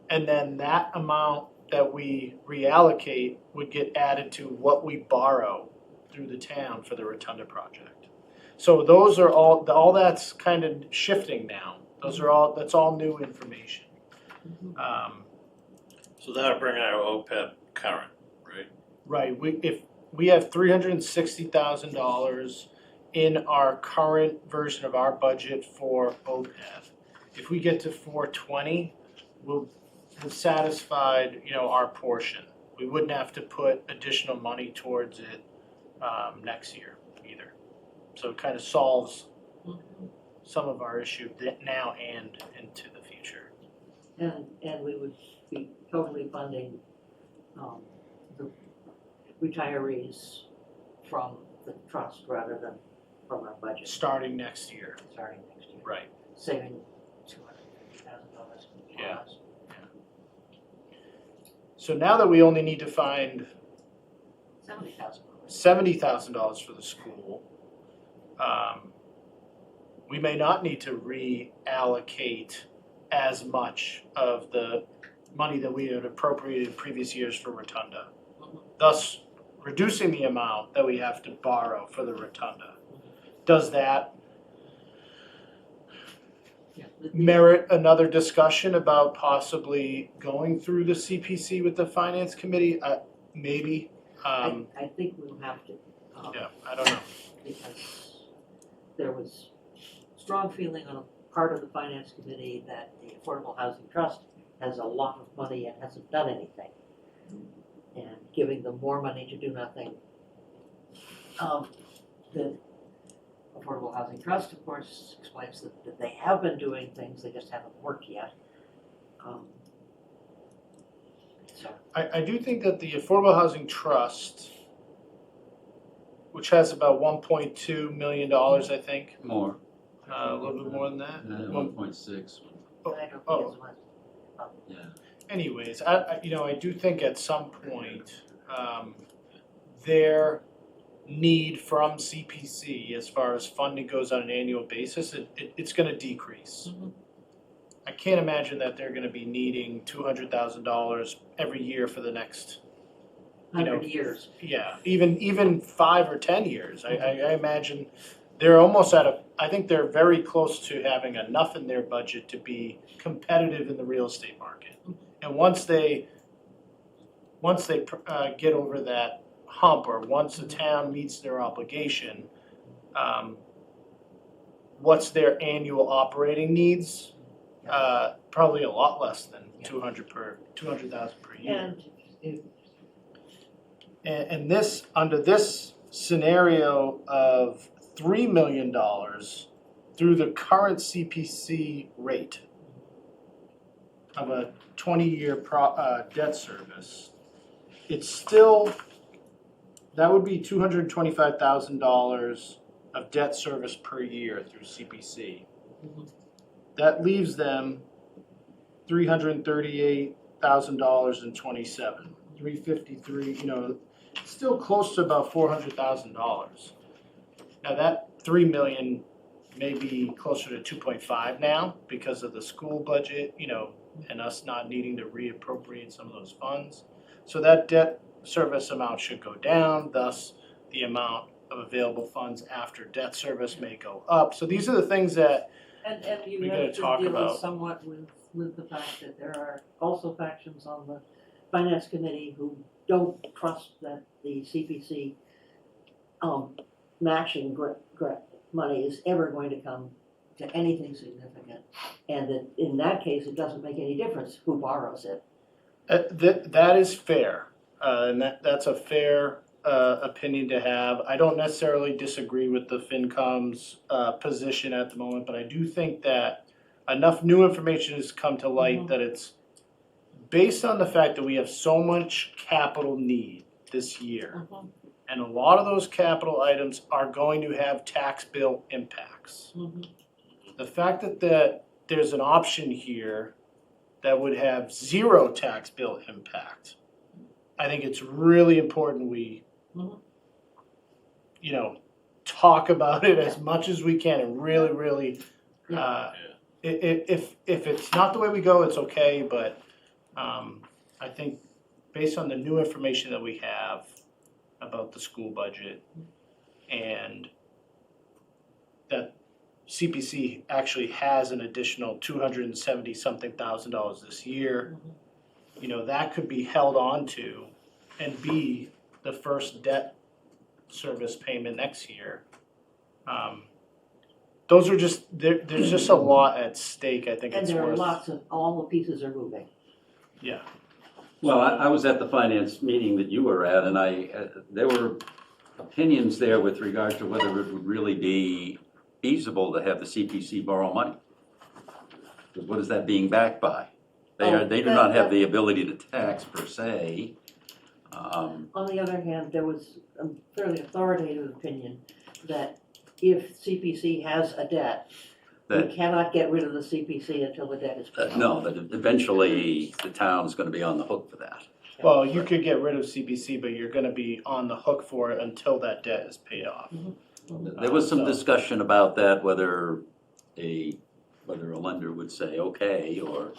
And then that amount that we reallocate would get added to what we borrow through the town for the Rotunda project. So those are all that's kind of shifting now. That's all new information. So that'll bring our OPEB current, right? Right, if we have $360,000 in our current version of our budget for OPEB. If we get to 420, we'll have satisfied, our portion. We wouldn't have to put additional money towards it next year either. So it kind of solves some of our issue now and into the future. And we would be totally funding the retirees from the trust rather than from our budget. Starting next year. Right. Saving $250,000. Yeah. So now that we only need to find $70,000. $70,000 for the school, we may not need to reallocate as much of the money that we had appropriated in previous years for rotunda, thus reducing the amount that we have to borrow for the rotunda. Does that merit another discussion about possibly going through the CPC with the finance committee? Maybe. I think we'll have to. Yeah, I don't know. Because there was strong feeling on the part of the finance committee that the Affordable Housing Trust has a lot of money and hasn't done anything. And giving them more money to do nothing. The Affordable Housing Trust, of course, explains that they have been doing things, they just haven't worked yet. So I do think that the Affordable Housing Trust, which has about $1.2 million, I think, More, a little bit more than that. 1.6, I don't think it's much. yeah. Anyways, I do think at some point, their need from CPC as far as funding goes on an annual basis, it's gonna decrease. I can't imagine that they're gonna be needing $200,000 every year for the next, 100 years. yeah, even 5 or 10 years. I imagine they're almost I think they're very close to having enough in their budget to be competitive in the real estate market. And once they get over that hump, or once the town meets their obligation, what's their annual operating needs? Probably a lot less than 200,000 per year. And this, under this scenario of $3 million through the current CPC rate of a 20-year debt service, it's still, that would be $225,000 of debt service per year through CPC. That leaves them $338,000 and $353, still close to about $400,000. Now that 3 million may be closer to 2.5 now because of the school budget, and us not needing to reappropriate some of those funds. So that debt service amount should go down, thus the amount of available funds after debt service may go up. So these are the things that And you we have gotta to talk deal about. somewhat with the fact that there are also factions on the finance committee who don't trust that the CPC matching money is ever going to come to anything significant. And that in that case, it doesn't make any difference who borrows it. That is fair, and that's a fair opinion to have. I don't necessarily disagree with the FinCom's position at the moment, but I do think that enough new information has come to light that it's based on the fact that we have so much capital need this year. And a lot of those capital items are going to have tax bill impacts. The fact that there's an option here that would have 0 tax bill impact, I think it's really important we, talk about it as much as we can and really, if it's not the way we go, it's okay, but I think based on the new information that we have about the school budget and that CPC actually has an additional $270-something thousand this year, that could be held on to and be the first debt service payment next year. Those are just, there's just a lot at stake, I think And it's there are worth. lots of, all the pieces are moving. Yeah. Well, I was at the finance meeting that you were at, and there were opinions there with regard to whether it would really be feasible to have the CPC borrow money. Because what is that being backed by? They do not have the ability to tax per se. On the other hand, there was a fairly authoritative opinion that if CPC has a debt, we cannot get rid of the CPC until the debt is paid off. No, that eventually the town is going to be on the hook for that. Well, you could get rid of CPC, but you're gonna be on the hook for it until that debt is paid off. There was some So- discussion about that, whether a lender would say, okay, or,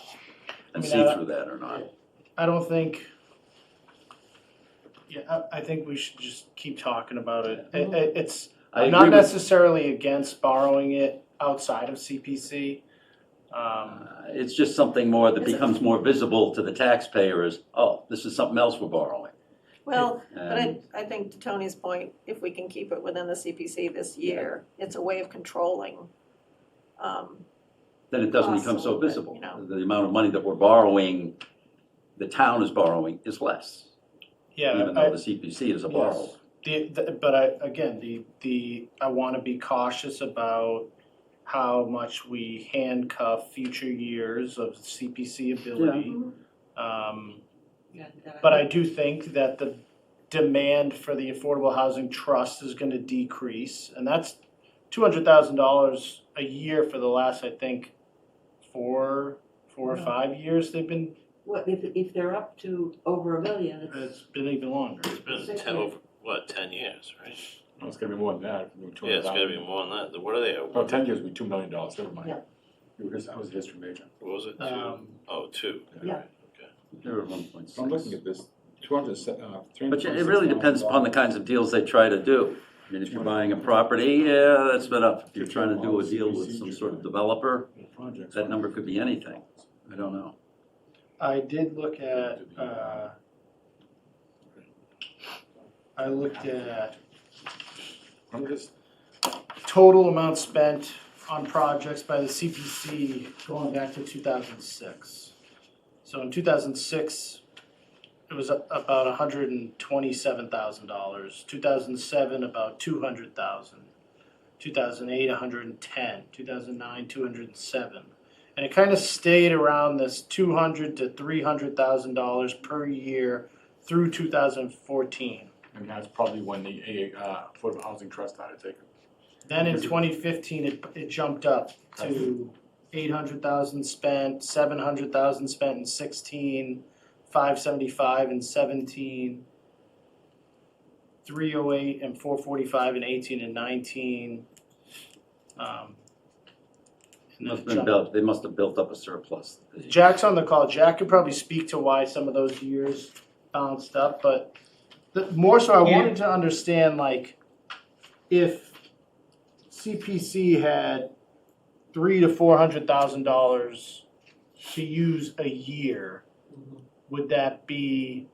and I mean, see through that or not. I don't think, yeah, I think we should just keep talking about it. It's, I I'm not agree with, necessarily against borrowing it outside of CPC. it's just something more that becomes more visible to the taxpayer as, oh, this is something else we're borrowing. Well, but And I think to Tony's point, if we can keep it within the CPC this year, it's a way of controlling, then it doesn't costs become a so little bit, visible. you know. The amount of money that we're borrowing, the town is borrowing, is less, Yeah, even though the CPC is a borrower. But I wanna be cautious about how much we handcuff future years of CPC ability. But I do think that the demand for the Affordable Housing Trust is gonna decrease, and that's $200,000 a year for the last, I think, four or 5 years they've been, What, if they're up to over $1 million, it's been even longer. It's been 10 years, right? No, it's gonna be more than that. Yeah, it's gotta be more than that. What are they at? Oh, 10 years would be $2 million, never mind. Yeah. I was a history major. What was it, two? Um, Oh, two. Yeah. Okay. They're at 1.6. So I'm looking at this, 326,000. But it really depends upon the kinds of deals they try to do. I mean, if you're buying a property, yeah, that's been up. If you're trying to do a deal with some sort of developer, that number could be anything. I don't know. I did look at, I'm just, total amount spent on projects by the CPC going back to 2006. So in 2006, it was about $127,000. 2007, about $200,000. 2008, 110. 2009, 207. And it kind of stayed around this $200,000 to $300,000 per year through 2014. and that's probably when the Affordable Housing Trust started taking. Then in 2015, it jumped up to 800,000 spent, 700,000 spent in 16, 575 in 17, 308 and 445 in 18 and 19. And then it jumped. They must have built up a surplus. Jack's on the call. Jack could probably speak to why some of those years bounced up, but more so I wanted to understand, like, if CPC had $300,000 to $400,000 to use a year, would that be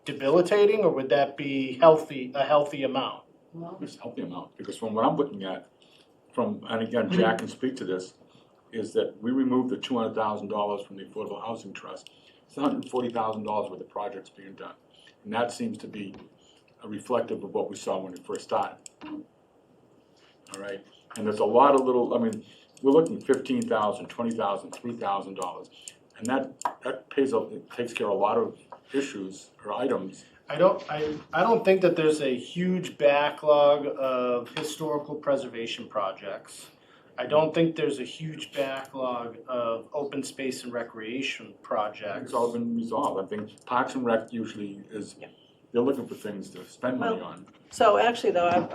debilitating or would that be a healthy amount? It's a healthy amount, because from what I'm looking at, and again, Jack can speak to this, is that we removed the $200,000 from the Affordable Housing Trust. It's $140,000 worth of projects being done. And that seems to be reflective of what we saw when we first started. All right, and there's a lot of little, I mean, we're looking at $15,000, $20,000, $3,000. And that takes care of a lot of issues or items. I don't think that there's a huge backlog of historical preservation projects. I don't think there's a huge backlog of open space and recreation projects. It's all been resolved. I think Parks and Rec usually is, they're looking for things to spend money on. So actually though,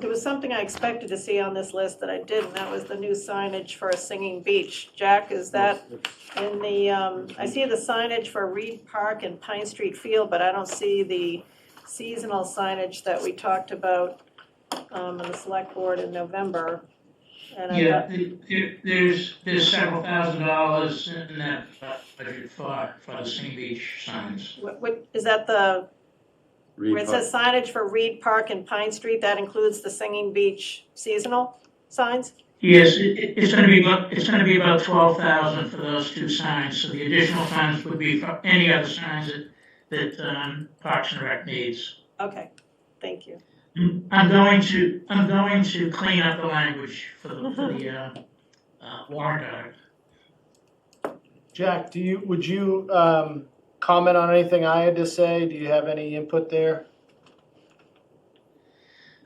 there was something I expected to see on this list that I didn't, that was the new signage for a singing beach. Jack, is that in the, I see the signage for Reed Park and Pine Street Field, but I don't see the seasonal signage that we talked about in the select board in November. And I Yeah, there's several $1,000s in that budget for the Sing Beach signs. what, is that the, where it says signage for Reed Park and Pine Street, that includes the Singing Beach seasonal signs? Yes, it's gonna be about 12,000 for those two signs, so the additional funds would be for any other signs that Parks and Rec needs. Okay, thank you. I'm going to clean up the language for the warrant article. Jack, would you comment on anything I had to say? Do you have any input there?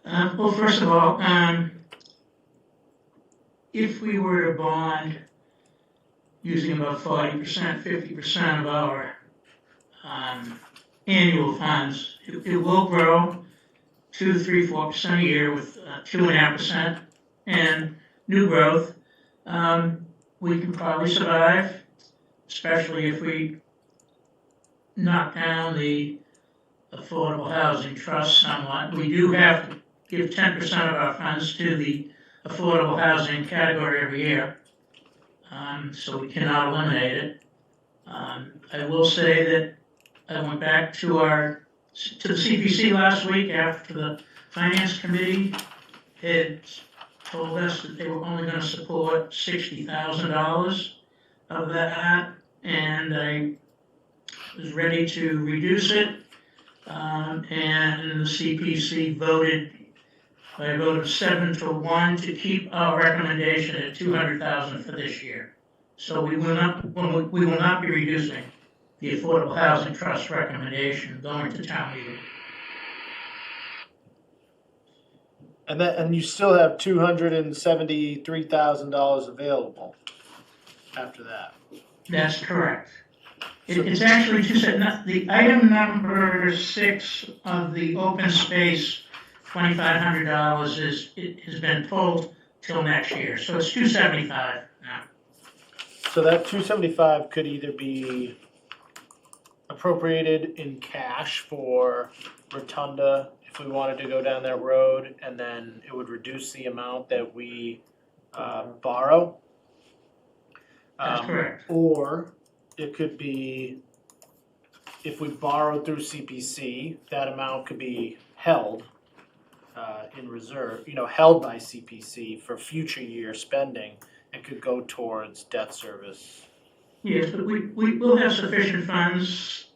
Well, first of all, if we were to bond using about 40%, 50% of our annual funds, it will grow 2, 3, 4% a year with 2.5% and new growth, we can probably survive, especially if we knock down the affordable housing trust somewhat. We do have to give 10% of our funds to the affordable housing category every year, so we cannot eliminate it. I will say that I went back to the CPC last week after the Finance Committee had told us that they were only gonna support $60,000 of that, and I was ready to reduce it. And the CPC voted by a vote of 7-1 to keep our recommendation at $200,000 for this year. So we will not be reducing the Affordable Housing Trust recommendation going to town meeting. And you still have $273,000 available after that. That's correct. It's actually just the item number 6 of the open space, $2,500 has been pulled till next year, so it's $275 now. So that 275 could either be appropriated in cash for Rotunda if we wanted to go down that road, and then it would reduce the amount that we borrow. That's correct. Or it could be, if we borrow through CPC, that amount could be held in reserve, held by CPC for future year spending and could go towards debt service. Yes, but we will have sufficient funds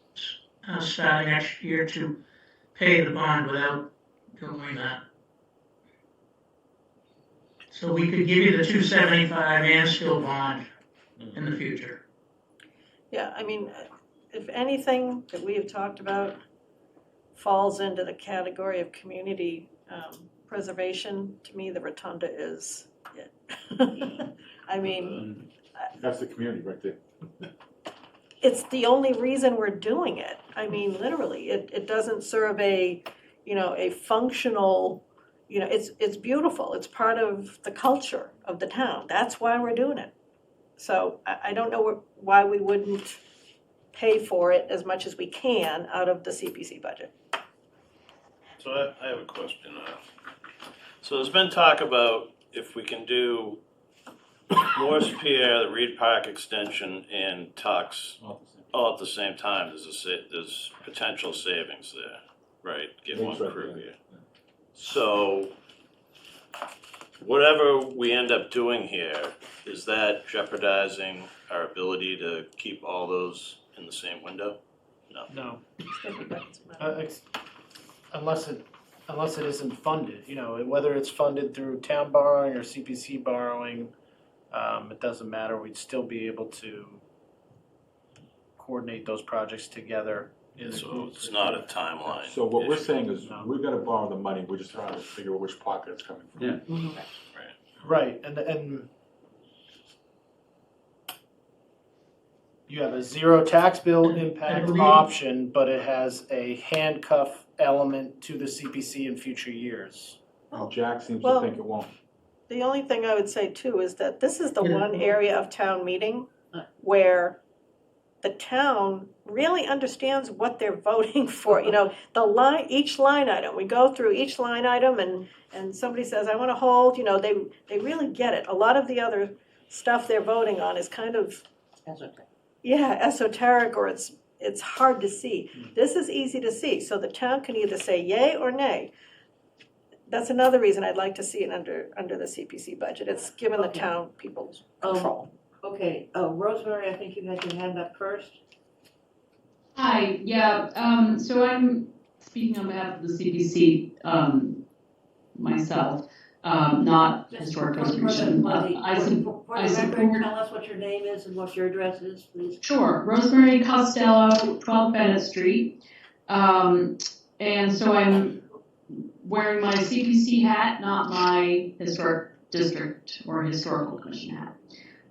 starting next year to pay the bond without doing that. So we could give you the 275 and still bond in the future. Yeah, I mean, if anything that we have talked about falls into the category of community preservation, to me, the Rotunda is it. I mean, That's the community right there. it's the only reason we're doing it. I mean, literally, it doesn't serve a functional, it's beautiful. It's part of the culture of the town. That's why we're doing it. So I don't know why we wouldn't pay for it as much as we can out of the CPC budget. So I have a question. So there's been talk about if we can do Morse Pier, the Reed Park extension, and Tux all at the same time. There's potential savings there, right? Get one crew here. So whatever we end up doing here, is that jeopardizing our ability to keep all those in the same window? No. Unless it isn't funded, whether it's funded through town borrowing or CPC borrowing, it doesn't matter. We'd still be able to coordinate those projects together. So it's not a timeline. So what we're saying is, No. we're gonna borrow the money, we're just trying to figure out which pocket it's coming from. Yeah. Right, and you have a zero tax bill impact believe- option, but it has a handcuff element to the CPC in future years. Well, Jack seems to Well- think it won't. The only thing I would say too is that this is the one area of town meeting where the town really understands what they're voting for. Each line item, we go through each line item and somebody says, I wanna hold, they really get it. A lot of the other stuff they're voting on is kind of, esoteric, or it's hard to see. This is easy to see, so the town can either say yay or nay. That's another reason I'd like to see it under the CPC budget. It's given the town people control. Okay, Rosemary, I think you had your hand up first. Hi, yeah, so I'm speaking on behalf of the CPC, myself, not Historic Preservation. I For the record, support. tell us what your name is and what your address is, please. Sure, Rosemary Costello, 12 Bennett Street. And so I'm wearing my CPC hat, not my Historic District or Historical Commission hat.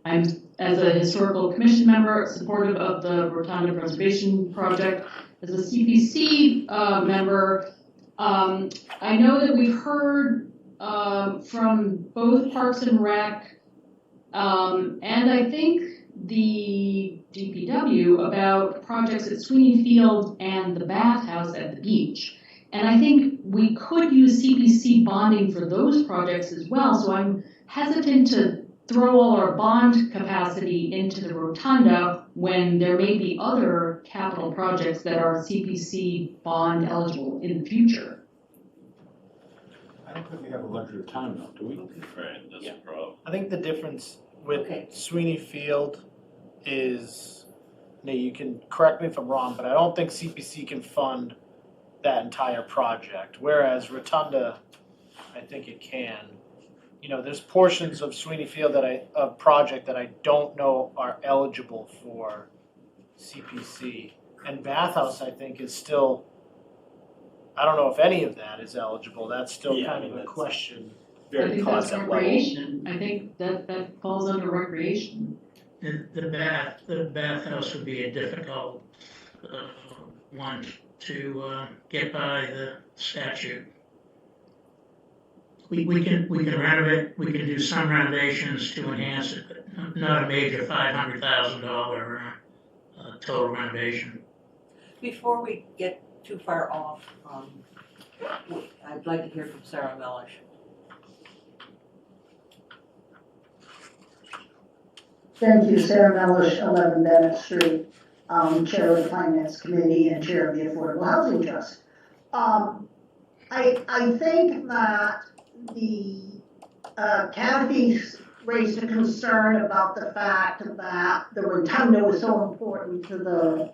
I'm, as a Historical Commission member, supportive of the Rotunda Preservation Project. As a CPC member, I know that we've heard from both Parks and Rec, and I think the DPW about projects at Sweeney Field and the bathhouse at the beach. And I think we could use CPC bonding for those projects as well, so I'm hesitant to throw all our bond capacity into the rotunda when there may be other capital projects that are CPC bond eligible in the future. I don't think we have a luxury of time though, do we? Right, that's the problem. I think the difference with Sweeney Field is, Nate, you can correct me if I'm wrong, but I don't think CPC can fund that entire project, whereas Rotunda, I think it can. You know, there's portions of Sweeney Field of project that I don't know are eligible for CPC. And Bathhouse, I think, is still, I don't know if any of that is eligible, that's still kind of a question. I think that's recreation, I think that falls under recreation. The bathhouse would be a difficult one to get by the statute. We can renovate, we can do some renovations to enhance it, but not a major $500,000 total renovation. Before we get too far off, I'd like to hear from Sarah Melish. Thank you, Sarah Melish, 11 Bennett Street, Chair of the Finance Committee and Chair of the Affordable Housing Trust. I think that Kathy's raised a concern about the fact that the rotunda was so important to the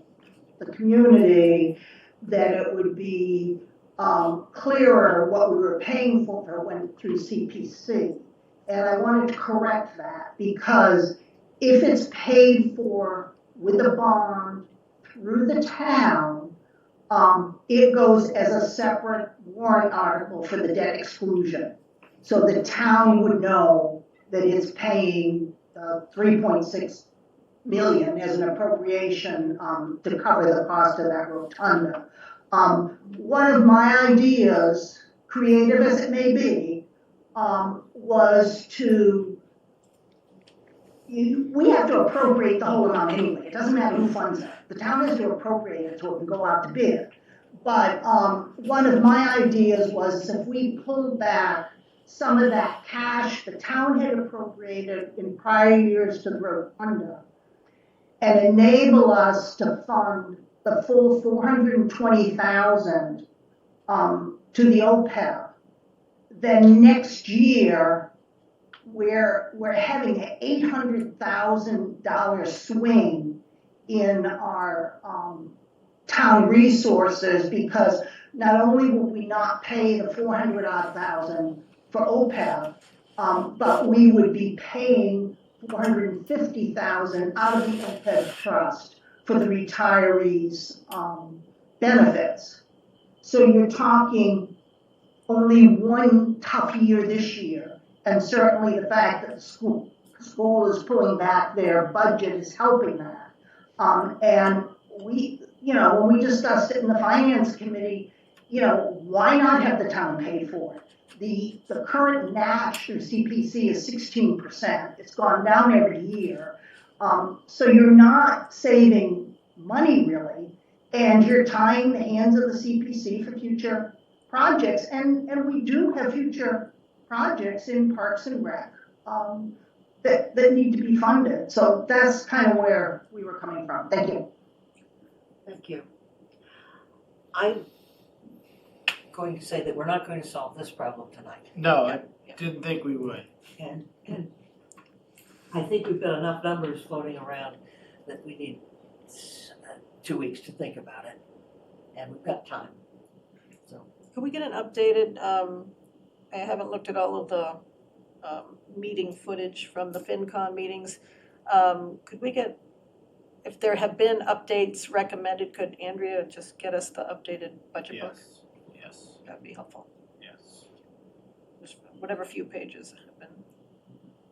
community that it would be clearer what we were paying for if it went through CPC. And I wanted to correct that, because if it's paid for with a bond through the town, it goes as a separate warrant article for the debt exclusion. So the town would know that it's paying 3.6 million as an appropriation to cover the cost of that rotunda. One of my ideas, creative as it may be, was to, we have to appropriate the whole amount anyway. It doesn't matter who funds it. The town has to appropriate it so it can go out to bid. But one of my ideas was if we pulled back some of that cash the town had appropriated in prior years to the rotunda and enable us to fund the full $420,000 to the OPEB, then next year we're having an $800,000 swing in our town resources, because not only will we not pay the $400,000 for OPEB, but we would be paying $450,000 out of the OPEB trust for the retirees' benefits. So you're talking only one tough year this year, and certainly the fact that the school is pulling back their budget is helping that. And we, when we discussed it in the finance committee, why not have the town pay for it? The current match through CPC is 16%. It's gone down every year. So you're not saving money really, and you're tying the hands of the CPC for future projects. And we do have future projects in Parks and Rec that need to be funded. So that's kind of where we were coming from. Thank you. Thank you. I'm going to say that we're not going to solve this problem tonight. No, I didn't think we would. And I think we've got enough numbers floating around that we need 2 weeks to think about it. And we've got time. So, Could we get an updated, I haven't looked at all of the meeting footage from the FinCon meetings. Could we get, if there have been updates recommended, could Andrea just get us the updated budget book? Yes. That'd be helpful. Yes. Just whatever few pages have been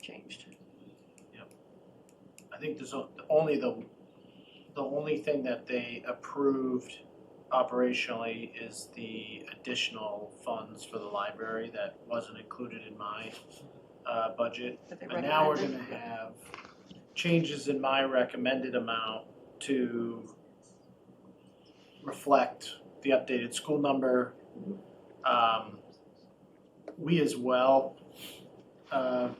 changed. I think there's only the only thing that they approved operationally is the additional funds for the library that wasn't included in my budget. That they And now we're recommended. gonna have changes in my recommended amount to reflect the updated school number. We as well have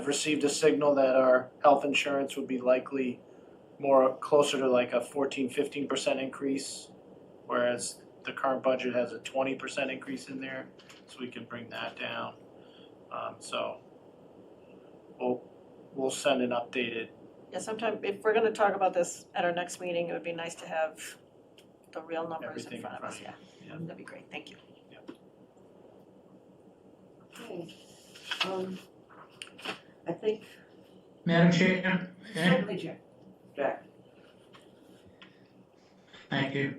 received a signal that our health insurance would be likely more closer to like a 14-15% increase, whereas the current budget has a 20% increase in there, so we can bring that down. So we'll send an updated. Yeah, sometime, if we're gonna talk about this at our next meeting, it would be nice to have the real numbers Everything in in front of us, front yeah. That'd be great, thank you. Okay. I think, Madam Chair, certainly, Jack. thank you.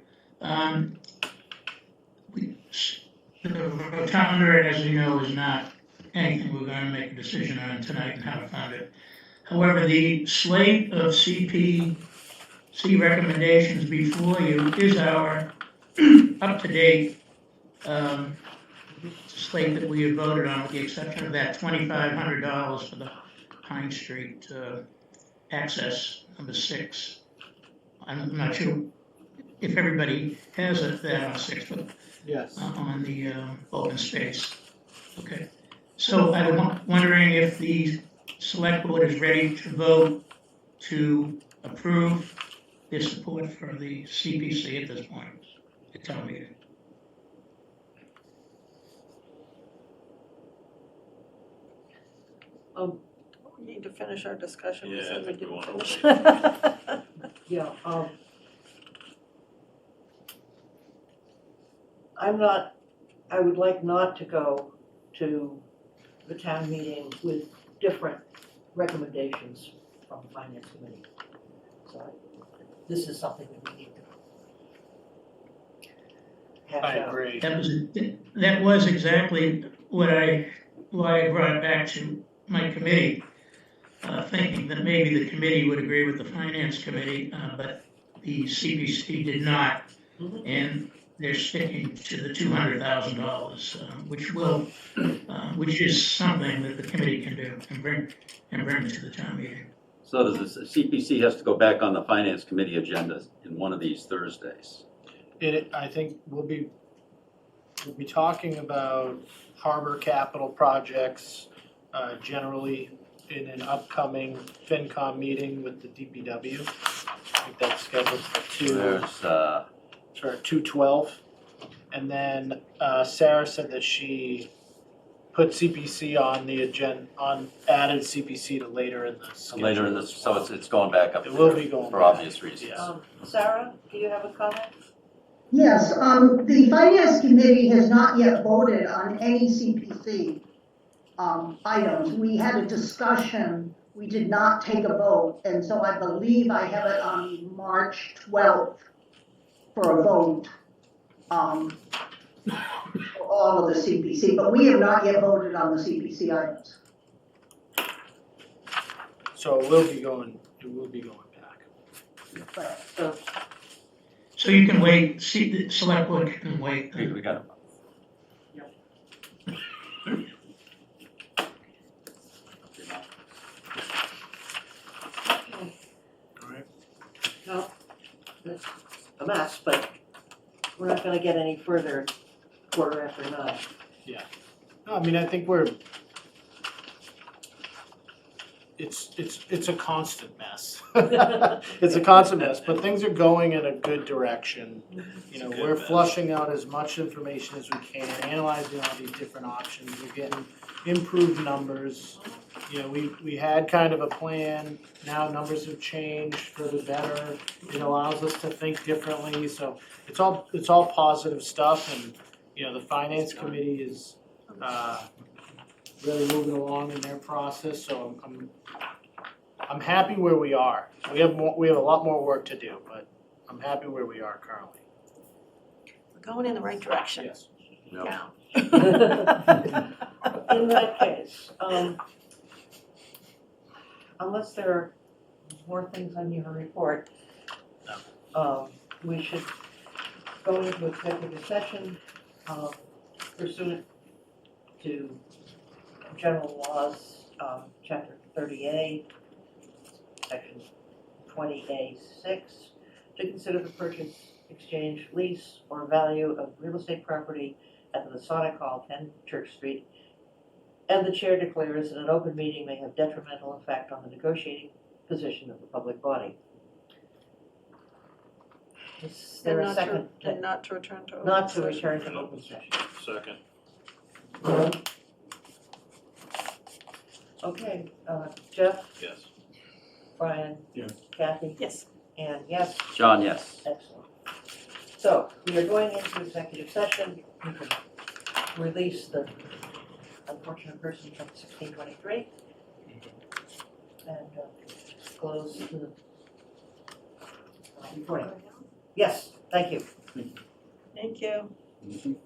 The calendar, as you know, is not anything we're gonna make a decision on tonight and how to fund it. However, the slate of CPC recommendations before you is our up-to-date slate that we have voted on, with the exception of that $2,500 for the Pine Street access, number 6. I'm not sure if everybody has that on 6, but Yes. on the open space. Okay. So I'm wondering if the select board is ready to vote to approve their support for the CPC at this point, at town meeting. We need to finish our discussion, we Yeah, I said we think we didn't wanna finish. Yeah, I would like not to go to the town meeting with different recommendations from the finance committee. So this is something that we need to hash I out. agree. That was exactly why I brought it back to my committee, thinking that maybe the committee would agree with the finance committee, but the CPC did not. And they're sticking to the $200,000, which is something that the committee can do and bring to the town meeting. So the CPC has to go back on the finance committee agenda in one of these Thursdays. I think we'll be talking about harbor capital projects generally in an upcoming FinCom meeting with the DPW. I think that's scheduled for 2/12. And then Sarah said that she put CPC on the agenda, added CPC to later in the schedule. Later in this, so it's going back up It will be going for back. obvious reasons. Sarah, do you have a comment? Yes, the finance committee has not yet voted on any CPC items. We had a discussion, we did not take a vote, and so I believe I have it on March 12th for a vote for all of the CPC, but we have not yet voted on the CPC items. So it will be going back. So you can wait, the select board can wait. We got it. No, that's a mess, but we're not gonna get any further 9:15. Yeah. No, I mean, I think it's a constant mess. It's a constant mess, but things are going in a good direction. You know, we're flushing out as much information as we can, analyzing all these different options, we're getting improved numbers. You know, we had kind of a plan, now numbers have changed for the better. It allows us to think differently, so it's all positive stuff, and, you know, the finance committee is really moving along in their process, so I'm happy where we are. We have a lot more work to do, but I'm happy where we are currently. We're going in the right direction. Yes. Yeah. In that case, unless there are more things on your report, we should going into executive session pursuant to general laws, chapter 30A, section 20A6, to consider the purchase, exchange, lease, or value of real estate property at the Masonic Hall, 10 Church Street, and the chair declares that an open meeting may have detrimental effect on the negotiating position of the public body. Is there a second? And not to return to open Not to session. return to open session. Second. Okay, Jeff, Yes. Brian? Yes. Kathy? Yes. And yes? John, yes. Excellent. So, we are going into executive session. We can release the unfortunate person from 1623 and close the recording. Yes, thank you. Thank you. Mhm.